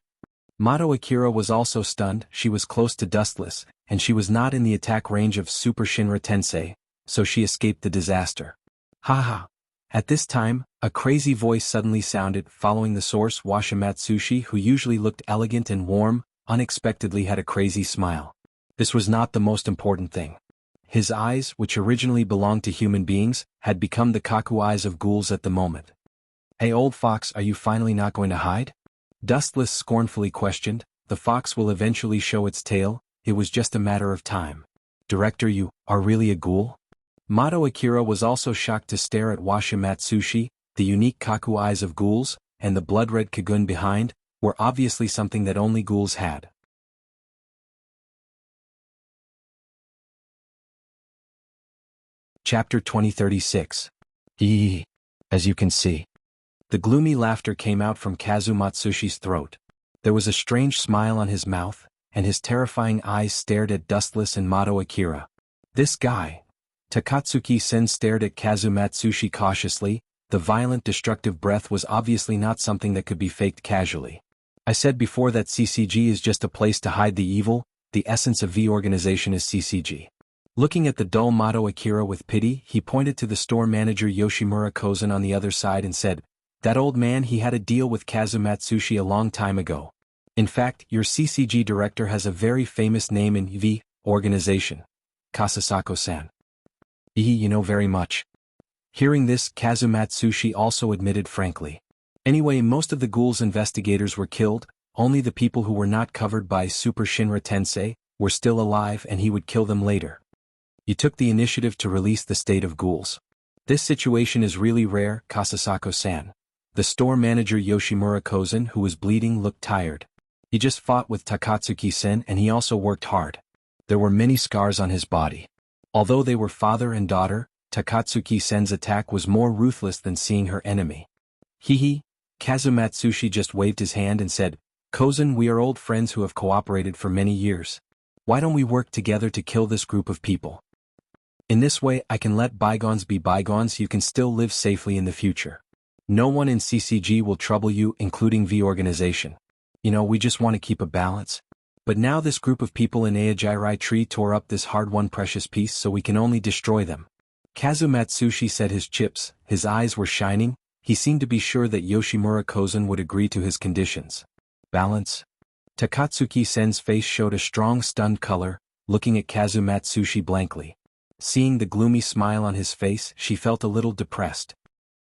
Mato Akira was also stunned. She was close to Dustless, and she was not in the attack range of Super Shinra Tensei, so she escaped the disaster. Haha. At this time, a crazy voice suddenly sounded. Following the source, Washimatsushi, who usually looked elegant and warm, unexpectedly had a crazy smile. This was not the most important thing. His eyes, which originally belonged to human beings, had become the kaku eyes of ghouls at the moment. "Hey old fox, are you finally not going to hide?" Dustless scornfully questioned. "The fox will eventually show its tail, it was just a matter of time." "Director, you are really a ghoul?" Mato Akira was also shocked to stare at Washimatsushi. The unique kaku eyes of ghouls, and the blood-red kagun behind, were obviously something that only ghouls had. Chapter 2036. As you can see. The gloomy laughter came out from Kazumatsushi's throat. There was a strange smile on his mouth, and his terrifying eyes stared at Dustless and Mato Akira. This guy. Takatsuki-sen stared at Kazumatsushi cautiously. The violent destructive breath was obviously not something that could be faked casually. I said before that CCG is just a place to hide the evil. The essence of V organization is CCG. Looking at the dull Mato Akira with pity, he pointed to the store manager Yoshimura Kozen on the other side and said, "That old man, he had a deal with Kazumatsushi a long time ago. In fact, your CCG director has a very famous name in V organization. Kasasako-san. You know very much." Hearing this, Kazumatsushi also admitted frankly. Anyway, most of the ghouls investigators were killed, only the people who were not covered by Super Shinra Tensei were still alive, and he would kill them later. You took the initiative to release the state of ghouls. This situation is really rare, Kasasako-san. The store manager Yoshimura Kozen, who was bleeding, looked tired. He just fought with Takatsuki-sen and he also worked hard. There were many scars on his body. Although they were father and daughter, Takatsuki-sen's attack was more ruthless than seeing her enemy. Hihi, Kazumatsushi just waved his hand and said, "Kozen, we are old friends who have cooperated for many years. Why don't we work together to kill this group of people? In this way I can let bygones be bygones, you can still live safely in the future. No one in CCG will trouble you, including V organization. We just want to keep a balance. But now this group of people in Aojirai tree tore up this hard-won precious piece, so we can only destroy them." Kazumatsushi said his eyes were shining. He seemed to be sure that Yoshimura Kozen would agree to his conditions. Balance? Takatsuki-sen's face showed a strong stunned color, looking at Kazumatsushi blankly. Seeing the gloomy smile on his face, she felt a little depressed.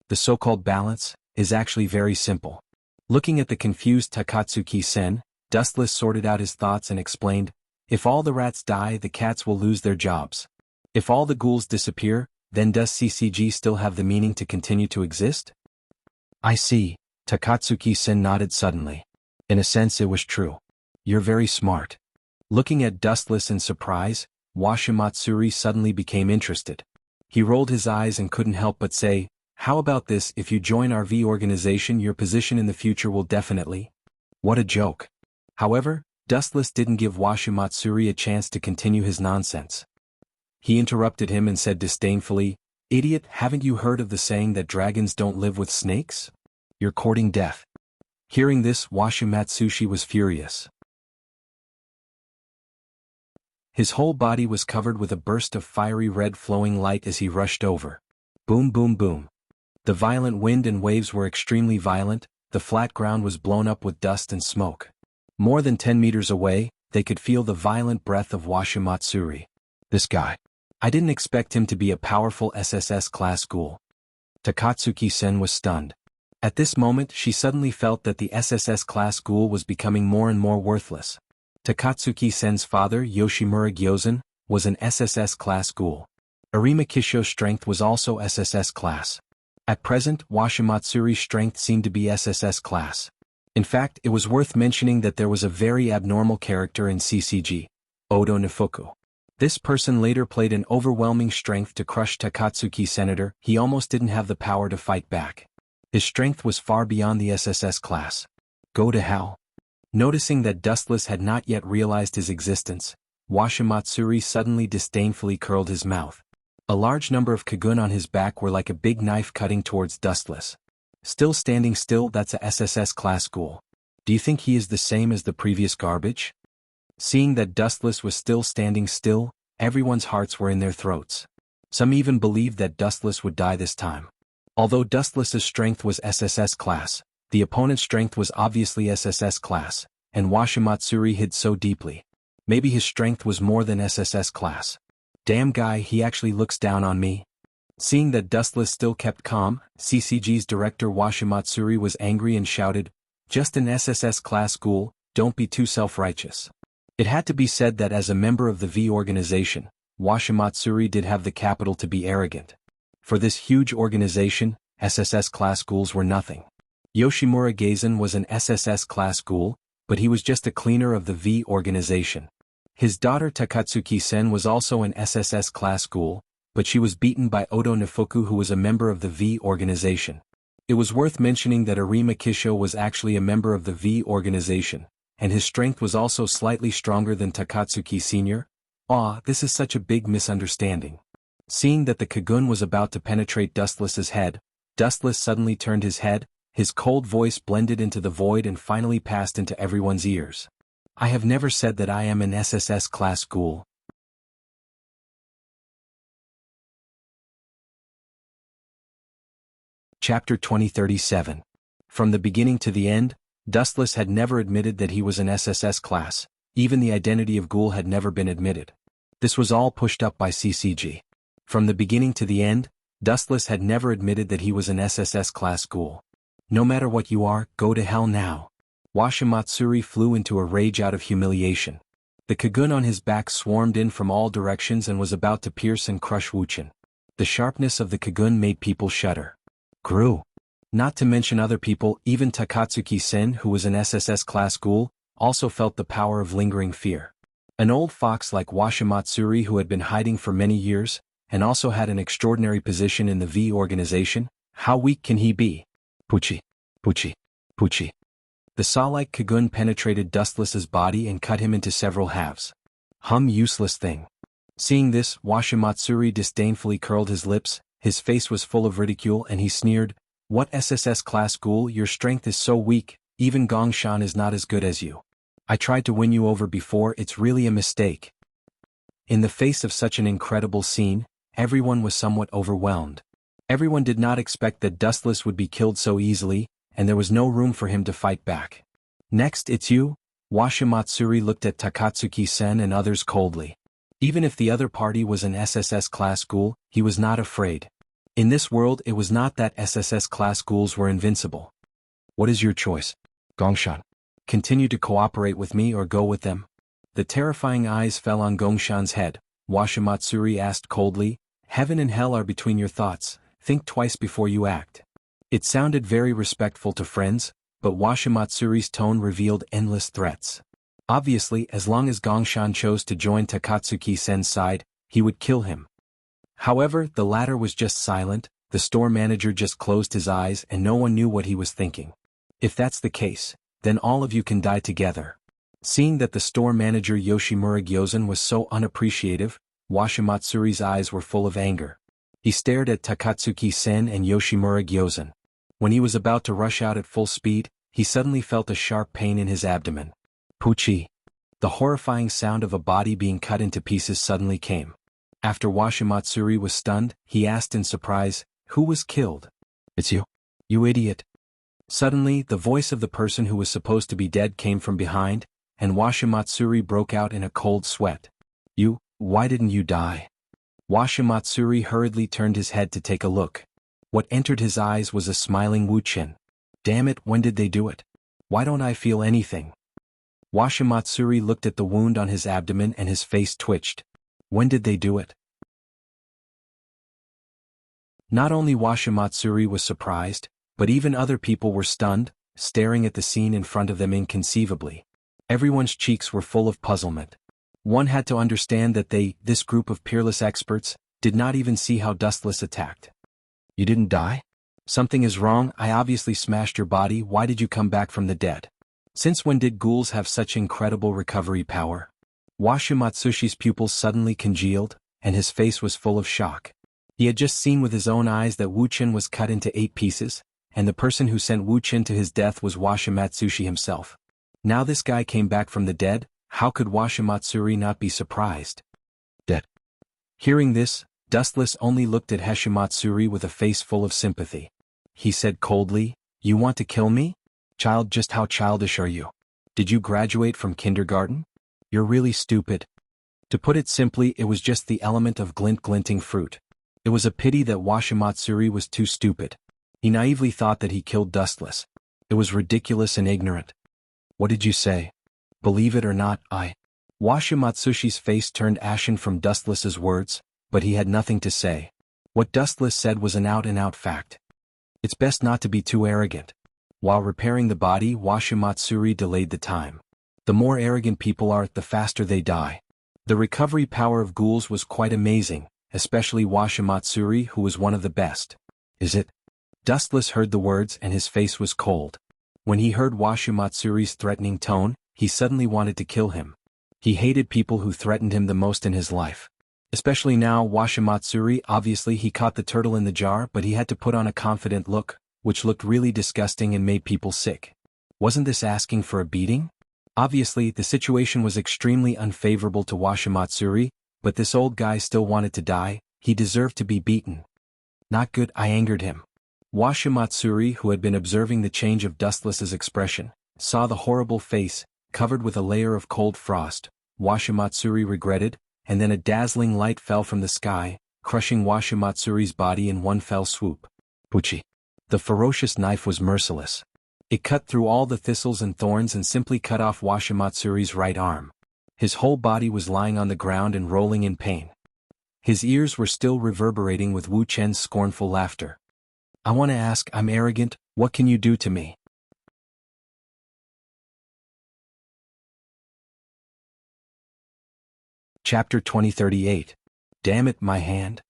The so-called balance is actually very simple. Looking at the confused Takatsuki-sen, Dustless sorted out his thoughts and explained, "If all the rats die, the cats will lose their jobs. If all the ghouls disappear, then does CCG still have the meaning to continue to exist?" "I see," Takatsuki-sen nodded suddenly. In a sense it was true. "You're very smart." Looking at Dustless in surprise, Washimatsuri suddenly became interested. He rolled his eyes and couldn't help but say, "How about this, if you join our V organization your position in the future will definitely—" What a joke. However, Dustless didn't give Washimatsuri a chance to continue his nonsense. He interrupted him and said disdainfully, "Idiot, haven't you heard of the saying that dragons don't live with snakes? You're courting death." Hearing this, Washimatsushi was furious. His whole body was covered with a burst of fiery red flowing light as he rushed over. Boom boom boom. The violent wind and waves were extremely violent, the flat ground was blown up with dust and smoke. More than 10 meters away, they could feel the violent breath of Washimatsuri. This guy. I didn't expect him to be a powerful SSS-class ghoul. Takatsuki-sen was stunned. At this moment she suddenly felt that the SSS-class ghoul was becoming more and more worthless. Takatsuki-sen's father, Yoshimura Gyozen, was an SSS-class ghoul. Arima Kisho's strength was also SSS class. At present, Washimatsuri's strength seemed to be SSS class. In fact, it was worth mentioning that there was a very abnormal character in CCG, Odo Nifuku. This person later played an overwhelming strength to crush Takatsuki Senator. He almost didn't have the power to fight back. His strength was far beyond the SSS class. Go to hell. Noticing that Dustless had not yet realized his existence, Washimatsuri suddenly disdainfully curled his mouth. A large number of Kagun on his back were like a big knife cutting towards Dustless. Still standing still, that's a SSS class ghoul. Do you think he is the same as the previous garbage? Seeing that Dustless was still standing still, everyone's hearts were in their throats. Some even believed that Dustless would die this time. Although Dustless's strength was SSS class, the opponent's strength was obviously SSS class, and Washimatsuri hid so deeply. Maybe his strength was more than SSS class. Damn guy, he actually looks down on me. Seeing that Dustless still kept calm, CCG's director Washimatsuri was angry and shouted, "Just an SSS class ghoul, don't be too self-righteous." It had to be said that as a member of the V organization, Washimatsuri did have the capital to be arrogant. For this huge organization, SSS class ghouls were nothing. Yoshimura Gyozen was an SSS class ghoul, but he was just a cleaner of the V organization. His daughter Takatsuki-sen was also an SSS class ghoul, but she was beaten by Odo Nifuku, who was a member of the V organization. It was worth mentioning that Arima Kisho was actually a member of the V organization, and his strength was also slightly stronger than Takatsuki Sr. This is such a big misunderstanding. Seeing that the Kagun was about to penetrate Dustless's head, Dustless suddenly turned his head, his cold voice blended into the void and finally passed into everyone's ears. "I have never said that I am an SSS class ghoul." Chapter 2037. From the beginning to the end, Dustless had never admitted that he was an SSS class, even the identity of ghoul had never been admitted. This was all pushed up by CCG. From the beginning to the end, Dustless had never admitted that he was an SSS class ghoul. "No matter what you are, go to hell now." Washimatsuri flew into a rage out of humiliation. The Kagun on his back swarmed in from all directions and was about to pierce and crush Wuxian. The sharpness of the Kagun made people shudder. Grew. Not to mention other people, even Takatsuki-sen, who was an SSS class ghoul, also felt the power of lingering fear. An old fox like Washimatsuri who had been hiding for many years, and also had an extraordinary position in the V organization, how weak can he be? Puchi, Puchi, Puchi. The saw-like Kagun penetrated Dustless's body and cut him into several halves. Useless thing. Seeing this, Washimatsuri disdainfully curled his lips, his face was full of ridicule and he sneered, "What SSS class ghoul, your strength is so weak, even Gongshan is not as good as you. I tried to win you over before, it's really a mistake." In the face of such an incredible scene, everyone was somewhat overwhelmed. Everyone did not expect that Dustless would be killed so easily, and there was no room for him to fight back. "Next, it's you?" Washimatsuri looked at Takatsuki-sen and others coldly. Even if the other party was an SSS class ghoul, he was not afraid. In this world it was not that SSS class ghouls were invincible. "What is your choice, Gongshan? Continue to cooperate with me or go with them?" The terrifying eyes fell on Gongshan's head. Washimatsuri asked coldly, "Heaven and hell are between your thoughts, think twice before you act." It sounded very respectful to friends, but Washimatsuri's tone revealed endless threats. Obviously, as long as Gongshan chose to join Takatsuki-sen's side, he would kill him. However, the latter was just silent, the store manager just closed his eyes and no one knew what he was thinking. "If that's the case, then all of you can die together." Seeing that the store manager Yoshimura Gyozen was so unappreciative, Washimatsuri's eyes were full of anger. He stared at Takatsuki-sen and Yoshimura Gyozen. When he was about to rush out at full speed, he suddenly felt a sharp pain in his abdomen. Puchi. The horrifying sound of a body being cut into pieces suddenly came. After Washimatsuri was stunned, he asked in surprise, "Who was killed?" "It's you. You idiot." Suddenly, the voice of the person who was supposed to be dead came from behind, and Washimatsuri broke out in a cold sweat. Why didn't you die?" Washimatsuri hurriedly turned his head to take a look. What entered his eyes was a smiling Wuchen. "Damn it, when did they do it? Why don't I feel anything?" Washimatsuri looked at the wound on his abdomen and his face twitched. "When did they do it?" Not only Washimatsuri was surprised, but even other people were stunned, staring at the scene in front of them inconceivably. Everyone's cheeks were full of puzzlement. One had to understand that this group of peerless experts, did not even see how Dustless attacked. "You didn't die? Something is wrong, I obviously smashed your body, why did you come back from the dead? Since when did ghouls have such incredible recovery power?" Washimatsushi's pupils suddenly congealed, and his face was full of shock. He had just seen with his own eyes that Wuchen was cut into 8 pieces, and the person who sent Wuchen to his death was Washimatsushi himself. Now this guy came back from the dead, how could Washimatsuri not be surprised? "Dead." Hearing this, Dustless only looked at Heshimatsuri with a face full of sympathy. He said coldly, "You want to kill me? Child, just how childish are you? Did you graduate from kindergarten? You're really stupid." To put it simply, it was just the element of glinting fruit. It was a pity that Washimatsuri was too stupid. He naively thought that he killed Dustless. It was ridiculous and ignorant. "What did you say? Believe it or not, Washimatsushi's face turned ashen from Dustless's words, but he had nothing to say. What Dustless said was an out-and-out fact. It's best not to be too arrogant. While repairing the body, Washimatsuri delayed the time. The more arrogant people are, the faster they die. The recovery power of ghouls was quite amazing, especially Washimatsuri, who was one of the best. "Is it?" Dustless heard the words and his face was cold. When he heard Washimatsuri's threatening tone, he suddenly wanted to kill him. He hated people who threatened him the most in his life. Especially now, Washimatsuri, obviously he caught the turtle in the jar, but he had to put on a confident look, which looked really disgusting and made people sick. Wasn't this asking for a beating? Obviously, the situation was extremely unfavorable to Washimatsuri, but this old guy still wanted to die, he deserved to be beaten. Not good, I angered him. Washimatsuri, who had been observing the change of Dustless's expression, saw the horrible face, covered with a layer of cold frost. Washimatsuri regretted, and then a dazzling light fell from the sky, crushing Washimatsuri's body in one fell swoop. Puchi. The ferocious knife was merciless. It cut through all the thistles and thorns and simply cut off Washimatsuri's right arm. His whole body was lying on the ground and rolling in pain. His ears were still reverberating with Wu Chen's scornful laughter. "I want to ask, I'm arrogant, what can you do to me?" Chapter 2038. Damn it, my hand.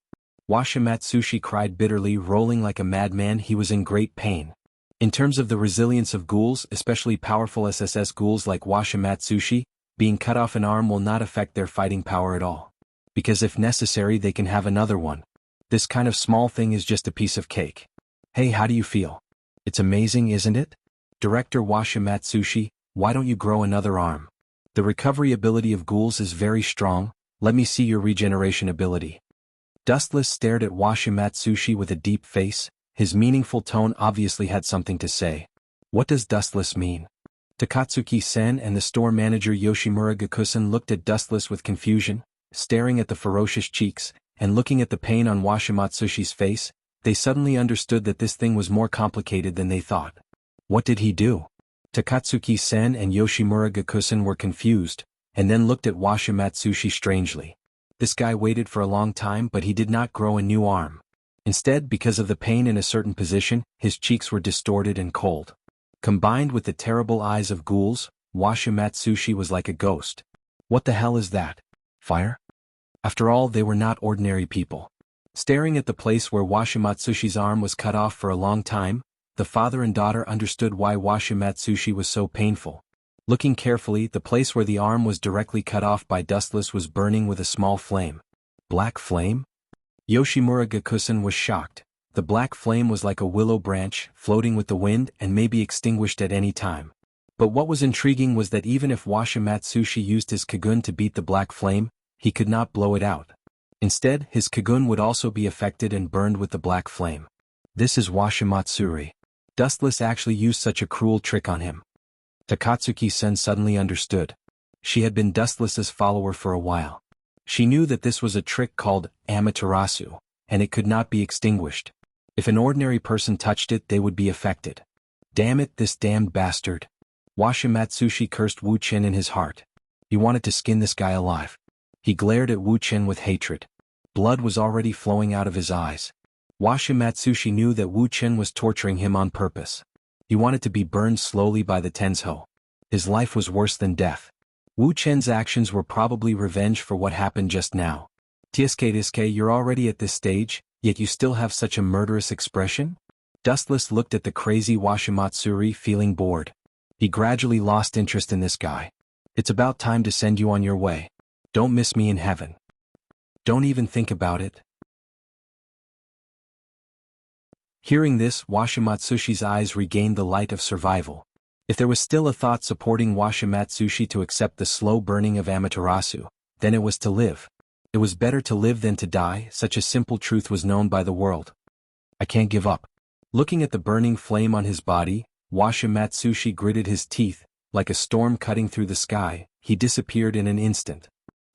Washimatsushi cried bitterly, rolling like a madman. He was in great pain. In terms of the resilience of ghouls, especially powerful SSS ghouls like Washimatsushi, being cut off an arm will not affect their fighting power at all. Because if necessary they can have another one. This kind of small thing is just a piece of cake. Hey, how do you feel? It's amazing, isn't it? Director Washimatsushi, why don't you grow another arm? The recovery ability of ghouls is very strong. Let me see your regeneration ability. Dustless stared at Washimatsushi with a deep face. His meaningful tone obviously had something to say. What does Dustless mean? Takatsuki-sen and the store manager Yoshimura Gakusen looked at Dustless with confusion, staring at the ferocious cheeks, and looking at the pain on Washimatsushi's face. They suddenly understood that this thing was more complicated than they thought. What did he do? Takatsuki-sen and Yoshimura Gakusen were confused, and then looked at Washimatsushi strangely. This guy waited for a long time, but he did not grow a new arm. Instead, because of the pain in a certain position, his cheeks were distorted and cold. Combined with the terrible eyes of ghouls, Washimatsushi was like a ghost. What the hell is that? Fire? After all, they were not ordinary people. Staring at the place where Washimatsushi's arm was cut off for a long time, the father and daughter understood why Washimatsushi was so painful. Looking carefully, the place where the arm was directly cut off by Dustless was burning with a small flame. Black flame? Yoshimura Gakusen was shocked. The black flame was like a willow branch, floating with the wind and may be extinguished at any time. But what was intriguing was that even if Washimatsushi used his kagun to beat the black flame, he could not blow it out. Instead, his kagun would also be affected and burned with the black flame. This is Washimatsuri. Dustless actually used such a cruel trick on him. Takatsuki-sen suddenly understood. She had been Dustless's follower for a while. She knew that this was a trick called Amaterasu, and it could not be extinguished. If an ordinary person touched it, they would be affected. Damn it, this damned bastard. Washimatsushi cursed Wu Chen in his heart. He wanted to skin this guy alive. He glared at Wu Chen with hatred. Blood was already flowing out of his eyes. Washimatsushi knew that Wu Chen was torturing him on purpose. He wanted to be burned slowly by the Tensho. His life was worse than death. Wu Chen's actions were probably revenge for what happened just now. Tsuke, you're already at this stage, yet you still have such a murderous expression? Dustless looked at the crazy Washimatsuri, feeling bored. He gradually lost interest in this guy. It's about time to send you on your way. Don't miss me in heaven. Don't even think about it. Hearing this, Washimatsushi's eyes regained the light of survival. If there was still a thought supporting Washimatsushi to accept the slow burning of Amaterasu, then it was to live. It was better to live than to die. Such a simple truth was known by the world. I can't give up. Looking at the burning flame on his body, Washimatsushi gritted his teeth. Like a storm cutting through the sky, he disappeared in an instant.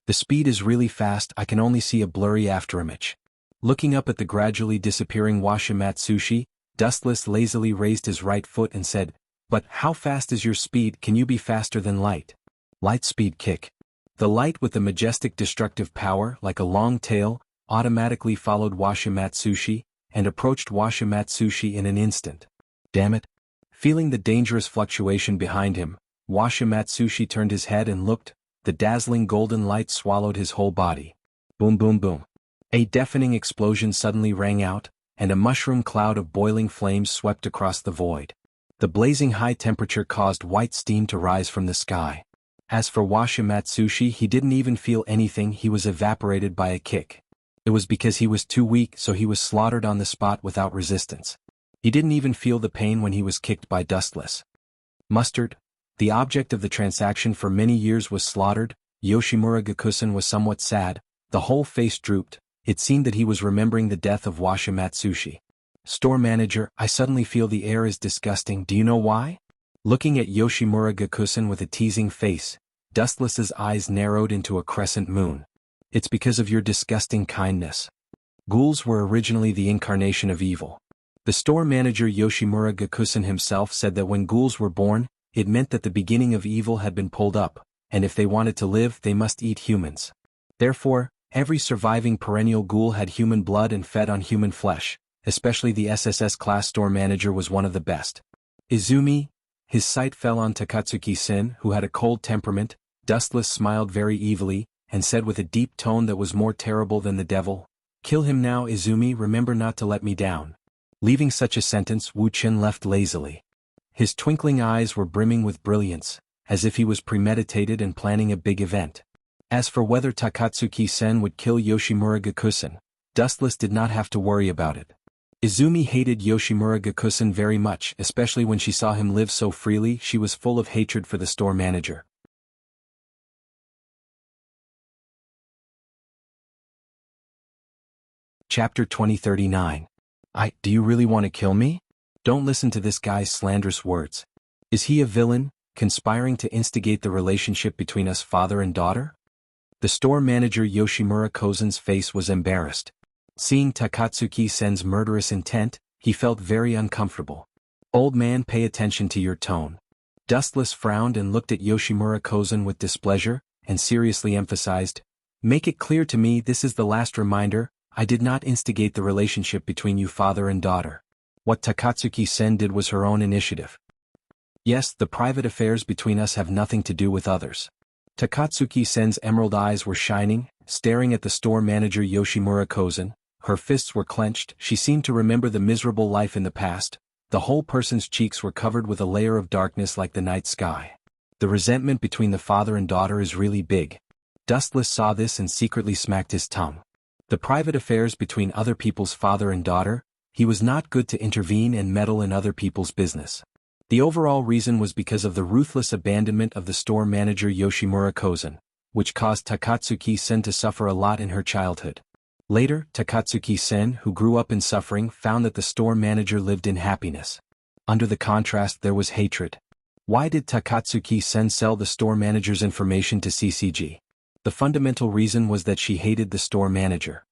The speed is really fast. I can only see a blurry afterimage. Looking up at the gradually disappearing Washimatsushi, Dustless lazily raised his right foot and said, "But how fast is your speed? Can you be faster than light?" Light speed kick. The light with the majestic destructive power, like a long tail, automatically followed Washimatsushi, and approached Washimatsushi in an instant. Damn it. Feeling the dangerous fluctuation behind him, Washimatsushi turned his head and looked. The dazzling golden light swallowed his whole body. Boom boom boom. A deafening explosion suddenly rang out, and a mushroom cloud of boiling flames swept across the void. The blazing high temperature caused white steam to rise from the sky. As for Washimatsushi, he didn't even feel anything. He was evaporated by a kick. It was because he was too weak, so he was slaughtered on the spot without resistance. He didn't even feel the pain when he was kicked by Dustless. Mustard, the object of the transaction for many years, was slaughtered. Yoshimura Gakusen was somewhat sad. The whole face drooped. It seemed that he was remembering the death of Washimatsushi. Store manager, I suddenly feel the air is disgusting. Do you know why? Looking at Yoshimura Gakusen with a teasing face, Dustless's eyes narrowed into a crescent moon. It's because of your disgusting kindness. Ghouls were originally the incarnation of evil. The store manager Yoshimura Gakusen himself said that when ghouls were born, it meant that the beginning of evil had been pulled up, and if they wanted to live, they must eat humans. Therefore, every surviving perennial ghoul had human blood and fed on human flesh, especially the SSS class store manager was one of the best. Izumi, his sight fell on Takatsuki-sen, who had a cold temperament. Dustless smiled very evilly. and said with a deep tone that was more terrible than the devil, "Kill him now, Izumi, remember not to let me down." Leaving such a sentence, Wu Qin left lazily. His twinkling eyes were brimming with brilliance, as if he was premeditated and planning a big event. As for whether Takatsuki-sen would kill Yoshimura Gakusen, Dustless did not have to worry about it. Izumi hated Yoshimura Gakusen very much, especially when she saw him live so freely. She was full of hatred for the store manager. Chapter 2039. Do you really want to kill me? Don't listen to this guy's slanderous words. Is he a villain, conspiring to instigate the relationship between us father and daughter? The store manager Yoshimura Kozen's face was embarrassed. Seeing Takatsuki-sen's murderous intent, he felt very uncomfortable. Old man, pay attention to your tone. Dustless frowned and looked at Yoshimura Kozen with displeasure, and seriously emphasized, "Make it clear to me this is the last reminder, I did not instigate the relationship between you father and daughter. What Takatsuki-sen did was her own initiative. Yes, the private affairs between us have nothing to do with others." Takatsuki-sen's emerald eyes were shining, staring at the store manager Yoshimura Kozen. Her fists were clenched. She seemed to remember the miserable life in the past. The whole person's cheeks were covered with a layer of darkness like the night sky. The resentment between the father and daughter is really big. Dustless saw this and secretly smacked his tongue. The private affairs between other people's father and daughter, he was not good to intervene and meddle in other people's business. The overall reason was because of the ruthless abandonment of the store manager Yoshimura Kozen, which caused Takatsuki-sen to suffer a lot in her childhood. Later, Takatsuki-sen, who grew up in suffering, found that the store manager lived in happiness. Under the contrast there was hatred. Why did Takatsuki-sen sell the store manager's information to CCG? The fundamental reason was that she hated the store manager.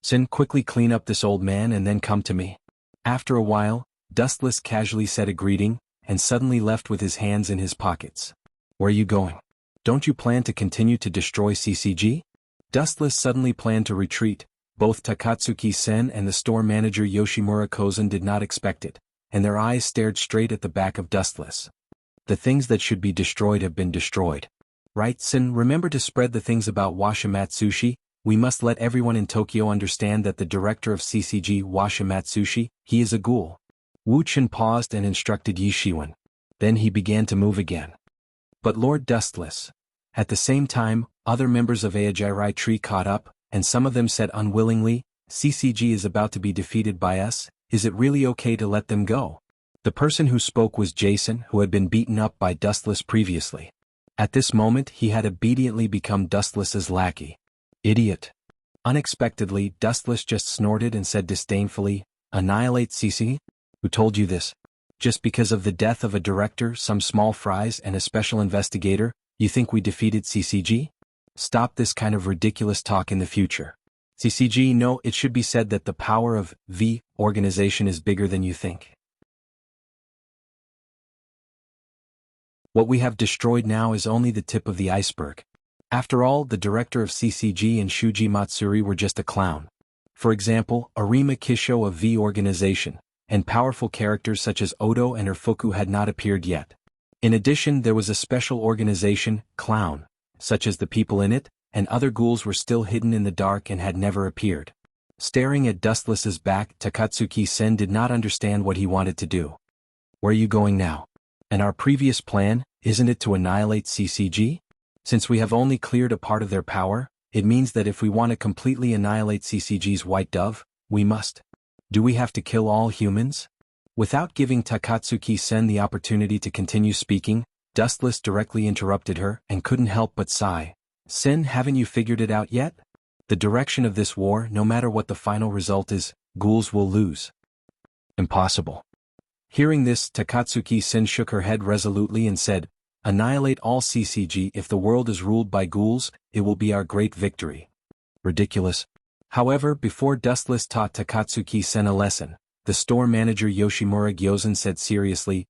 "Sen, quickly clean up this old man and then come to me." After a while, Dustless casually said a greeting, and suddenly left with his hands in his pockets. "Where are you going? Don't you plan to continue to destroy CCG?" Dustless suddenly planned to retreat. Both Takatsuki-sen and the store manager Yoshimura Kozen did not expect it, and their eyes stared straight at the back of Dustless. "The things that should be destroyed have been destroyed. Right, Sen, remember to spread the things about Washimatsushi. We must let everyone in Tokyo understand that the director of CCG Washimatsushi, he is a ghoul." Wu Qin paused and instructed Yishiwen. Then he began to move again. But Lord Dustless. At the same time, other members of Aojirai Tree caught up, and some of them said unwillingly, "CCG is about to be defeated by us, is it really okay to let them go?" The person who spoke was Jason, who had been beaten up by Dustless previously. At this moment he had obediently become Dustless's lackey. "Idiot." Unexpectedly, Dustless just snorted and said disdainfully, "Annihilate CC? Who told you this? Just because of the death of a director, some small fries and a special investigator, you think we defeated CCG? Stop this kind of ridiculous talk in the future. CCG, no, it should be said that the power of the organization is bigger than you think. What we have destroyed now is only the tip of the iceberg. After all, the director of CCG and Shuji Matsuri were just a clown. For example, Arima Kisho of V organization, and powerful characters such as Odo and Erfuku had not appeared yet. In addition, there was a special organization, Clown, such as the people in it, and other ghouls were still hidden in the dark and had never appeared. Staring at Dustless's back, Takatsuki-sen did not understand what he wanted to do. "Where are you going now? And our previous plan, isn't it to annihilate CCG? Since we have only cleared a part of their power, it means that if we want to completely annihilate CCG's white dove, we must. Do we have to kill all humans?" Without giving Takatsuki-sen the opportunity to continue speaking, Dustless directly interrupted her and couldn't help but sigh. "Sen, haven't you figured it out yet? The direction of this war, no matter what the final result is, ghouls will lose." "Impossible." Hearing this, Takatsuki-sen shook her head resolutely and said, "Annihilate all CCG. If the world is ruled by ghouls, it will be our great victory." Ridiculous. However, before Dustless taught Takatsuki-sen a lesson, the store manager Yoshimura Gyozen said seriously,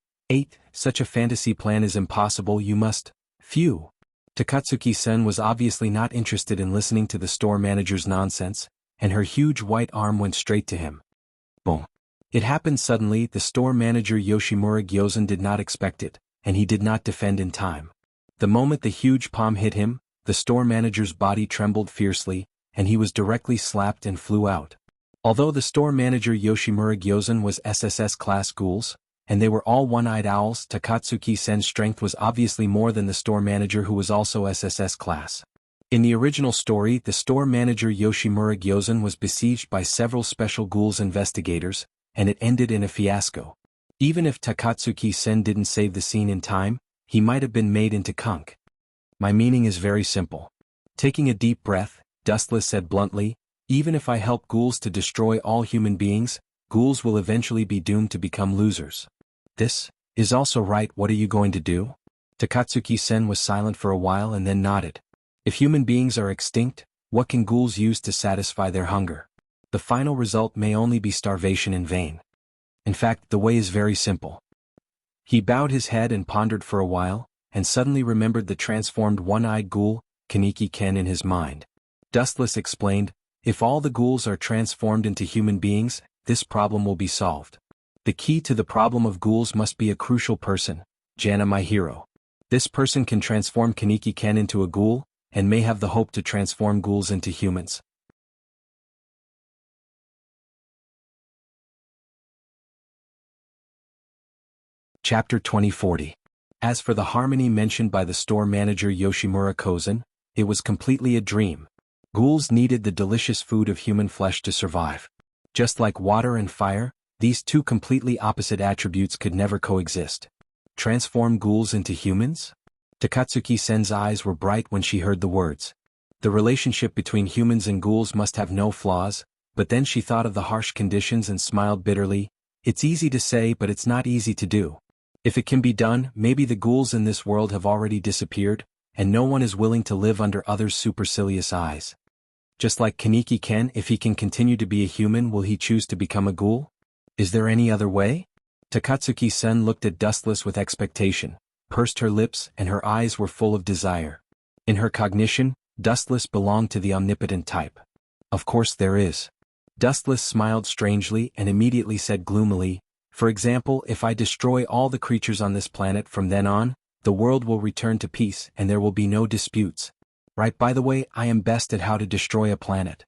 Such a fantasy plan is impossible, you must. Phew." Takatsuki-sen was obviously not interested in listening to the store manager's nonsense, and her huge white arm went straight to him. Boom. It happened suddenly. The store manager Yoshimura Gyozen did not expect it, and he did not defend in time. The moment the huge palm hit him, the store manager's body trembled fiercely, and he was directly slapped and flew out. Although the store manager Yoshimura Gyozan was SSS-class ghouls, and they were all one-eyed owls, Takatsuki-sen's strength was obviously more than the store manager who was also SSS-class. In the original story, the store manager Yoshimura Gyozan was besieged by several special ghouls investigators, and it ended in a fiasco. Even if Takatsuki-sen didn't save the scene in time, he might have been made into conch. My meaning is very simple. Taking a deep breath, Dustless said bluntly, even if I help ghouls to destroy all human beings, ghouls will eventually be doomed to become losers. This is also right. What are you going to do? Takatsuki-sen was silent for a while and then nodded. If human beings are extinct, what can ghouls use to satisfy their hunger? The final result may only be starvation in vain. In fact, the way is very simple. He bowed his head and pondered for a while, and suddenly remembered the transformed one-eyed ghoul, Kaneki Ken, in his mind. Dustless explained, if all the ghouls are transformed into human beings, this problem will be solved. The key to the problem of ghouls must be a crucial person, Jana, my hero. This person can transform Kaneki Ken into a ghoul, and may have the hope to transform ghouls into humans. Chapter 2040. As for the harmony mentioned by the store manager Yoshimura Kozan, it was completely a dream. Ghouls needed the delicious food of human flesh to survive. Just like water and fire, these two completely opposite attributes could never coexist. Transform ghouls into humans? Takatsuki-sen's eyes were bright when she heard the words. The relationship between humans and ghouls must have no flaws, but then she thought of the harsh conditions and smiled bitterly. It's easy to say, but it's not easy to do. If it can be done, maybe the ghouls in this world have already disappeared, and no one is willing to live under others' supercilious eyes. Just like Kaneki Ken, if he can continue to be a human, will he choose to become a ghoul? Is there any other way? Takatsuki-sen looked at Dustless with expectation, pursed her lips, and her eyes were full of desire. In her cognition, Dustless belonged to the omnipotent type. Of course there is. Dustless smiled strangely and immediately said gloomily, for example, if I destroy all the creatures on this planet from then on, the world will return to peace and there will be no disputes. Right, by the way, I am best at how to destroy a planet.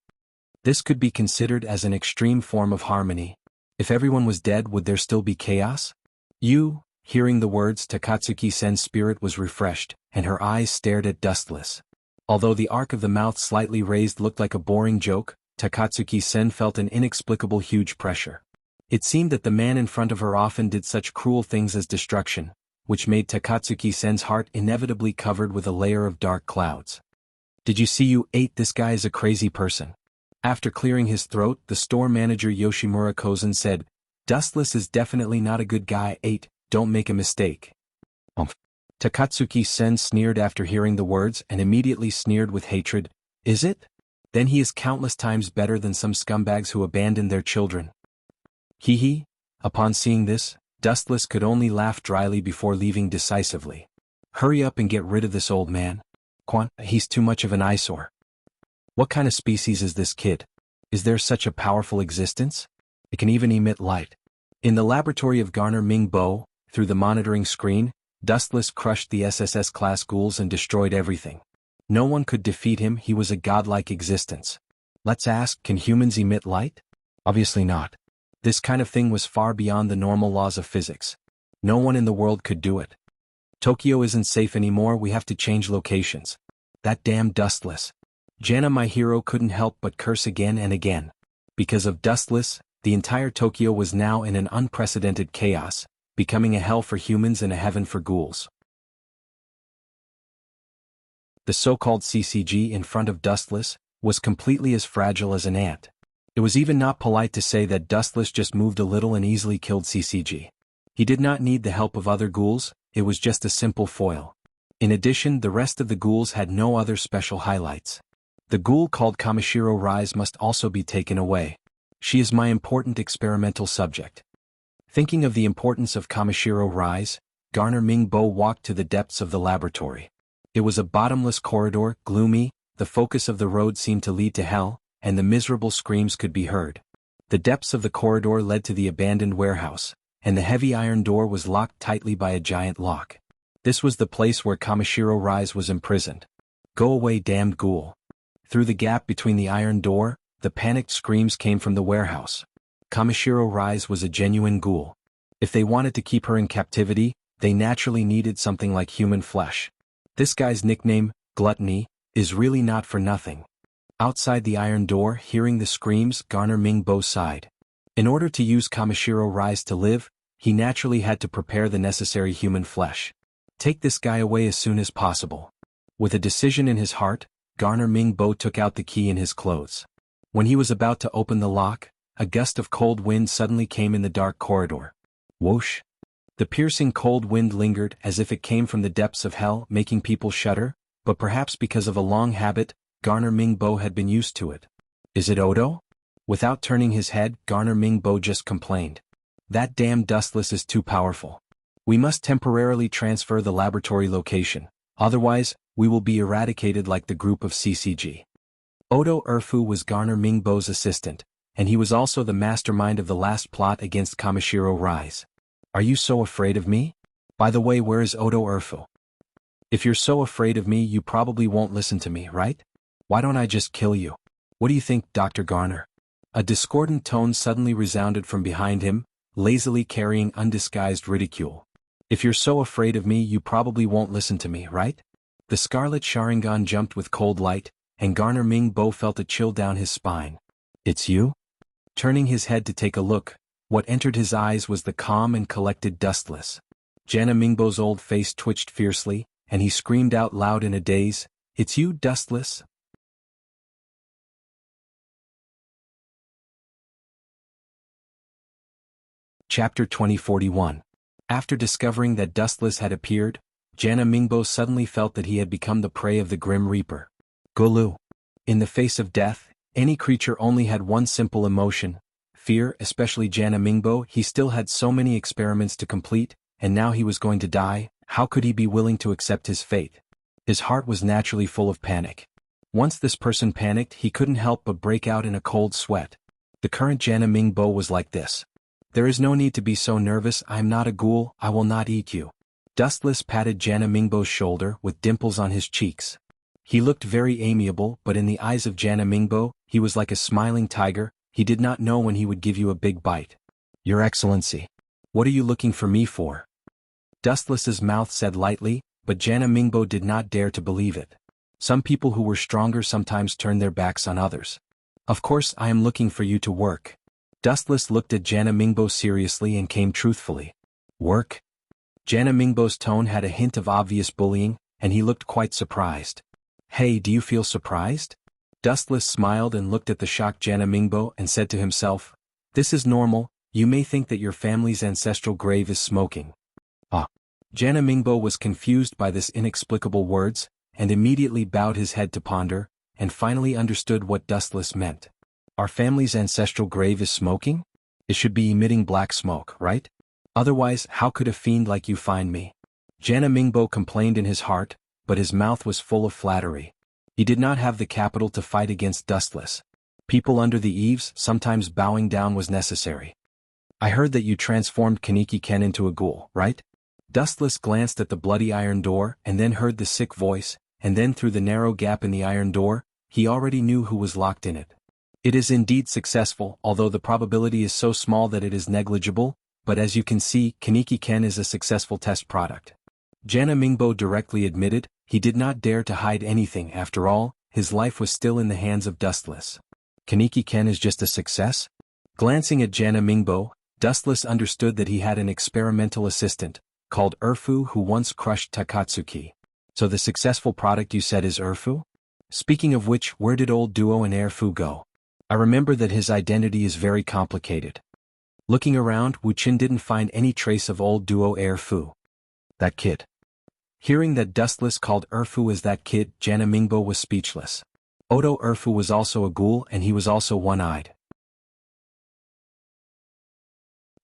This could be considered as an extreme form of harmony. If everyone was dead, would there still be chaos? Hearing the words, Takatsuki-sen's spirit was refreshed, and her eyes stared at Dustless. Although the arc of the mouth slightly raised looked like a boring joke, Takatsuki-sen felt an inexplicable huge pressure. It seemed that the man in front of her often did such cruel things as destruction, which made Takatsuki-sen's heart inevitably covered with a layer of dark clouds. Did you see this guy is a crazy person. After clearing his throat, the store manager Yoshimura Kozan said, Dustless is definitely not a good guy. Don't make a mistake. Takatsuki-sen sneered after hearing the words and immediately sneered with hatred. Is it? Then he is countless times better than some scumbags who abandon their children. Hee. Upon seeing this, Dustless could only laugh dryly before leaving decisively. Hurry up and get rid of this old man. He's too much of an eyesore. What kind of species is this kid? Is there such a powerful existence? It can even emit light. In the laboratory of Garner Ming Bo, through the monitoring screen, Dustless crushed the SSS-class ghouls and destroyed everything. No one could defeat him. He was a godlike existence. Let's ask, can humans emit light? Obviously not. This kind of thing was far beyond the normal laws of physics. No one in the world could do it. Tokyo isn't safe anymore. We have to change locations. That damn Dustless. Jana, my hero, couldn't help but curse again and again. Because of Dustless, the entire Tokyo was now in an unprecedented chaos, becoming a hell for humans and a heaven for ghouls. The so-called CCG in front of Dustless was completely as fragile as an ant. It was even not polite to say that Dustless just moved a little and easily killed CCG. He did not need the help of other ghouls, it was just a simple foil. In addition, the rest of the ghouls had no other special highlights. The ghoul called Kamishiro Rise must also be taken away. She is my important experimental subject. Thinking of the importance of Kamishiro Rise, Garner Ming Bo walked to the depths of the laboratory. It was a bottomless corridor, gloomy, the focus of the road seemed to lead to hell, and the miserable screams could be heard. The depths of the corridor led to the abandoned warehouse, and the heavy iron door was locked tightly by a giant lock. This was the place where Kamishiro Rise was imprisoned. Go away, damned ghoul. Through the gap between the iron door, the panicked screams came from the warehouse. Kamishiro Rise was a genuine ghoul. If they wanted to keep her in captivity, they naturally needed something like human flesh. This guy's nickname, Gluttony, is really not for nothing. Outside the iron door, hearing the screams, Garner Mingbo sighed. In order to use Kamishiro Rise to live, he naturally had to prepare the necessary human flesh. Take this guy away as soon as possible. With a decision in his heart, Garner Mingbo took out the key in his clothes. When he was about to open the lock, a gust of cold wind suddenly came in the dark corridor. Whoosh! The piercing cold wind lingered as if it came from the depths of hell, making people shudder, but perhaps because of a long habit, Garner Mingbo had been used to it. Is it Odo? Without turning his head, Garner Mingbo just complained. That damn dustless is too powerful. We must temporarily transfer the laboratory location, otherwise, we will be eradicated like the group of CCG. Odo Urfu was Garner Mingbo's assistant, and he was also the mastermind of the last plot against Kamishiro Rise. Are you so afraid of me? By the way, where is Odo Urfu? If you're so afraid of me, you probably won't listen to me, right? Why don't I just kill you? What do you think, Dr. Garner? A discordant tone suddenly resounded from behind him, lazily carrying undisguised ridicule. If you're so afraid of me, you probably won't listen to me, right? The scarlet Sharingan jumped with cold light, and Garner Mingbo felt a chill down his spine. It's you? Turning his head to take a look, what entered his eyes was the calm and collected Dustless. Jana Mingbo's old face twitched fiercely, and he screamed out loud in a daze, "It's you, Dustless?" Chapter 2041. After discovering that Dustless had appeared, Jana Mingbo suddenly felt that he had become the prey of the Grim Reaper. Gulu. In the face of death, any creature only had one simple emotion, fear. Especially Jana Mingbo. He still had so many experiments to complete, and now he was going to die. How could he be willing to accept his fate? His heart was naturally full of panic. Once this person panicked, he couldn't help but break out in a cold sweat. The current Jana Mingbo was like this. There is no need to be so nervous. I am not a ghoul. I will not eat you. Dustless patted Jana Mingbo's shoulder with dimples on his cheeks. He looked very amiable, but in the eyes of Jana Mingbo, he was like a smiling tiger. He did not know when he would give you a big bite. Your Excellency. What are you looking for me for? Dustless's mouth said lightly, but Jana Mingbo did not dare to believe it. Some people who were stronger sometimes turned their backs on others. Of course I am looking for you to work. Dustless looked at Jana Mingbo seriously and came truthfully. Work? Jana Mingbo's tone had a hint of obvious bullying, and he looked quite surprised. Hey, do you feel surprised? Dustless smiled and looked at the shocked Jana Mingbo and said to himself, this is normal. You may think that your family's ancestral grave is smoking. Ah. Jana Mingbo was confused by this inexplicable words, and immediately bowed his head to ponder, and finally understood what Dustless meant. Our family's ancestral grave is smoking? It should be emitting black smoke, right? Otherwise, how could a fiend like you find me? Jana Mingbo complained in his heart, but his mouth was full of flattery. He did not have the capital to fight against Dustless. People under the eaves, sometimes bowing down was necessary. I heard that you transformed Kaneki Ken into a ghoul, right? Dustless glanced at the bloody iron door and then heard the sick voice, and then through the narrow gap in the iron door, he already knew who was locked in it. It is indeed successful, although the probability is so small that it is negligible, but as you can see, Kaneki Ken is a successful test product. Jana Mingbo directly admitted, he did not dare to hide anything. After all, his life was still in the hands of Dustless. Kaneki Ken is just a success? Glancing at Jana Mingbo, Dustless understood that he had an experimental assistant, called Urfu, who once crushed Takatsuki. So the successful product you said is Urfu? Speaking of which, where did old Duo and Urfu go? I remember that his identity is very complicated. Looking around, Wu Qin didn't find any trace of old Duo Urfu. That kid. Hearing that Dustless called Urfu as that kid, Jana Mingbo was speechless. Odo Urfu was also a ghoul, and he was also one-eyed.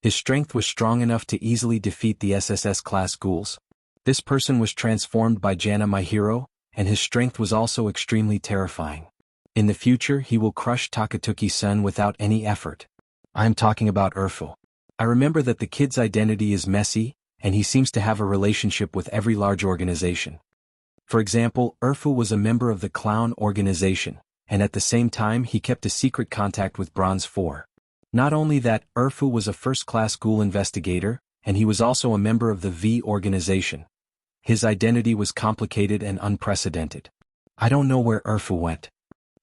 His strength was strong enough to easily defeat the SSS-class ghouls. This person was transformed by Jana my hero, and his strength was also extremely terrifying. In the future he will crush Takatuki-san without any effort. I'm talking about Urfu. I remember that the kid's identity is messy, and he seems to have a relationship with every large organization. For example, Erfu was a member of the clown organization, and at the same time he kept a secret contact with Bronze 4. Not only that, Erfu was a first-class ghoul investigator, and he was also a member of the V organization. His identity was complicated and unprecedented. I don't know where Erfu went.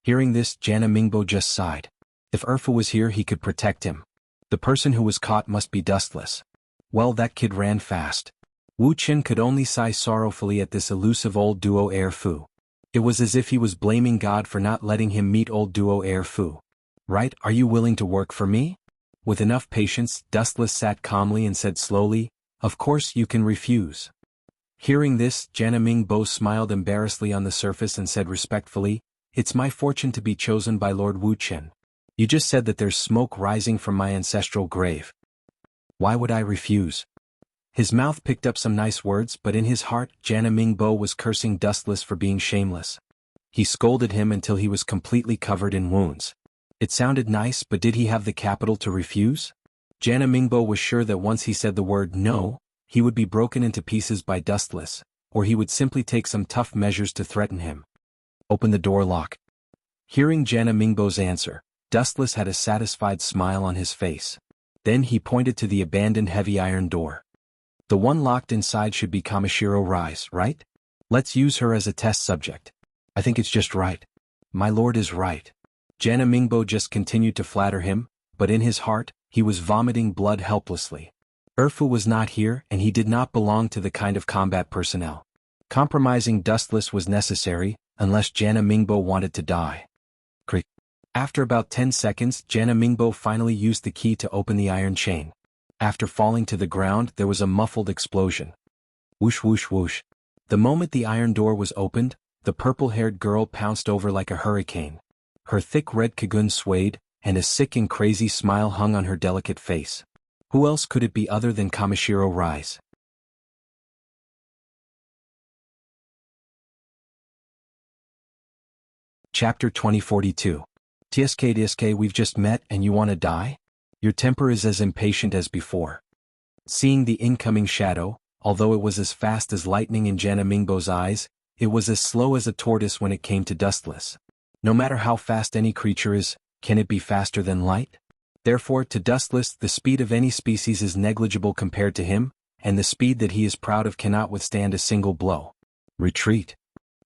Hearing this, Jana Mingbo just sighed. If Erfu was here he could protect him. The person who was caught must be dustless. Well, that kid ran fast. Wu Qin could only sigh sorrowfully at this elusive old duo Erfu. It was as if he was blaming God for not letting him meet old duo Erfu. Right, are you willing to work for me? With enough patience, Dustless sat calmly and said slowly, of course you can refuse. Hearing this, Jana Mingbo smiled embarrassedly on the surface and said respectfully, it's my fortune to be chosen by Lord Wu Qin. You just said that there's smoke rising from my ancestral grave. Why would I refuse? His mouth picked up some nice words, but in his heart, Jana Mingbo was cursing Dustless for being shameless. He scolded him until he was completely covered in wounds. It sounded nice, but did he have the capital to refuse? Jana Mingbo was sure that once he said the word no, he would be broken into pieces by Dustless, or he would simply take some tough measures to threaten him. Open the door lock. Hearing Jana Mingbo's answer, Dustless had a satisfied smile on his face. Then he pointed to the abandoned heavy iron door. The one locked inside should be Kamishiro Rise, right? Let's use her as a test subject. I think it's just right. My lord is right. Jana Mingbo just continued to flatter him, but in his heart, he was vomiting blood helplessly. Erfu was not here and he did not belong to the kind of combat personnel. Compromising Dustless was necessary, unless Jana Mingbo wanted to die. Creak. After about 10 seconds, Jana Mingbo finally used the key to open the iron chain. After falling to the ground, there was a muffled explosion. Whoosh whoosh whoosh. The moment the iron door was opened, the purple-haired girl pounced over like a hurricane. Her thick red kagun swayed, and a sick and crazy smile hung on her delicate face. Who else could it be other than Kamishiro Rise? Chapter 2042. TSK, we've just met and you want to die? Your temper is as impatient as before. Seeing the incoming shadow, although it was as fast as lightning in Jana Mingbo's eyes, it was as slow as a tortoise when it came to Dustless. No matter how fast any creature is, can it be faster than light? Therefore, to Dustless, the speed of any species is negligible compared to him, and the speed that he is proud of cannot withstand a single blow. Retreat.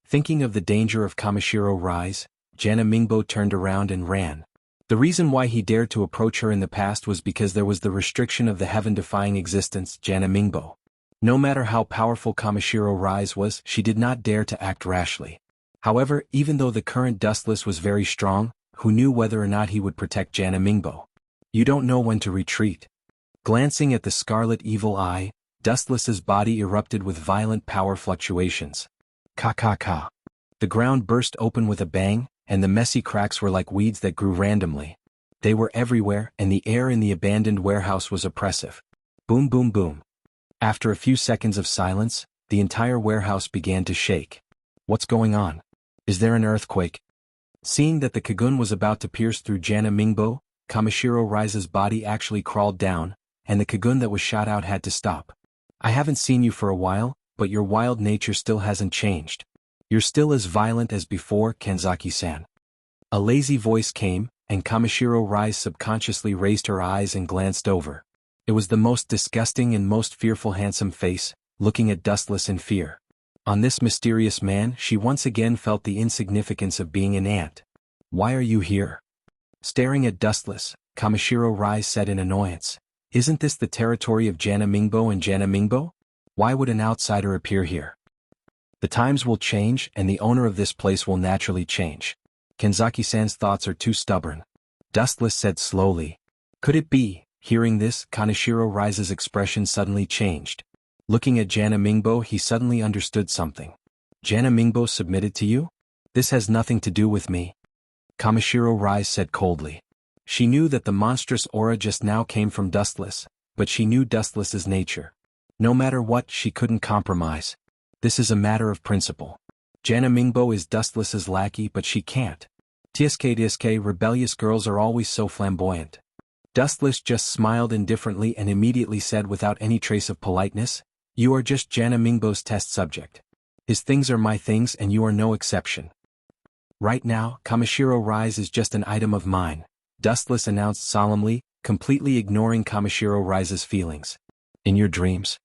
Thinking of the danger of Kamishiro Rise, Jana Mingbo turned around and ran. The reason why he dared to approach her in the past was because there was the restriction of the heaven-defying existence, Jana Mingbo. No matter how powerful Kamishiro Rise was, she did not dare to act rashly. However, even though the current Dustless was very strong, who knew whether or not he would protect Jana Mingbo? You don't know when to retreat. Glancing at the scarlet evil eye, Dustless's body erupted with violent power fluctuations. Ka. The ground burst open with a bang, and the messy cracks were like weeds that grew randomly. They were everywhere, and the air in the abandoned warehouse was oppressive. Boom boom boom. After a few seconds of silence, the entire warehouse began to shake. What's going on? Is there an earthquake? Seeing that the Kagun was about to pierce through Jana Mingbo, Kamishiro Rise's body actually crawled down, and the Kagun that was shot out had to stop. I haven't seen you for a while, but your wild nature still hasn't changed. You're still as violent as before, Kanzaki-san. A lazy voice came, and Kamishiro Rise subconsciously raised her eyes and glanced over. It was the most disgusting and most fearful handsome face, looking at Dustless in fear. On this mysterious man, she once again felt the insignificance of being an ant. Why are you here? Staring at Dustless, Kamishiro Rise said in annoyance. Isn't this the territory of Jana Mingbo and Jana Mingbo? Why would an outsider appear here? The times will change and the owner of this place will naturally change. Kanzaki-san's thoughts are too stubborn. Dustless said slowly. Could it be? Hearing this, Kanishiro Rise's expression suddenly changed. Looking at Jana Mingbo, he suddenly understood something. Jana Mingbo submitted to you? This has nothing to do with me. Kamishiro Rise said coldly. She knew that the monstrous aura just now came from Dustless, but she knew Dustless's nature. No matter what, she couldn't compromise. This is a matter of principle. Jana Mingbo is Dustless's lackey, but she can't. TSK, rebellious girls are always so flamboyant. Dustless just smiled indifferently and immediately said without any trace of politeness, You are just Jana Mingbo's test subject. His things are my things and you are no exception. Right now, Kamishiro Rise is just an item of mine, Dustless announced solemnly, completely ignoring Kamishiro Rise's feelings. In your dreams?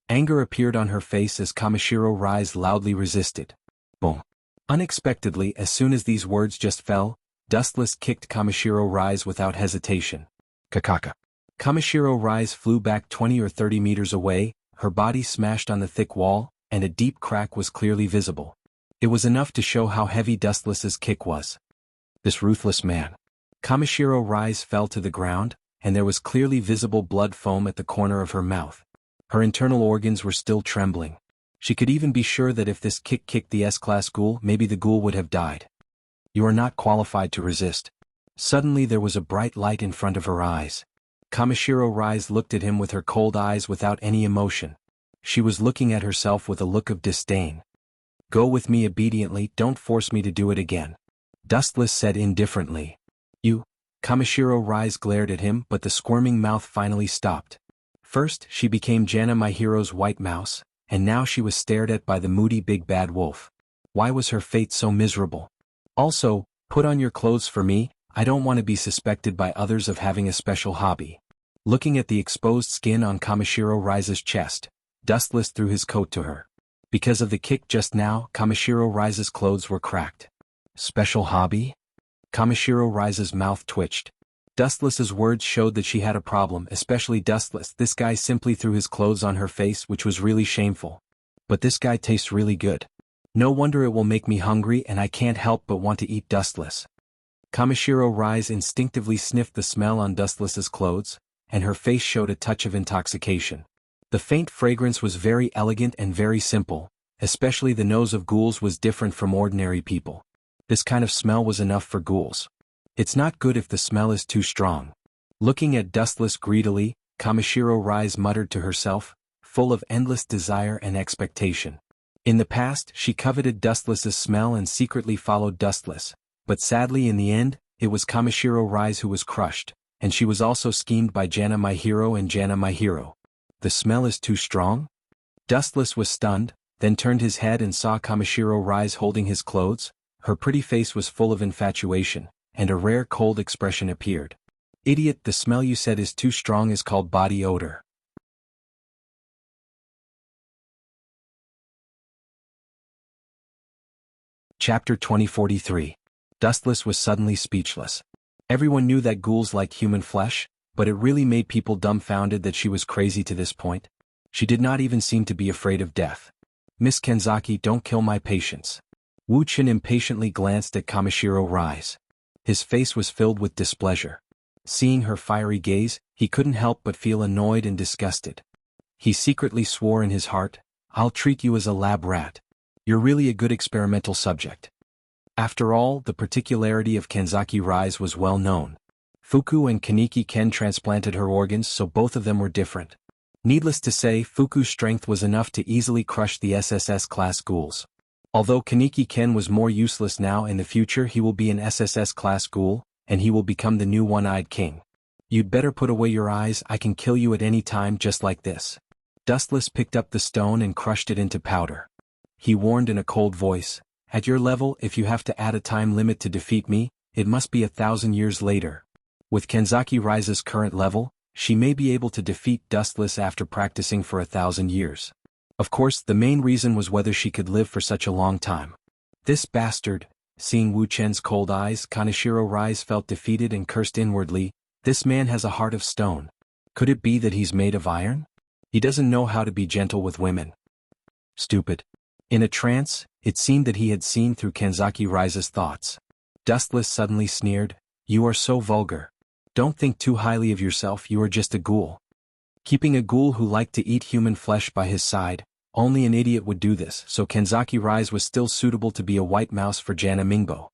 Anger appeared on her face as Kamishiro Rise loudly resisted. Boom. Unexpectedly, as soon as these words just fell, Dustless kicked Kamishiro Rise without hesitation. Kakaka. Kamishiro Rise flew back 20 or 30 meters away, her body smashed on the thick wall, and a deep crack was clearly visible. It was enough to show how heavy Dustless's kick was. This ruthless man. Kamishiro Rise fell to the ground, and there was clearly visible blood foam at the corner of her mouth. Her internal organs were still trembling. She could even be sure that if this kick kicked the S-class ghoul, maybe the ghoul would have died. You are not qualified to resist. Suddenly there was a bright light in front of her eyes. Kamishiro Rise looked at him with her cold eyes without any emotion. She was looking at herself with a look of disdain. Go with me obediently, don't force me to do it again. Dustless said indifferently. You? Kamishiro Rise glared at him, but the squirming mouth finally stopped. First, she became Jana my hero's white mouse, and now she was stared at by the moody big bad wolf. Why was her fate so miserable? Also, put on your clothes for me, I don't want to be suspected by others of having a special hobby. Looking at the exposed skin on Kamishiro Rise's chest, Dustless threw his coat to her. Because of the kick just now, Kamishiro Rise's clothes were cracked. Special hobby? Kamishiro Rise's mouth twitched. Dustless's words showed that she had a problem, especially Dustless. This guy simply threw his clothes on her face, which was really shameful. But this guy tastes really good. No wonder it will make me hungry and I can't help but want to eat Dustless. Kamishiro Rise instinctively sniffed the smell on Dustless's clothes, and her face showed a touch of intoxication. The faint fragrance was very elegant and very simple, especially the nose of ghouls was different from ordinary people. This kind of smell was enough for ghouls. It's not good if the smell is too strong. Looking at Dustless greedily, Kamishiro Rise muttered to herself, full of endless desire and expectation. In the past, she coveted Dustless's smell and secretly followed Dustless, but sadly in the end, it was Kamishiro Rise who was crushed, and she was also schemed by Jana my hero and Jana my hero. The smell is too strong? Dustless was stunned, then turned his head and saw Kamishiro Rise holding his clothes. Her pretty face was full of infatuation, and a rare cold expression appeared. Idiot, the smell you said is too strong is called body odor. Chapter 2043. Dustless was suddenly speechless. Everyone knew that ghouls liked human flesh, but it really made people dumbfounded that she was crazy to this point. She did not even seem to be afraid of death. Miss Kenzaki, don't kill my patients. Wu Qin impatiently glanced at Kamishiro Rise. His face was filled with displeasure. Seeing her fiery gaze, he couldn't help but feel annoyed and disgusted. He secretly swore in his heart, I'll treat you as a lab rat. You're really a good experimental subject. After all, the particularity of Kenzaki Rise was well known. Fuku and Kaneki Ken transplanted her organs, so both of them were different. Needless to say, Fuku's strength was enough to easily crush the SSS-class ghouls. Although Kaneki Ken was more useless now, in the future he will be an SSS-class ghoul, and he will become the new one-eyed king. You'd better put away your eyes, I can kill you at any time just like this. Dustless picked up the stone and crushed it into powder. He warned in a cold voice, at your level, if you have to add a time limit to defeat me, it must be 1,000 years later. With Kenzaki Rise's current level, she may be able to defeat Dustless after practicing for 1,000 years. Of course, the main reason was whether she could live for such a long time. This bastard. Seeing Wu Chen's cold eyes, Kamishiro Rise felt defeated and cursed inwardly, this man has a heart of stone. Could it be that he's made of iron? He doesn't know how to be gentle with women. Stupid. In a trance, it seemed that he had seen through Kenzaki Rise's thoughts. Dustless suddenly sneered, you are so vulgar. Don't think too highly of yourself, you are just a ghoul. Keeping a ghoul who liked to eat human flesh by his side, only an idiot would do this, so Kenzaki Rise was still suitable to be a white mouse for Jana Mingbo.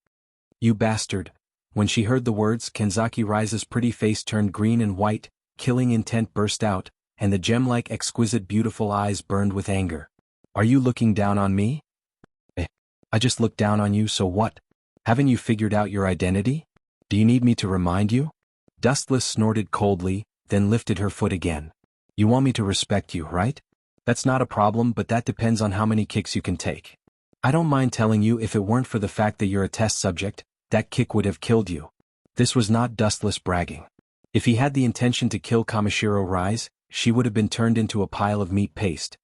You bastard. When she heard the words, Kenzaki Rise's pretty face turned green and white, killing intent burst out, and the gem-like exquisite beautiful eyes burned with anger. Are you looking down on me? I just looked down on you, so what? Haven't you figured out your identity? Do you need me to remind you? Dustless snorted coldly, then lifted her foot again. You want me to respect you, right? That's not a problem, but that depends on how many kicks you can take. I don't mind telling you, if it weren't for the fact that you're a test subject, that kick would have killed you. This was not Dustless bragging. If he had the intention to kill Kamishiro Rise, she would have been turned into a pile of meat paste.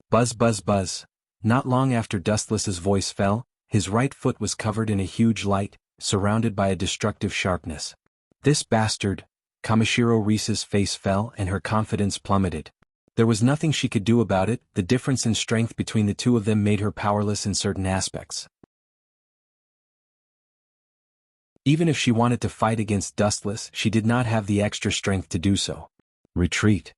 Buzz buzz buzz. Not long after Dustless's voice fell, his right foot was covered in a huge light, surrounded by a destructive sharpness. This bastard! Kamishiro Rise's face fell and her confidence plummeted. There was nothing she could do about it. The difference in strength between the two of them made her powerless in certain aspects. Even if she wanted to fight against Dustless, she did not have the extra strength to do so. Retreat.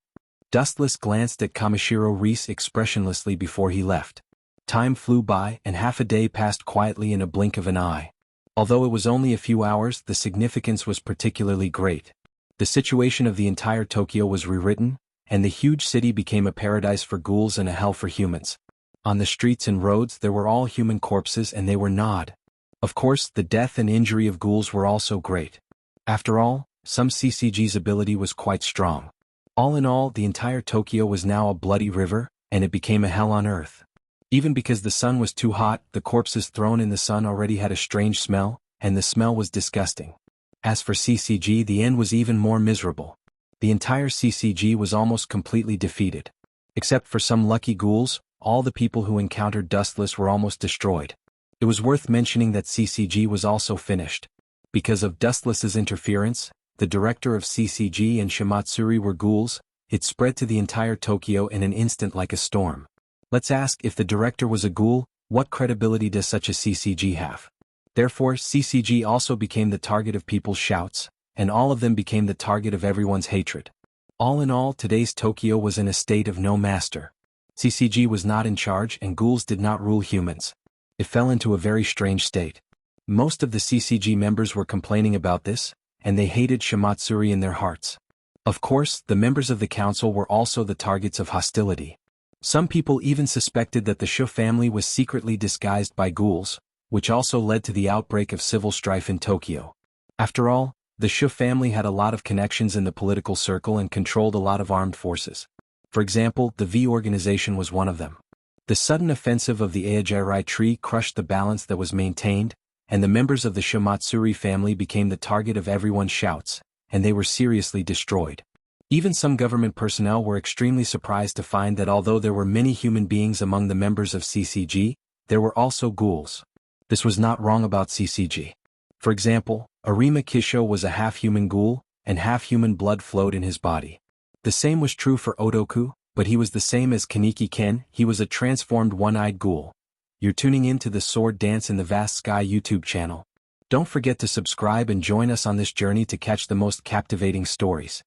Dustless glanced at Kamishiro Rise expressionlessly before he left. Time flew by, and half a day passed quietly in a blink of an eye. Although it was only a few hours, the significance was particularly great. The situation of the entire Tokyo was rewritten, and the huge city became a paradise for ghouls and a hell for humans. On the streets and roads there were all human corpses, and they were gnawed. Of course, the death and injury of ghouls were also great. After all, some CCG's ability was quite strong. All in all, the entire Tokyo was now a bloody river, and it became a hell on earth. Even because the sun was too hot, the corpses thrown in the sun already had a strange smell, and the smell was disgusting. As for CCG, the end was even more miserable. The entire CCG was almost completely defeated. Except for some lucky ghouls, all the people who encountered Dustless were almost destroyed. It was worth mentioning that CCG was also finished. Because of Dustless's interference, the director of CCG and Shimatsuri were ghouls. It spread to the entire Tokyo in an instant like a storm. Let's ask, if the director was a ghoul, what credibility does such a CCG have? Therefore, CCG also became the target of people's shouts, and all of them became the target of everyone's hatred. All in all, today's Tokyo was in a state of no master. CCG was not in charge, and ghouls did not rule humans. It fell into a very strange state. Most of the CCG members were complaining about this, and they hated Shimatsuri in their hearts. Of course, the members of the council were also the targets of hostility. Some people even suspected that the Shu family was secretly disguised by ghouls, which also led to the outbreak of civil strife in Tokyo. After all, the Shu family had a lot of connections in the political circle and controlled a lot of armed forces. For example, the V organization was one of them. The sudden offensive of the Aojirai tree crushed the balance that was maintained, and the members of the Shimatsuri family became the target of everyone's shouts, and they were seriously destroyed. Even some government personnel were extremely surprised to find that although there were many human beings among the members of CCG, there were also ghouls. This was not wrong about CCG. For example, Arima Kisho was a half-human ghoul, and half-human blood flowed in his body. The same was true for Odoku, but he was the same as Kaneki Ken. He was a transformed one-eyed ghoul. You're tuning in to the Sword Dance in the Vast Sky YouTube channel. Don't forget to subscribe and join us on this journey to catch the most captivating stories.